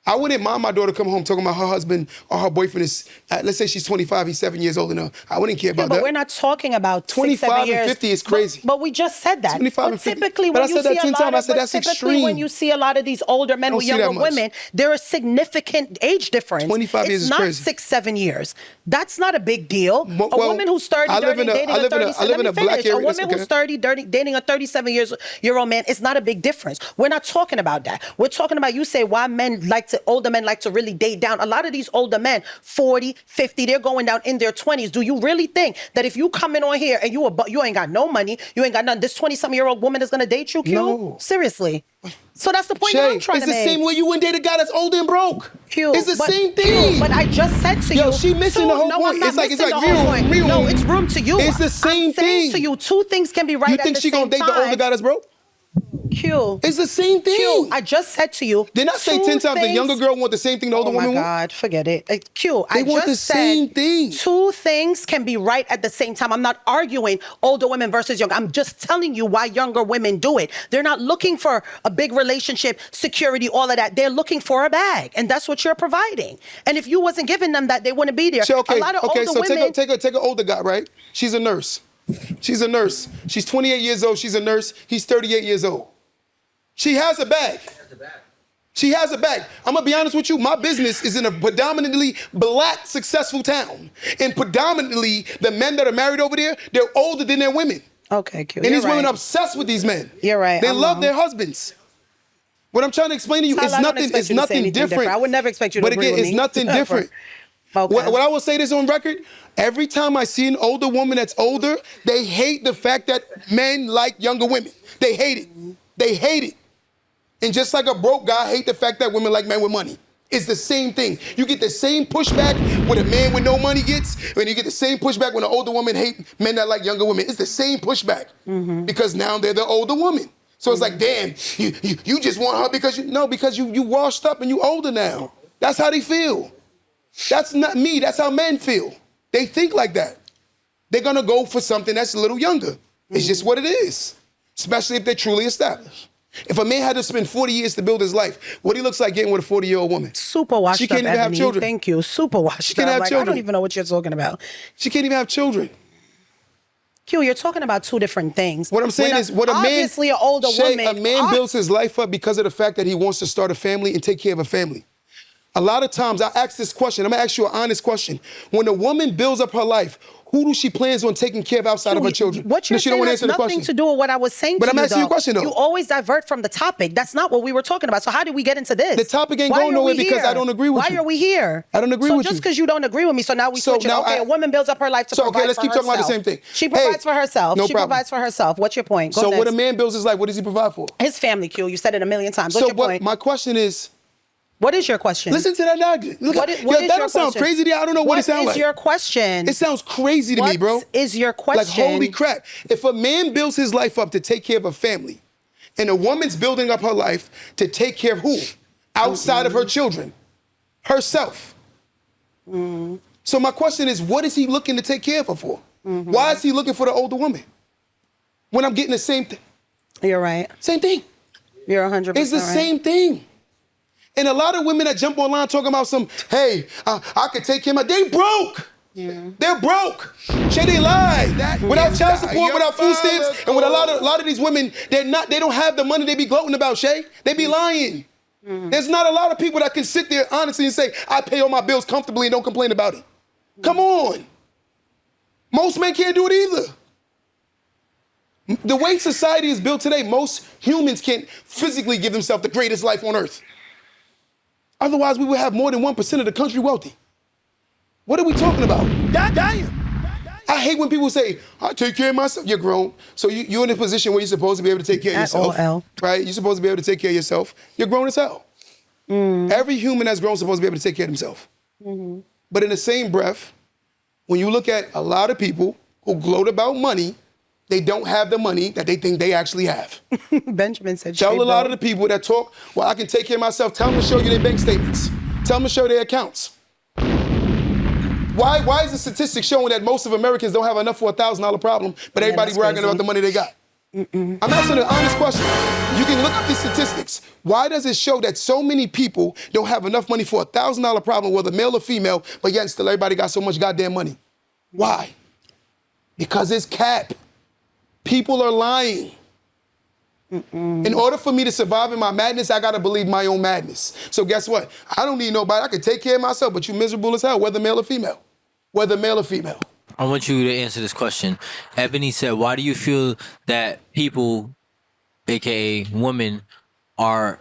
I wouldn't mind my daughter come home talking about her husband or her boyfriend is, let's say she's 25, he's 7 years old enough. I wouldn't care about that. But we're not talking about 25 and 50 is crazy. But we just said that. 25 and 50. Typically, when you see a lot of these older men with younger women, there is significant age difference. 25 years is crazy. It's not 6, 7 years. That's not a big deal. A woman who's 30, dating a 30 dating a 37-year-old man, it's not a big difference. We're not talking about that. We're talking about, you say, why men like to older men like to really date down. A lot of these older men, 40, 50, they're going down in their 20s. Do you really think that if you come in on here and you ain't got no money, you ain't got nothing, this 20-something-year-old woman is going to date you, Q? No. Seriously. So that's the point Shay, that I'm trying to make. it's the same way you wouldn't date a guy that's old and broke. Q, it's the but, same thing. Q, but I just said to you. Yo, she missing the whole no, point. I'm not It's like missing the real, whole point. real. No, it's room to you. It's the same I'm saying thing. to you, two things can be right You at think the she same gonna date time. the older guy that's broke? Q. It's the same thing. Q, I just said to you. Didn't I say 10 times the younger girl want the same thing the older woman Oh my want? God, forget it. Q, They I want just the same thing. Two things can be right at the same time. I'm not arguing older women versus younger. I'm just telling you why younger women do it. They're not looking for a big relationship, security, all of that. They're looking for a bag, and that's what you're providing. And if you wasn't giving them that, they wouldn't be there. So, okay, a lot of older so women. take an older guy, right? She's a nurse. She's a nurse. She's 28 years old. She's a nurse. He's 38 years old. She has a bag. She has a bag. I'm going to be honest with you. My business is in a predominantly black, successful town. And predominantly, the men that are married over there, they're older than their women. Okay, Q. And these women are obsessed with these men. You're right. They I'm love wrong. their husbands. What I'm trying to explain to you Tyler, is I don't nothing. expect It's you to say nothing anything different. I would never expect you to But agree again, with it's me. nothing different. Okay. What I will say this on record, every time I see an older woman that's older, they hate the fact that men like younger women. They hate it. They hate it. And just like a broke guy hate the fact that women like men with money. It's the same thing. You get the same pushback when a man with no money gets, and you get the same pushback when an older woman hate men that like younger women. It's the same pushback because now they're the older woman. So it's like, damn, you just want her because you washed up and you older now. That's how they feel. That's not me. That's how men feel. They think like that. They're gonna go for something that's a little younger. It's just what it is, especially if they're truly established. If a man had to spend 40 years to build his life, what he looks like getting with a 40-year-old woman? Super washed up. She can't even have Ebony. children. Thank you. Super washed She can't up. have Like, children. I don't even know what you're talking about. She can't even have children. Q, you're talking about two different things. What I'm saying is, what a man, obviously an older Shay, woman. a man builds his life up because of the fact that he wants to start a family and take care of a family. A lot of times, I ask this question. I'm gonna ask you an honest question. When a woman builds up her life, who do she plans on taking care of outside of her children? What you're She saying don't wanna has answer the nothing question. to do with what I was saying But to I'm you, asking you a though. question, though. You always divert from the topic. That's not what we were talking about. So how did we get into this? The topic ain't Why going are nowhere we because here? I don't agree with Why you. are we here? I don't agree so with just you. because you don't agree with me, so now we So switch it. now Okay, I- a woman builds up her life to So, provide okay, let's for keep talking about the herself. same thing. She provides Hey, for herself. no She problem. provides for herself. What's your point? Go So next. when a man builds his life, what does he provide for? His family, Q. You said it a million times. What's So your point? my question is, What is your question? listen to that argument. Look, What is that your don't sound question? crazy to you. I don't know what it sounds What like. is your question? It sounds crazy to me, bro. What is your question? Like, holy crap. If a man builds his life up to take care of a family, and a woman's building up her life to take care of who? Outside of her children. Herself. So my question is, what is he looking to take care of her for? Why is he looking for the older woman? When I'm getting the same thing. You're right. Same thing. You're 100% It's the right. same thing. And a lot of women that jump online talking about some, hey, I could take him out. They broke. Yeah. They're broke. Shay, they lie. Without child support, without food stamps, and with a lot of these women, they don't have the money they be gloating about, Shay. They be lying. There's not a lot of people that can sit there honestly and say, I pay all my bills comfortably and don't complain about it. Come on. Most men can't do it either. The way society is built today, most humans can't physically give themselves the greatest life on earth. Otherwise, we would have more than 1% of the country wealthy. What are we talking about? Damn. I hate when people say, I take care of myself. You're grown. So you're in a position where you're supposed to be able to take care of yourself. Right? You're supposed to be able to take care of yourself. You're grown as hell. Every human that's grown is supposed to be able to take care of themselves. But in the same breath, when you look at a lot of people who gloat about money, they don't have the money that they think they actually have. Benjamin said, Tell a lot of the people that talk, well, I can take care of myself. Tell them to show you their bank statements. Tell them to show their accounts. Why is the statistic showing that most of Americans don't have enough for a $1,000 problem, but everybody bragging about the money they got? I'm asking an honest question. You can look up these statistics. Why does it show that so many people don't have enough money for a $1,000 problem, whether male or female, but yet still everybody got so much goddamn money? Why? Because it's cap. People are lying. In order for me to survive in my madness, I gotta believe my own madness. So guess what? I don't need nobody. I can take care of myself, but you miserable as hell, whether male or female. Whether male or female. I want you to answer this question. Ebony said, why do you feel that people, aka women, are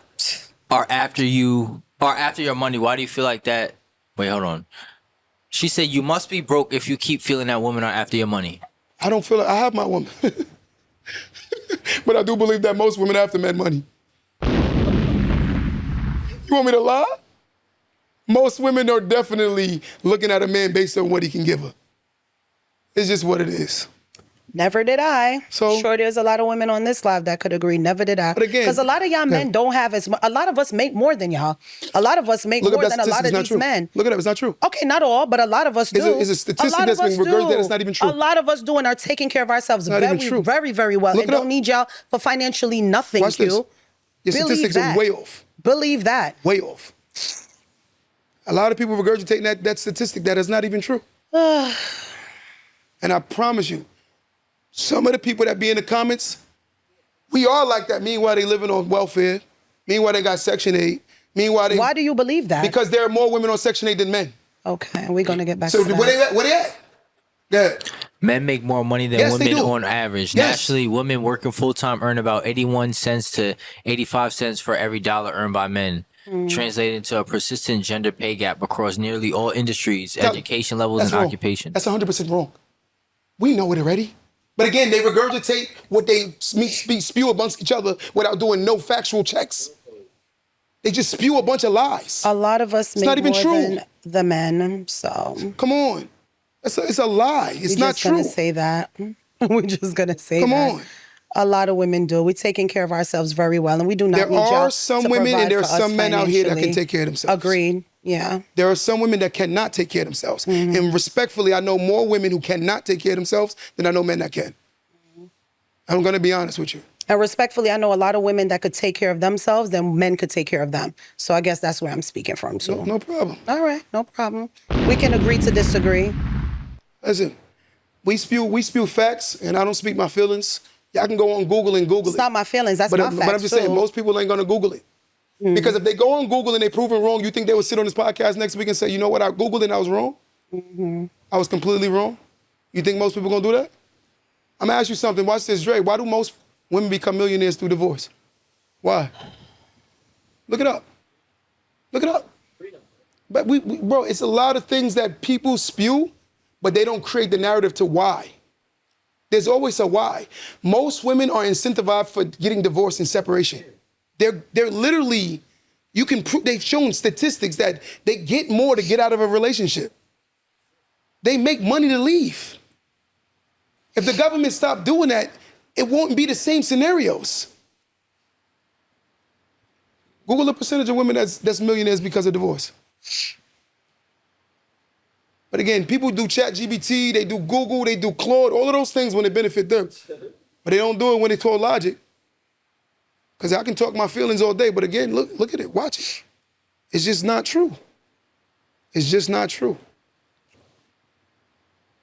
after you Or after your money, why do you feel like that? Wait, hold on. She said you must be broke if you keep feeling that women are after your money. I don't feel it. I have my woman. But I do believe that most women after men money. You want me to lie? Most women are definitely looking at a man based on what he can give her. It's just what it is. Never did I. So- sure, there's a lot of women on this live that could agree. Never did I. But again- because a lot of y'all men don't have as much. A lot of us make more than y'all. A lot of us make Look more up than that a lot statistic. of It's these not true. men. Look it up. It's not true. Okay, not all, but a lot of us do. It's a statistic lot that's of been us regurgitated do. that's not even true. A lot of us do and are taking care of ourselves Not even very, true. very, very well. Look And it up. don't need y'all for financially nothing, Watch Q. this. Your Believe statistics that. are way off. Believe that. Way off. A lot of people regurgitating that statistic that is not even true. And I promise you, some of the people that be in the comments, we are like that. Meanwhile, they living on welfare. Meanwhile, they got Section 8. Meanwhile, they... Why do you believe that? Because there are more women on Section 8 than men. Okay, we're going to get back So to that. where they at? Where they at? Yeah. Men make more money than Yes, they women do. on average. Yes. Nationally, women working full-time earn about 81 cents to 85 cents for every dollar earned by men, translating to a persistent gender pay gap across nearly all industries, education levels, That's and wrong. occupations. That's 100% wrong. We know it already. But again, they regurgitate what they spew amongst each other without doing no factual checks. They just spew a bunch of lies. A lot of us make not even more true. than the men, so Come on. It's a lie. It's we're not just true. gonna say that. We're just gonna say Come that. on. A lot of women do. We're taking care of ourselves very well, and we do not There need y'all are some to women and provide there are for us some men out here that can financially. take care of themselves. Agreed. Yeah. There are some women that cannot take care of themselves. And respectfully, I know more women who cannot take care of themselves than I know men that can. I'm going to be honest with you. And respectfully, I know a lot of women that could take care of themselves than men could take care of them. So I guess that's where I'm speaking from too. No problem. All right, no problem. We can agree to disagree. Listen, we spew facts, and I don't speak my feelings. Y'all can go on Google and Google It's it. not my feelings. That's But my facts I'm just too. saying, most people ain't going to Google it. Because if they go on Google and they proven wrong, you think they would sit on this podcast next week and say, you know what, I Googled it and I was wrong? I was completely wrong? You think most people going to do that? I'm going to ask you something. Watch this, Dre. Why do most women become millionaires through divorce? Why? Look it up. Look it up. But bro, it's a lot of things that people spew, but they don't create the narrative to why. There's always a why. Most women are incentivized for getting divorced and separation. They're literally, you can prove, they've shown statistics that they get more to get out of a relationship. They make money to leave. If the government stopped doing that, it won't be the same scenarios. Google the percentage of women that's millionaires because of divorce. But again, people do ChatGPT, they do Google, they do Claude, all of those things when they benefit them. But they don't do it when they talk logic. Because I can talk my feelings all day, but again, look at it, watch it. It's just not true. It's just not true.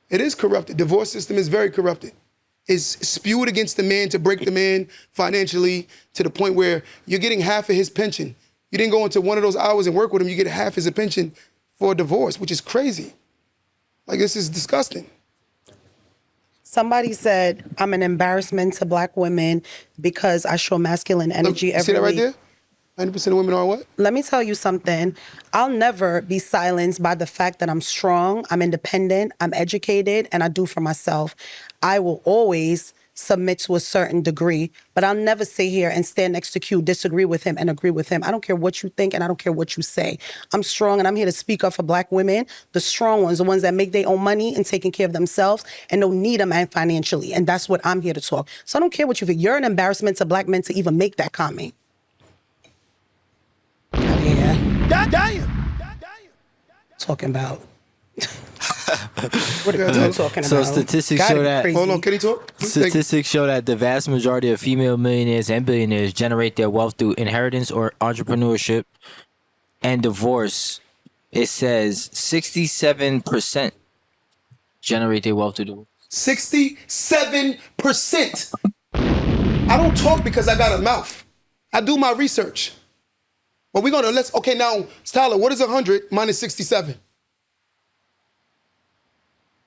It is corrupted. Divorce system is very corrupted. It's spewed against the man to break the man financially to the point where you're getting half of his pension. You didn't go into one of those hours and work with him, you get half his pension for a divorce, which is crazy. Like, this is disgusting. Somebody said I'm an embarrassment to black women because I show masculine energy Look, every see that right week. there? 90% of women are what? Let me tell you something. I'll never be silenced by the fact that I'm strong, I'm independent, I'm educated, and I do for myself. I will always submit to a certain degree, but I'll never sit here and stand next to Q, disagree with him and agree with him. I don't care what you think and I don't care what you say. I'm strong and I'm here to speak up for black women, the strong ones, the ones that make their own money and taking care of themselves and don't need a man financially. And that's what I'm here to talk. So I don't care what you think. You're an embarrassment to black men to even make that comment. Talking about. What are you talking So about? statistics Gotta show be that- crazy. Hold on, can he talk? Statistics show that the vast majority of female millionaires and billionaires generate their wealth through inheritance or entrepreneurship and divorce. It says 67% generate their wealth through divorce. 67%. I don't talk because I got a mouth. I do my research. But we're gonna, okay, now, Tyler, what is 100 minus 67?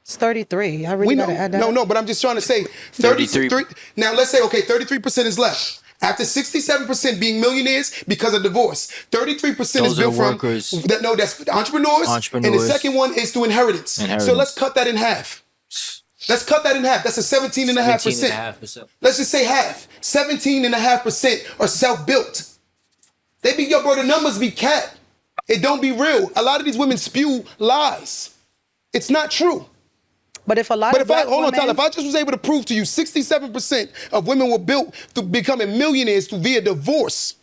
It's 33. I really We know, gotta add that. no, but I'm just trying to say 33. 33. Now let's say, okay, 33% is left. After 67% being millionaires because of divorce, 33% is Those are built from workers. that's entrepreneurs, and the second one is through inheritance. So let's cut that in half. Let's cut that in half. That's a 17.5%. 17.5%. Let's just say half. 17.5% are self-built. They be, yo, bro, the numbers be cat. It don't be real. A lot of these women spew lies. It's not true. But if a lot of black hold on, women, Tyler, if I just was able to prove to you 67% of women were built through becoming millionaires via divorce,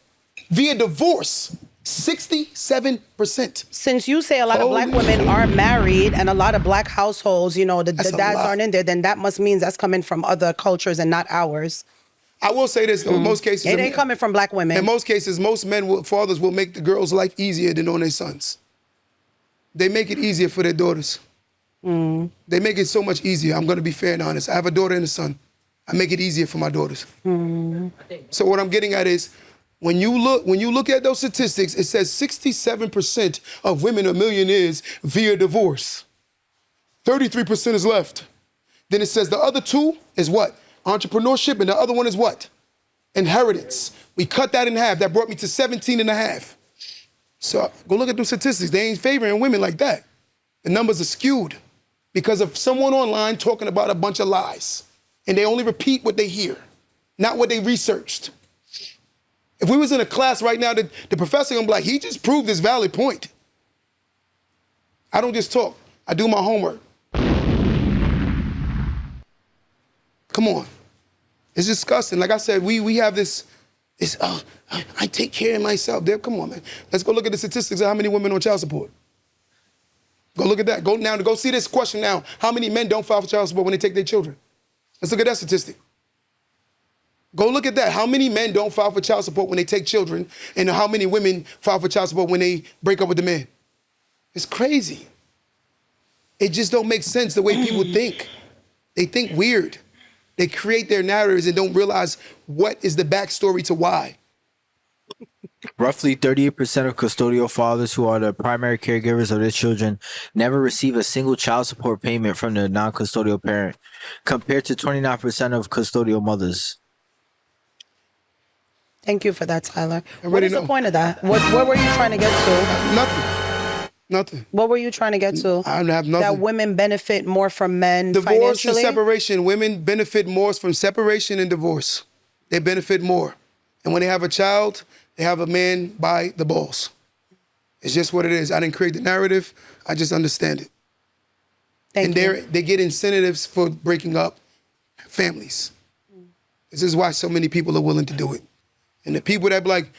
67%. since you say a lot of black women are married and a lot of black households, you know, the That's a dads lot. aren't in there, then that must mean that's coming from other cultures and not ours. I will say this, though, in most cases, It ain't coming from black women. in most cases, most fathers will make the girls' life easier than on their sons. They make it easier for their daughters. They make it so much easier. I'm going to be fair and honest. I have a daughter and a son. I make it easier for my daughters. So what I'm getting at is, when you look at those statistics, it says 67% of women are millionaires via divorce. 33% is left. Then it says the other two is what? Entrepreneurship, and the other one is what? Inheritance. We cut that in half. That brought me to 17.5. So go look at them statistics. They ain't favoring women like that. The numbers are skewed because of someone online talking about a bunch of lies. And they only repeat what they hear, not what they researched. If we was in a class right now, the professor gonna be like, he just proved this valid point. I don't just talk. I do my homework. Come on. It's disgusting. Like I said, we have this, I take care of myself. Come on, man. Let's go look at the statistics of how many women on child support. Go look at that. Go see this question now. How many men don't file for child support when they take their children? Let's look at that statistic. Go look at that. How many men don't file for child support when they take children, and how many women file for child support when they break up with the man? It's crazy. It just don't make sense the way people think. They think weird. They create their narratives and don't realize what is the backstory to why. Roughly 38% of custodial fathers who are the primary caregivers of their children never receive a single child support payment from the non-custodial parent, compared to 29% of custodial mothers. Thank you for that, Tyler. What already is the know. point of that? What were you trying to get to? Nothing. What were you trying to get to? I have nothing. That women benefit more from men Divorce and financially? separation. Women benefit more from separation and divorce. They benefit more. And when they have a child, they have a man by the balls. It's just what it is. I didn't create the narrative. I just understand it. Thank you. They get incentives for breaking up families. This is why so many people are willing to do it. And the people that be like,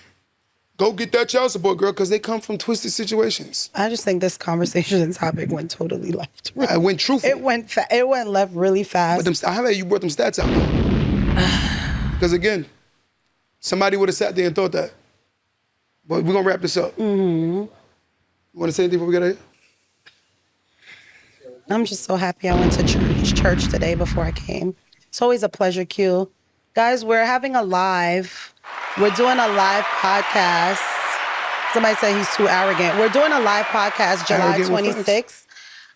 go get that child support, girl, because they come from twisted situations. I just think this conversation and topic went totally left. I went truthful. It went left really fast. But how about you brought them stats out though? Because again, somebody would have sat there and thought that. But we're going to wrap this up. You want to say anything before we get out of here? I'm just so happy I went to church today before I came. It's always a pleasure, Q. Guys, we're having a live. We're doing a live podcast. Somebody said he's too arrogant. We're doing a live podcast July 26th.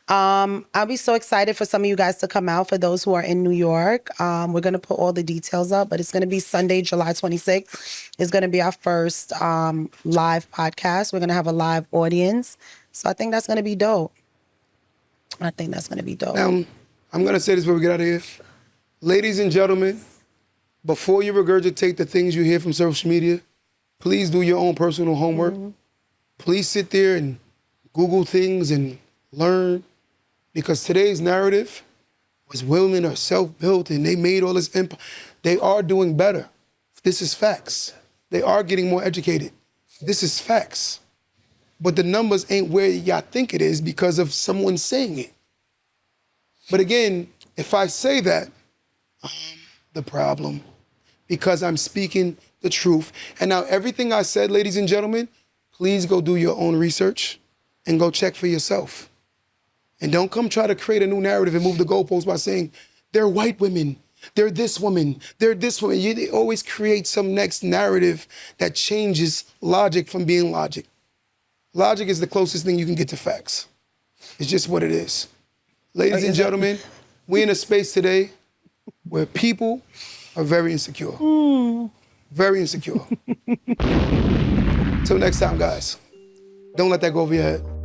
I'll be so excited for some of you guys to come out, for those who are in New York. We're going to put all the details up, but it's going to be Sunday, July 26th. It's going to be our first live podcast. We're going to have a live audience. So I think that's going to be dope. Now, I'm going to say this before we get out of here. Ladies and gentlemen, before you regurgitate the things you hear from social media, please do your own personal homework. Please sit there and Google things and learn. Because today's narrative was women are self-built and they made all this empire. They are doing better. This is facts. They are getting more educated. This is facts. But the numbers ain't where y'all think it is because of someone saying it. But again, if I say that, I'm the problem because I'm speaking the truth. And now everything I said, ladies and gentlemen, please go do your own research and go check for yourself. And don't come try to create a new narrative and move the goalposts by saying, they're white women, they're this woman, they're this woman. They always create some next narrative that changes logic from being logic. Logic is the closest thing you can get to facts. It's just what it is. Ladies and gentlemen, we're in a space today where people are very insecure. Very insecure. Till next time, guys. Don't let that go over your head.